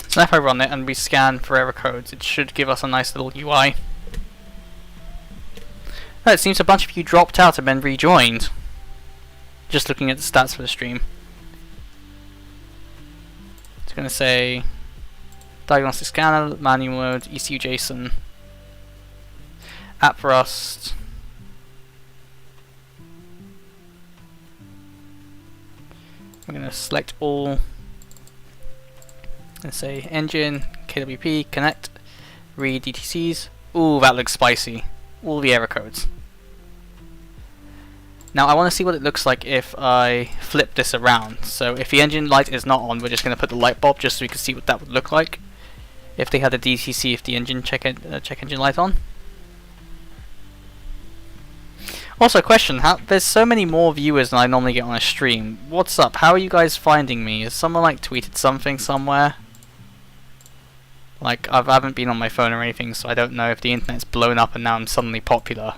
so now if I run it and we scan for error codes, it should give us a nice little UI. Oh, it seems a bunch of you dropped out and then rejoined. Just looking at the stats for the stream. It's going to say diagnostic scanner, manual mode, ECU JSON, app Rust. I'm going to select all and say engine, KWP, connect, read DTCs. Ooh, that looks spicy. All the error codes. Now I want to see what it looks like if I flip this around. So if the engine light is not on, we're just going to put the light bulb just so we can see what that would look like if they had a DTC, if the engine check engine light on. Also, question: there's so many more viewers than I normally get on a stream. What's up? How are you guys finding me? Has someone like tweeted something somewhere? Like, I haven't been on my phone or anything, so I don't know if the internet's blown up and now I'm suddenly popular.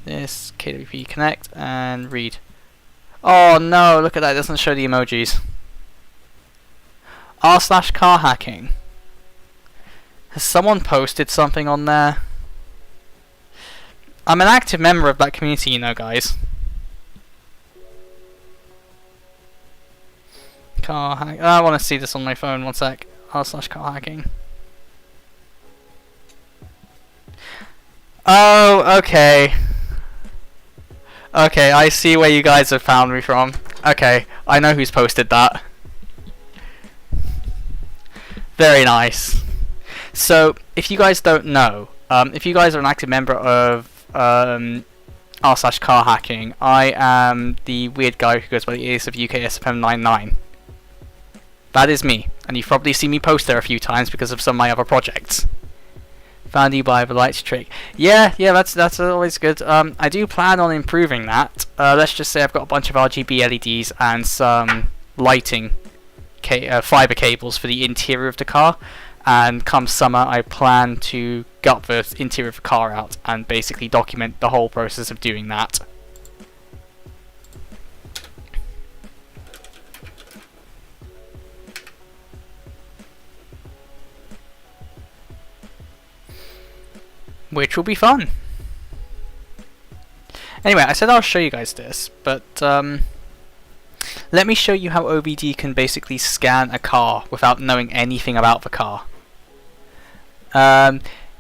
This KWP connect and read. Oh no! Look at that. It doesn't show the emojis. r/car hacking. Has someone posted something on there? I'm an active member of that community, you know, guys. Car hack. I want to see this on my phone. One sec. r/car hacking. Oh, okay. Okay, I see where you guys have found me from. Okay, I know who's posted that. Very nice. So, if you guys don't know, if you guys are an active member of r/car hacking, I am the weird guy who goes by the alias of UKSFM99. That is me, and you've probably seen me post there a few times because of some of my other projects. Found you by the lights trick. Yeah, that's always good. I do plan on improving that. Let's just say I've got a bunch of RGB LEDs and some lighting fiber cables for the interior of the car. And come summer, I plan to gut the interior of the car out and basically document the whole process of doing that. Which will be fun. Anyway, I said I'll show you guys this, but let me show you how OVD can basically scan a car without knowing anything about the car.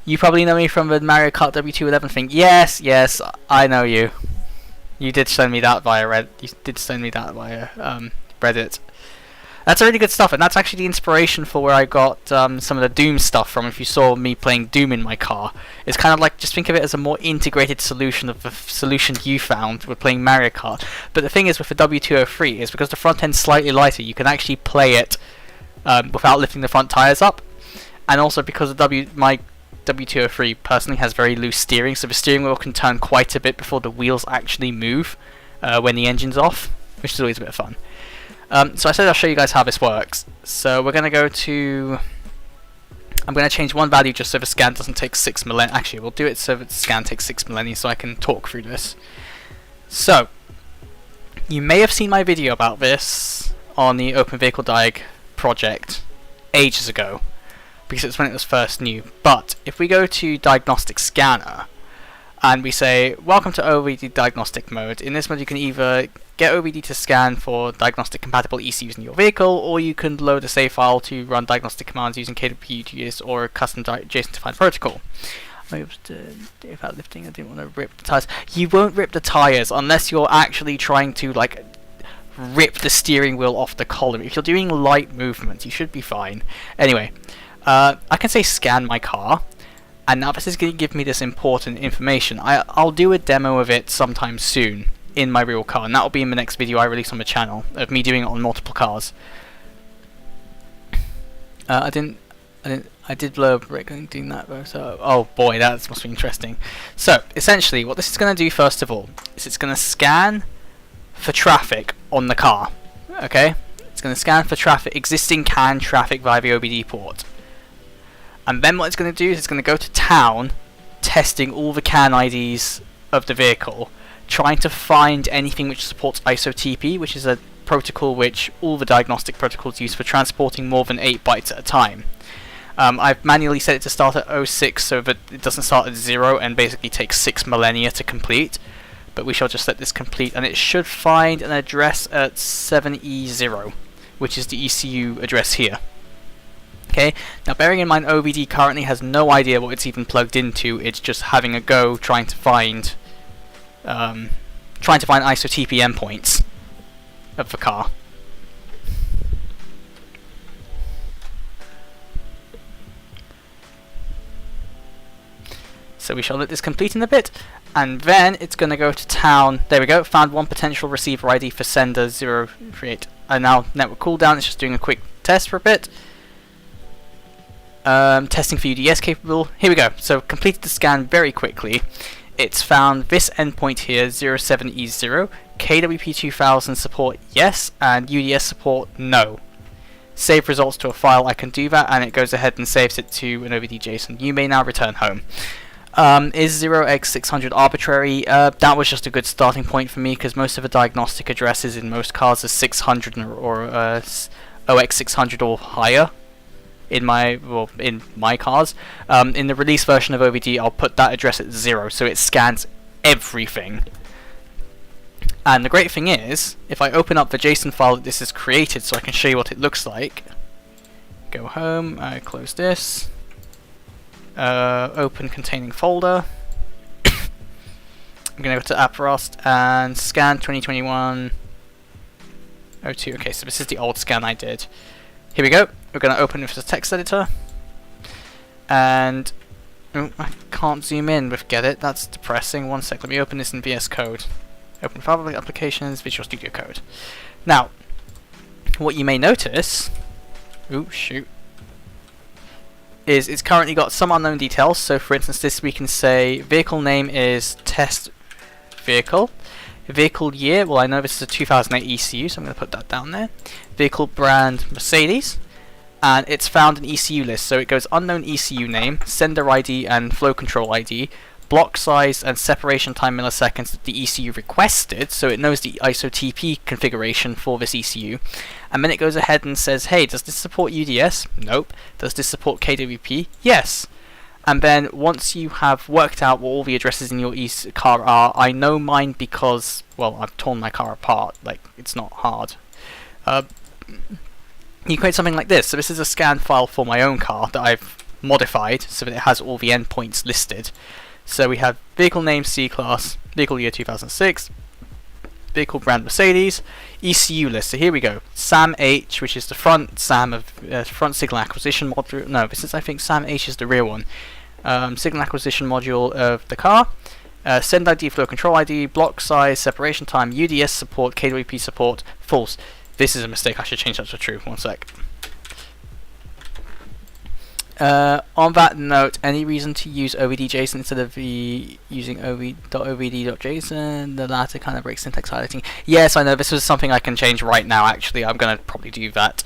You probably know me from the Mario Kart W211 thing. Yes, I know you. You did send me that via Reddit. That's really good stuff, and that's actually the inspiration for where I got some of the Doom stuff from. If you saw me playing Doom in my car, it's kind of like, just think of it as a more integrated solution of the solution you found with playing Mario Kart. But the thing is, with the W203, is because the front end's slightly lighter, you can actually play it without lifting the front tires up, and also because my W203 personally has very loose steering, so the steering wheel can turn quite a bit before the wheels actually move when the engine's off, which is always a bit of fun. So I said I'll show you guys how this works. So we're going to go to... I'm going to change one value just so the scan doesn't take 6 millennia. Actually, we'll do it so that the scan takes 6 millennia so I can talk through this. So, you may have seen my video about this on the OpenVehicleDiag project ages ago, because it's when it was first new. But if we go to Diagnostic Scanner, and we say, welcome to OVD Diagnostic Mode. In this mode you can either get OVD to scan for diagnostic compatible ECUs in your vehicle, or you can load a save file to run diagnostic commands using KWP2000 or a custom JSON-defined protocol. Without lifting, I didn't want to rip the tires. You won't rip the tires unless you're actually trying to like rip the steering wheel off the column. If you're doing light movements, you should be fine. Anyway, I can say scan my car. And now this is going to give me this important information. I'll do a demo of it sometime soon in my real car, and that will be in the next video I release on the channel of me doing it on multiple cars. I did blow a brick doing that though. So oh boy, that must be interesting. So essentially, what this is going to do first of all is it's going to scan for traffic on the car. Okay, it's going to scan for existing CAN traffic via the OBD port. And then what it's going to do is it's going to go to town, testing all the CAN IDs of the vehicle, trying to find anything which supports ISO-TP, which is a protocol which all the diagnostic protocols use for transporting more than 8 bytes at a time. I've manually set it to start at 06 so that it doesn't start at 0 and basically takes 6 millennia to complete. But we shall just let this complete, and it should find an address at 7E0, which is the ECU address here. Okay, now bearing in mind OVD currently has no idea what it's even plugged into, it's just having a go trying to find ISO-TP endpoints of the car. So we shall let this complete in a bit, and then it's going to go to town. There we go, found one potential receiver ID for sender 038. And now network cooldown, it's just doing a quick test for a bit. Testing for UDS capable. Here we go. So completed the scan very quickly. It's found this endpoint here, 07E0, KWP2000 support yes, and UDS support no. Save results to a file, I can do that, and it goes ahead and saves it to an OVD JSON. You may now return home. Is 0x600 arbitrary? That was just a good starting point for me, because most of the diagnostic addresses in most cars is 600 or OX600 or higher. In my cars. In the release version of OVD, I'll put that address at 0, so it scans everything. And the great thing is, if I open up the JSON file that this is created, so I can show you what it looks like. Go home, close this. Open containing folder. I'm gonna go to AppRust and scan 2021 02. Okay, so this is the old scan I did. Here we go. We're going to open with the text editor, and I can't zoom in with Gedit. That's depressing. One sec. Let me open this in VS Code. Open Fabric Applications, Visual Studio Code. Now, what you may notice, is it's currently got some unknown details. So, for instance, this we can say vehicle name is test vehicle. Vehicle year, well, I know this is a 2008 ECU, so I'm going to put that down there. Vehicle brand Mercedes, and it's found an ECU list, so it goes unknown ECU name, sender ID and flow control ID, block size and separation time milliseconds that the ECU requested, so it knows the ISO-TP configuration for this ECU, and then it goes ahead and says, hey, does this support UDS? Nope. Does this support KWP? Yes. And then once you have worked out what all the addresses in your car are, I know mine because, well, I've torn my car apart. Like, it's not hard. You create something like this. So this is a scan file for my own car that I've modified so that it has all the endpoints listed. So we have vehicle name C-Class, vehicle year 2006, vehicle brand Mercedes, ECU list. So here we go. SAM-H, which is the front SAM of front signal acquisition module. No, this is, I think, SAM-H is the rear one. Signal acquisition module of the car. Send ID, flow control ID, block size, separation time, UDS support, KWP support, false. This is a mistake. I should change that to true. One sec. On that note, any reason to use OVD.json instead of using ovd.ovd.json? The latter kind of breaks syntax highlighting. Yes, I know, this was something I can change right now, actually. I'm going to probably do that.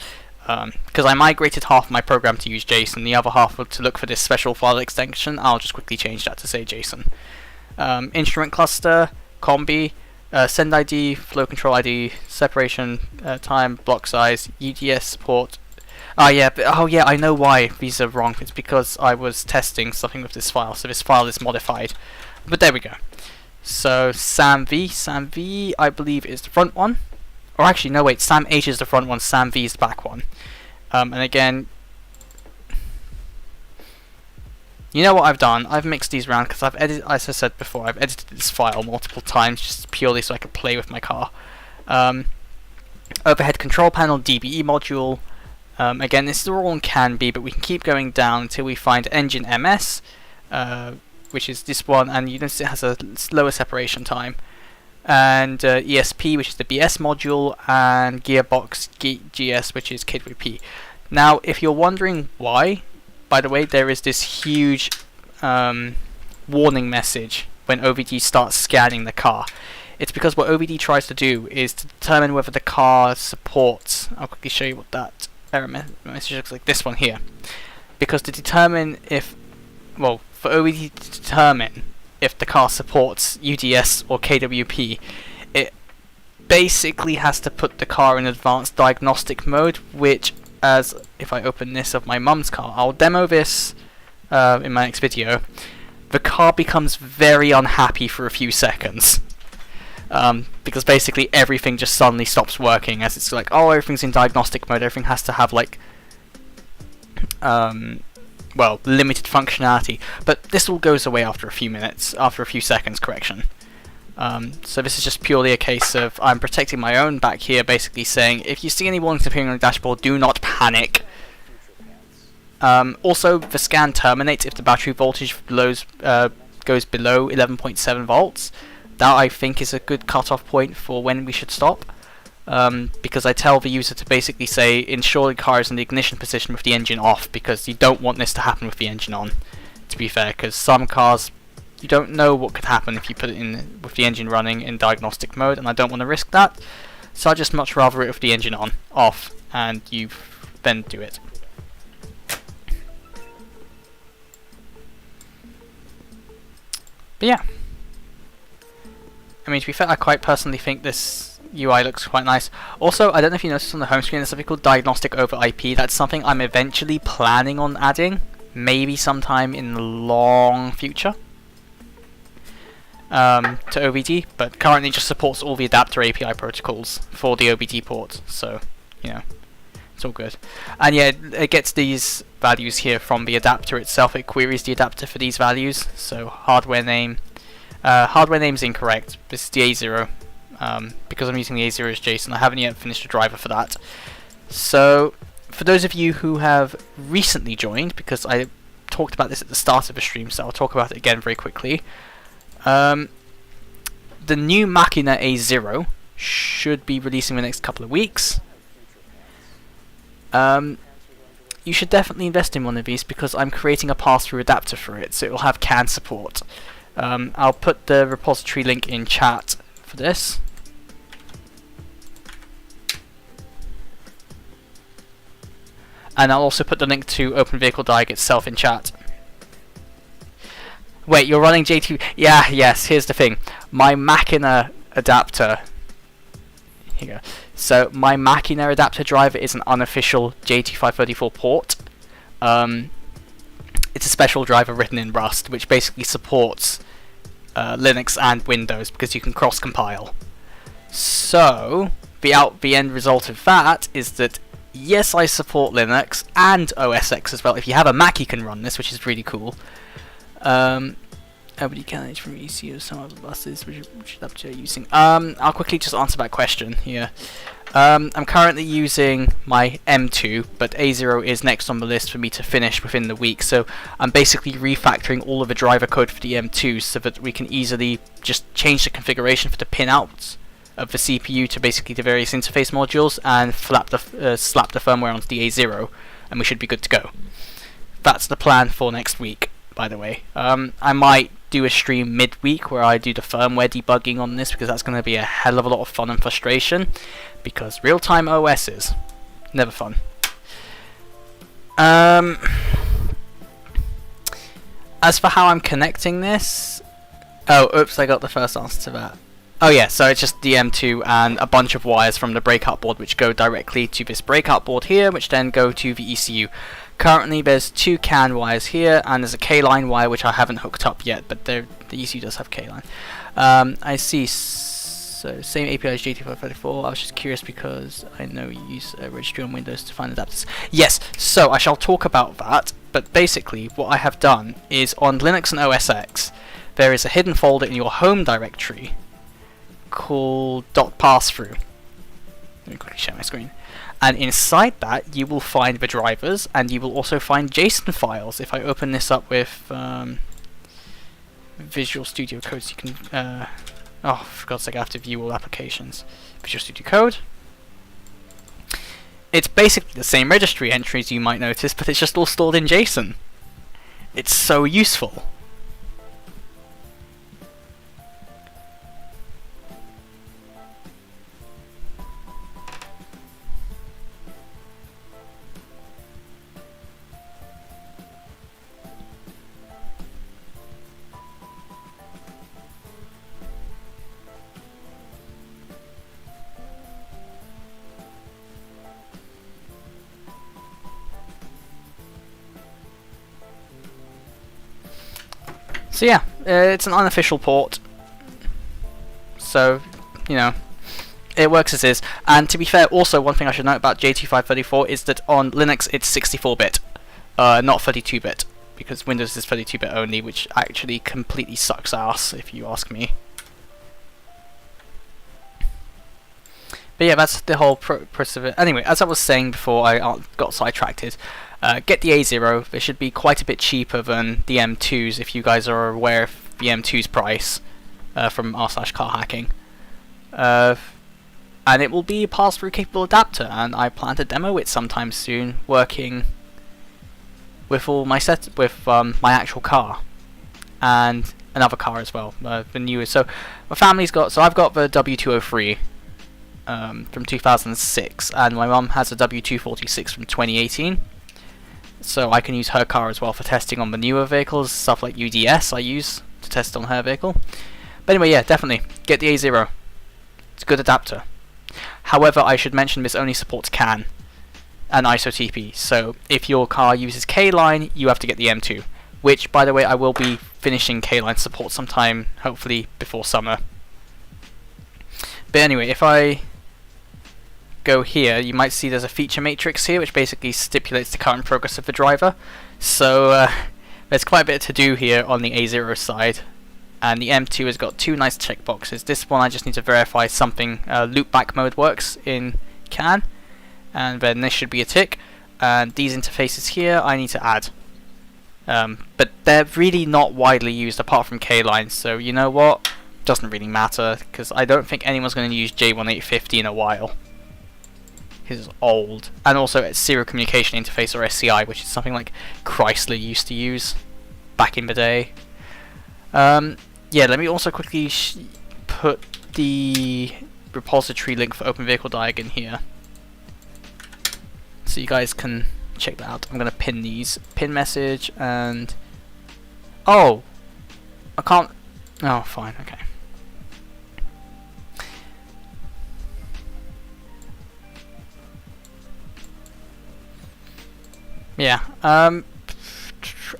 Because I migrated half my program to use JSON, the other half to look for this special file extension. I'll just quickly change that to say JSON. Instrument cluster, combi, send ID, flow control ID, separation time, block size, UDS support. Oh yeah, I know why these are wrong. It's because I was testing something with this file, so this file is modified. But there we go. So SAM-V, I believe is the front one. Or actually, no wait, SAM-H is the front one, SAM-V is the back one. And again, you know what I've done? I've mixed these around because I've edited, as I said before, I've edited this file multiple times just purely so I could play with my car. Overhead control panel, DBE module. Again, this is all in can be, but we can keep going down until we find engine MS, which is this one, and you notice it has a slower separation time. And ESP, which is the BS module, and Gearbox GS, which is KWP. Now, if you're wondering why, by the way, there is this huge warning message when OVD starts scanning the car. It's because what OVD tries to do is to determine whether the car supports. I'll quickly show you what that error message looks like. This one here, because to determine if, well, for OVD to determine if the car supports UDS or KWP, it basically has to put the car in advanced diagnostic mode, which, as if I open this of my mum's car, I'll demo this in my next video, the car becomes very unhappy for a few seconds. Because basically everything just suddenly stops working, as it's like, oh, everything's in diagnostic mode, everything has to have like well, limited functionality, but this all goes away after a few minutes, after a few seconds, correction. So this is just purely a case of I'm protecting my own back here, basically saying if you see any warnings appearing on the dashboard, do not panic. Also, the scan terminates if the battery voltage goes below 11.7 volts. That I think is a good cutoff point for when we should stop. because I tell the user to basically say ensure the car is in the ignition position with the engine off, because you don't want this to happen with the engine on, to be fair, because some cars, you don't know what could happen if you put it in with the engine running in diagnostic mode, and I don't want to risk that, so I just much rather it with the engine off, and you then do it. But yeah, I mean, to be fair, I quite personally think this UI looks quite nice. Also, I don't know if you noticed on the home screen there's something called diagnostic over IP. That's something I'm eventually planning on adding, maybe sometime in the long future, to OBD, but currently just supports all the adapter API protocols for the OBD port, so, you know, it's all good. And yeah, it gets these values here from the adapter itself. It queries the adapter for these values, so hardware name's incorrect. This is the A0, because I'm using the A0 as JSON. I haven't yet finished a driver for that. So, for those of you who have recently joined, because I talked about this at the start of the stream, so I'll talk about it again very quickly. The new Macchina A0 should be releasing in the next couple of weeks. You should definitely invest in one of these, because I'm creating a pass-through adapter for it, so it will have CAN support. I'll put the repository link in chat for this. And I'll also put the link to OpenVehicleDiag itself in chat. Wait, you're running J2? Yeah, yes, here's the thing. My Macchina adapter... Here you go. So, my Macchina adapter driver is an unofficial J2534 port. It's a special driver written in Rust, which basically supports Linux and Windows, because you can cross-compile. So, the end result of that is that, yes, I support Linux and OS X as well. If you have a Mac, you can run this, which is really cool. Nobody can from ECU, some of the buses which adapter you're using. I'll quickly just answer that question here. I'm currently using my M2, but A0 is next on the list for me to finish within the week, so I'm basically refactoring all of the driver code for the M2 so that we can easily just change the configuration for the pinouts of the CPU to basically the various interface modules and slap the firmware onto the A0, and we should be good to go. That's the plan for next week, by the way. I might do a stream midweek where I do the firmware debugging on this, because that's going to be a hell of a lot of fun and frustration, because real-time OS is never fun. As for how I'm connecting this, oh, oops, I got the first answer to that. Oh yeah, so it's just the M2 and a bunch of wires from the breakout board which go directly to this breakout board here, which then go to the ECU. Currently there's two CAN wires here, and there's a K-line wire which I haven't hooked up yet, but the ECU does have K-line. I see, so same API as J2534. I was just curious because I know you use registry on Windows to find adapters. Yes, so I shall talk about that, but basically what I have done is on Linux and OS X, there is a hidden folder in your home directory called .passthrough. Let me quickly share my screen. And inside that, you will find the drivers, and you will also find JSON files. If I open this up with Visual Studio Code, so you can... oh, for God's sake, I have to view all applications. Visual Studio Code. It's basically the same registry entries you might notice, but it's just all stored in JSON. It's so useful. So yeah, it's an unofficial port, so, you know, it works as is. And to be fair, also one thing I should note about J2534 is that on Linux it's 64-bit, not 32-bit, because Windows is 32-bit only, which actually completely sucks ass, if you ask me. But yeah, that's the whole process of it. Anyway, as I was saying before I got sidetracked, get the A0. They should be quite a bit cheaper than the M2s, if you guys are aware of the M2's price from r/car hacking. and it will be a pass-through capable adapter, and I plan to demo it sometime soon, working with all my my actual car and another car as well, the newest. So my family's got, so I've got the W203 from 2006, and my mum has a W246 from 2018. So I can use her car as well for testing on the newer vehicles, stuff like UDS I use to test on her vehicle. But anyway, yeah, definitely get the A0. It's a good adapter. However, I should mention this only supports CAN and ISO-TP, so if your car uses K-Line, you have to get the M2, which, by the way, I will be finishing K-Line support sometime, hopefully before summer. But anyway, if I go here, you might see there's a feature matrix here, which basically stipulates the current progress of the driver. So there's quite a bit to do here on the A0 side. And the M2 has got two nice checkboxes. This one I just need to verify something, loopback mode works in CAN, and then this should be a tick. And these interfaces here I need to add. But they're really not widely used apart from K-Line, so you know what? Doesn't really matter, because I don't think anyone's going to use J1850 in a while. It's old. And also it's Serial Communication Interface, or SCI, which is something like Chrysler used to use back in the day. Yeah, let me also quickly put the repository link for OpenVehicleDiag in here, so you guys can check that out. I'm going to pin these. Pin message and... Oh! I can't... Oh, fine, okay. Yeah,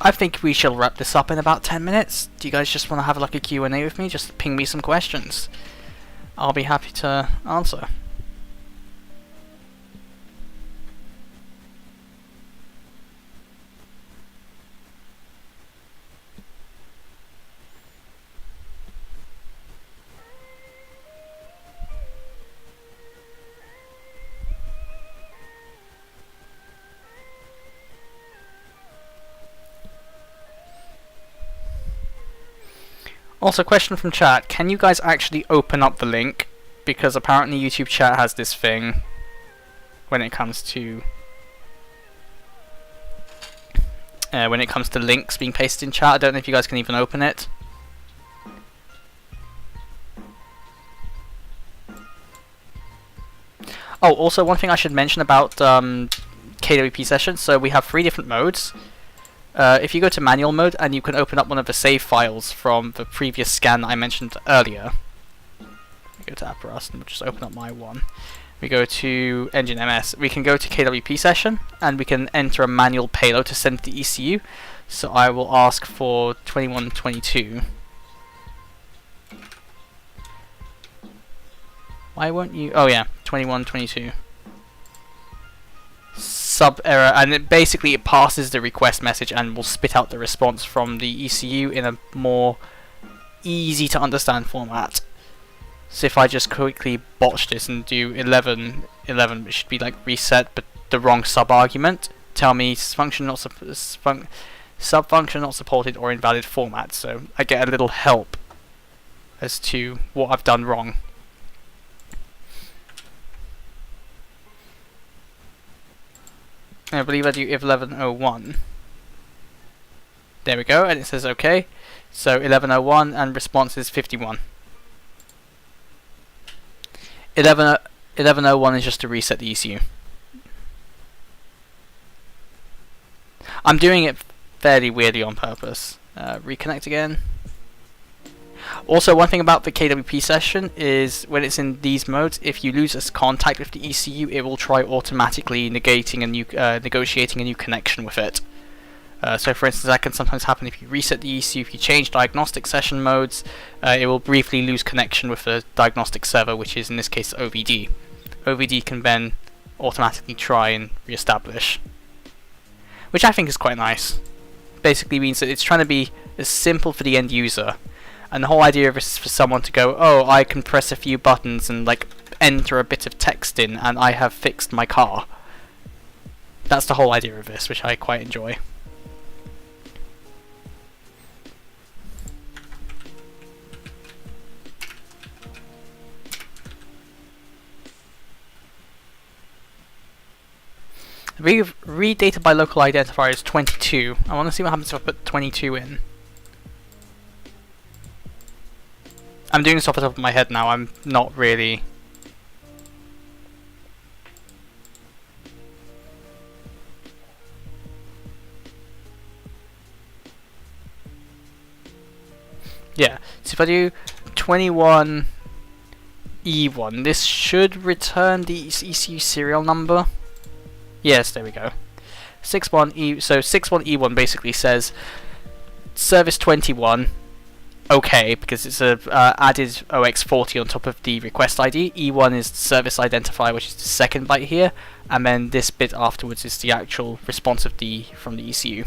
I think we shall wrap this up in about 10 minutes. Do you guys just want to have like a Q&A with me? Just ping me some questions. I'll be happy to answer. Also, question from chat, can you guys actually open up the link? Because apparently YouTube chat has this thing when it comes to links being pasted in chat. I don't know if you guys can even open it. Oh, also one thing I should mention about KWP sessions. So we have 3 different modes. If you go to manual mode, and you can open up one of the save files from the previous scan that I mentioned earlier. We go to apparatus and we'll just open up my one. We go to engine MS. We can go to KWP session and we can enter a manual payload to send to the ECU. So I will ask for 2122. Why won't you? Oh yeah, 2122. Sub error, and it basically passes the request message and will spit out the response from the ECU in a more easy to understand format. So if I just quickly botch this and do 11, it should be like reset, but the wrong sub argument. Tell me function not sub function not supported or invalid format. So I get a little help as to what I've done wrong. I believe I do if 1101. There we go, and it says OK. So 1101 and response is 51. 1101 is just to reset the ECU. I'm doing it fairly weirdly on purpose. Reconnect again. Also, one thing about the KWP session is when it's in these modes, if you lose a contact with the ECU, it will try automatically negotiating a new connection with it. So for instance, that can sometimes happen if you reset the ECU, if you change diagnostic session modes, it will briefly lose connection with the diagnostic server, which is in this case OVD. OVD can then automatically try and re-establish, which I think is quite nice. Basically means that it's trying to be as simple for the end user. And the whole idea of this is for someone to go, oh, I can press a few buttons and like enter a bit of text in and I have fixed my car. That's the whole idea of this, which I quite enjoy. Read data by local identifier is 22. I want to see what happens if I put 22 in. I'm doing this off the top of my head now, I'm not really... Yeah, so if I do 21E1, this should return the ECU serial number. Yes, there we go. 61E, so 61E1 basically says service 21, okay, because it's a added OX40 on top of the request ID. E1 is service identifier, which is the second byte here, and then this bit afterwards is the actual response of from the ECU.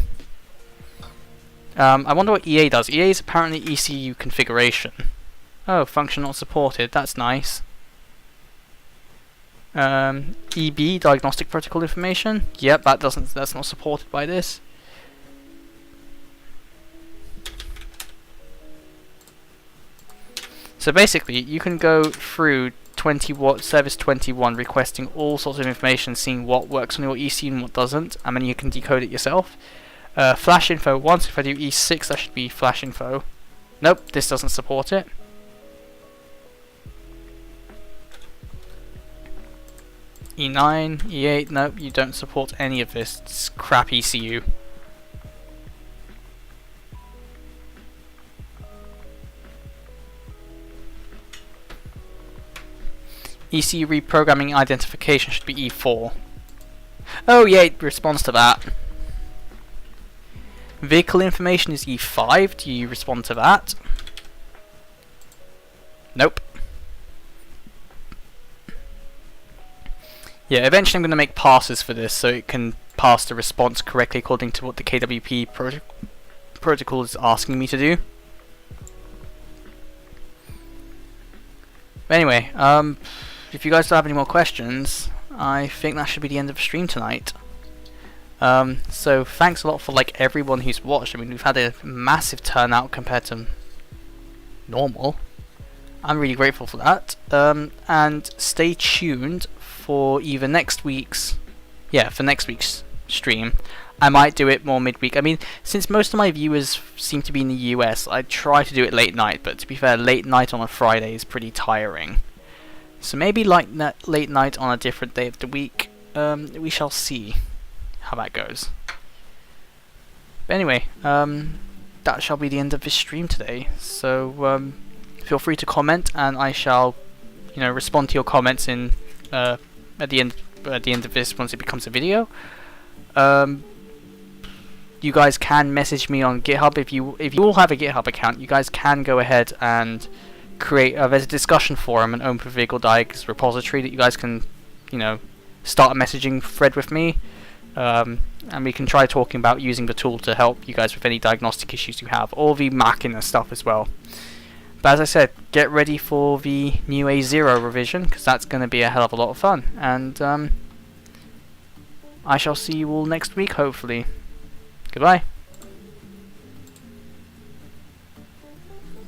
I wonder what EA does. EA is apparently ECU configuration. Oh, function not supported. That's nice. EB, diagnostic protocol information. Yep, that's not supported by this. So basically, you can go through service 21 requesting all sorts of information, seeing what works on your ECU and what doesn't, and then you can decode it yourself. Flash info once, if I do E6 that should be flash info. Nope, this doesn't support it. E9, E8, nope, you don't support any of this. It's crap ECU. ECU reprogramming identification should be E4. Oh yeah, it responds to that. Vehicle information is E5. Do you respond to that? Nope. Yeah, eventually I'm going to make passes for this so it can pass the response correctly according to what the KWP protocol is asking me to do. But anyway, if you guys don't have any more questions, I think that should be the end of the stream tonight. So thanks a lot for everyone who's watched. I mean, we've had a massive turnout compared to normal. I'm really grateful for that. And stay tuned for either next week's stream. I might do it more midweek. I mean, since most of my viewers seem to be in the US, I try to do it late night, but to be fair, late night on a Friday is pretty tiring. So maybe late night on a different day of the week. We shall see how that goes. But anyway, that shall be the end of this stream today. So feel free to comment, and I shall, respond to your comments in at the end of this once it becomes a video. You guys can message me on GitHub if you all have a GitHub account. You guys can go ahead and create. There's a discussion forum, an OpenVehicleDiag repository that you guys can, start a messaging thread with me. And we can try talking about using the tool to help you guys with any diagnostic issues you have, or the Macchina stuff as well. But as I said, get ready for the new A0 revision, because that's going to be a hell of a lot of fun. And I shall see you all next week, hopefully. Goodbye.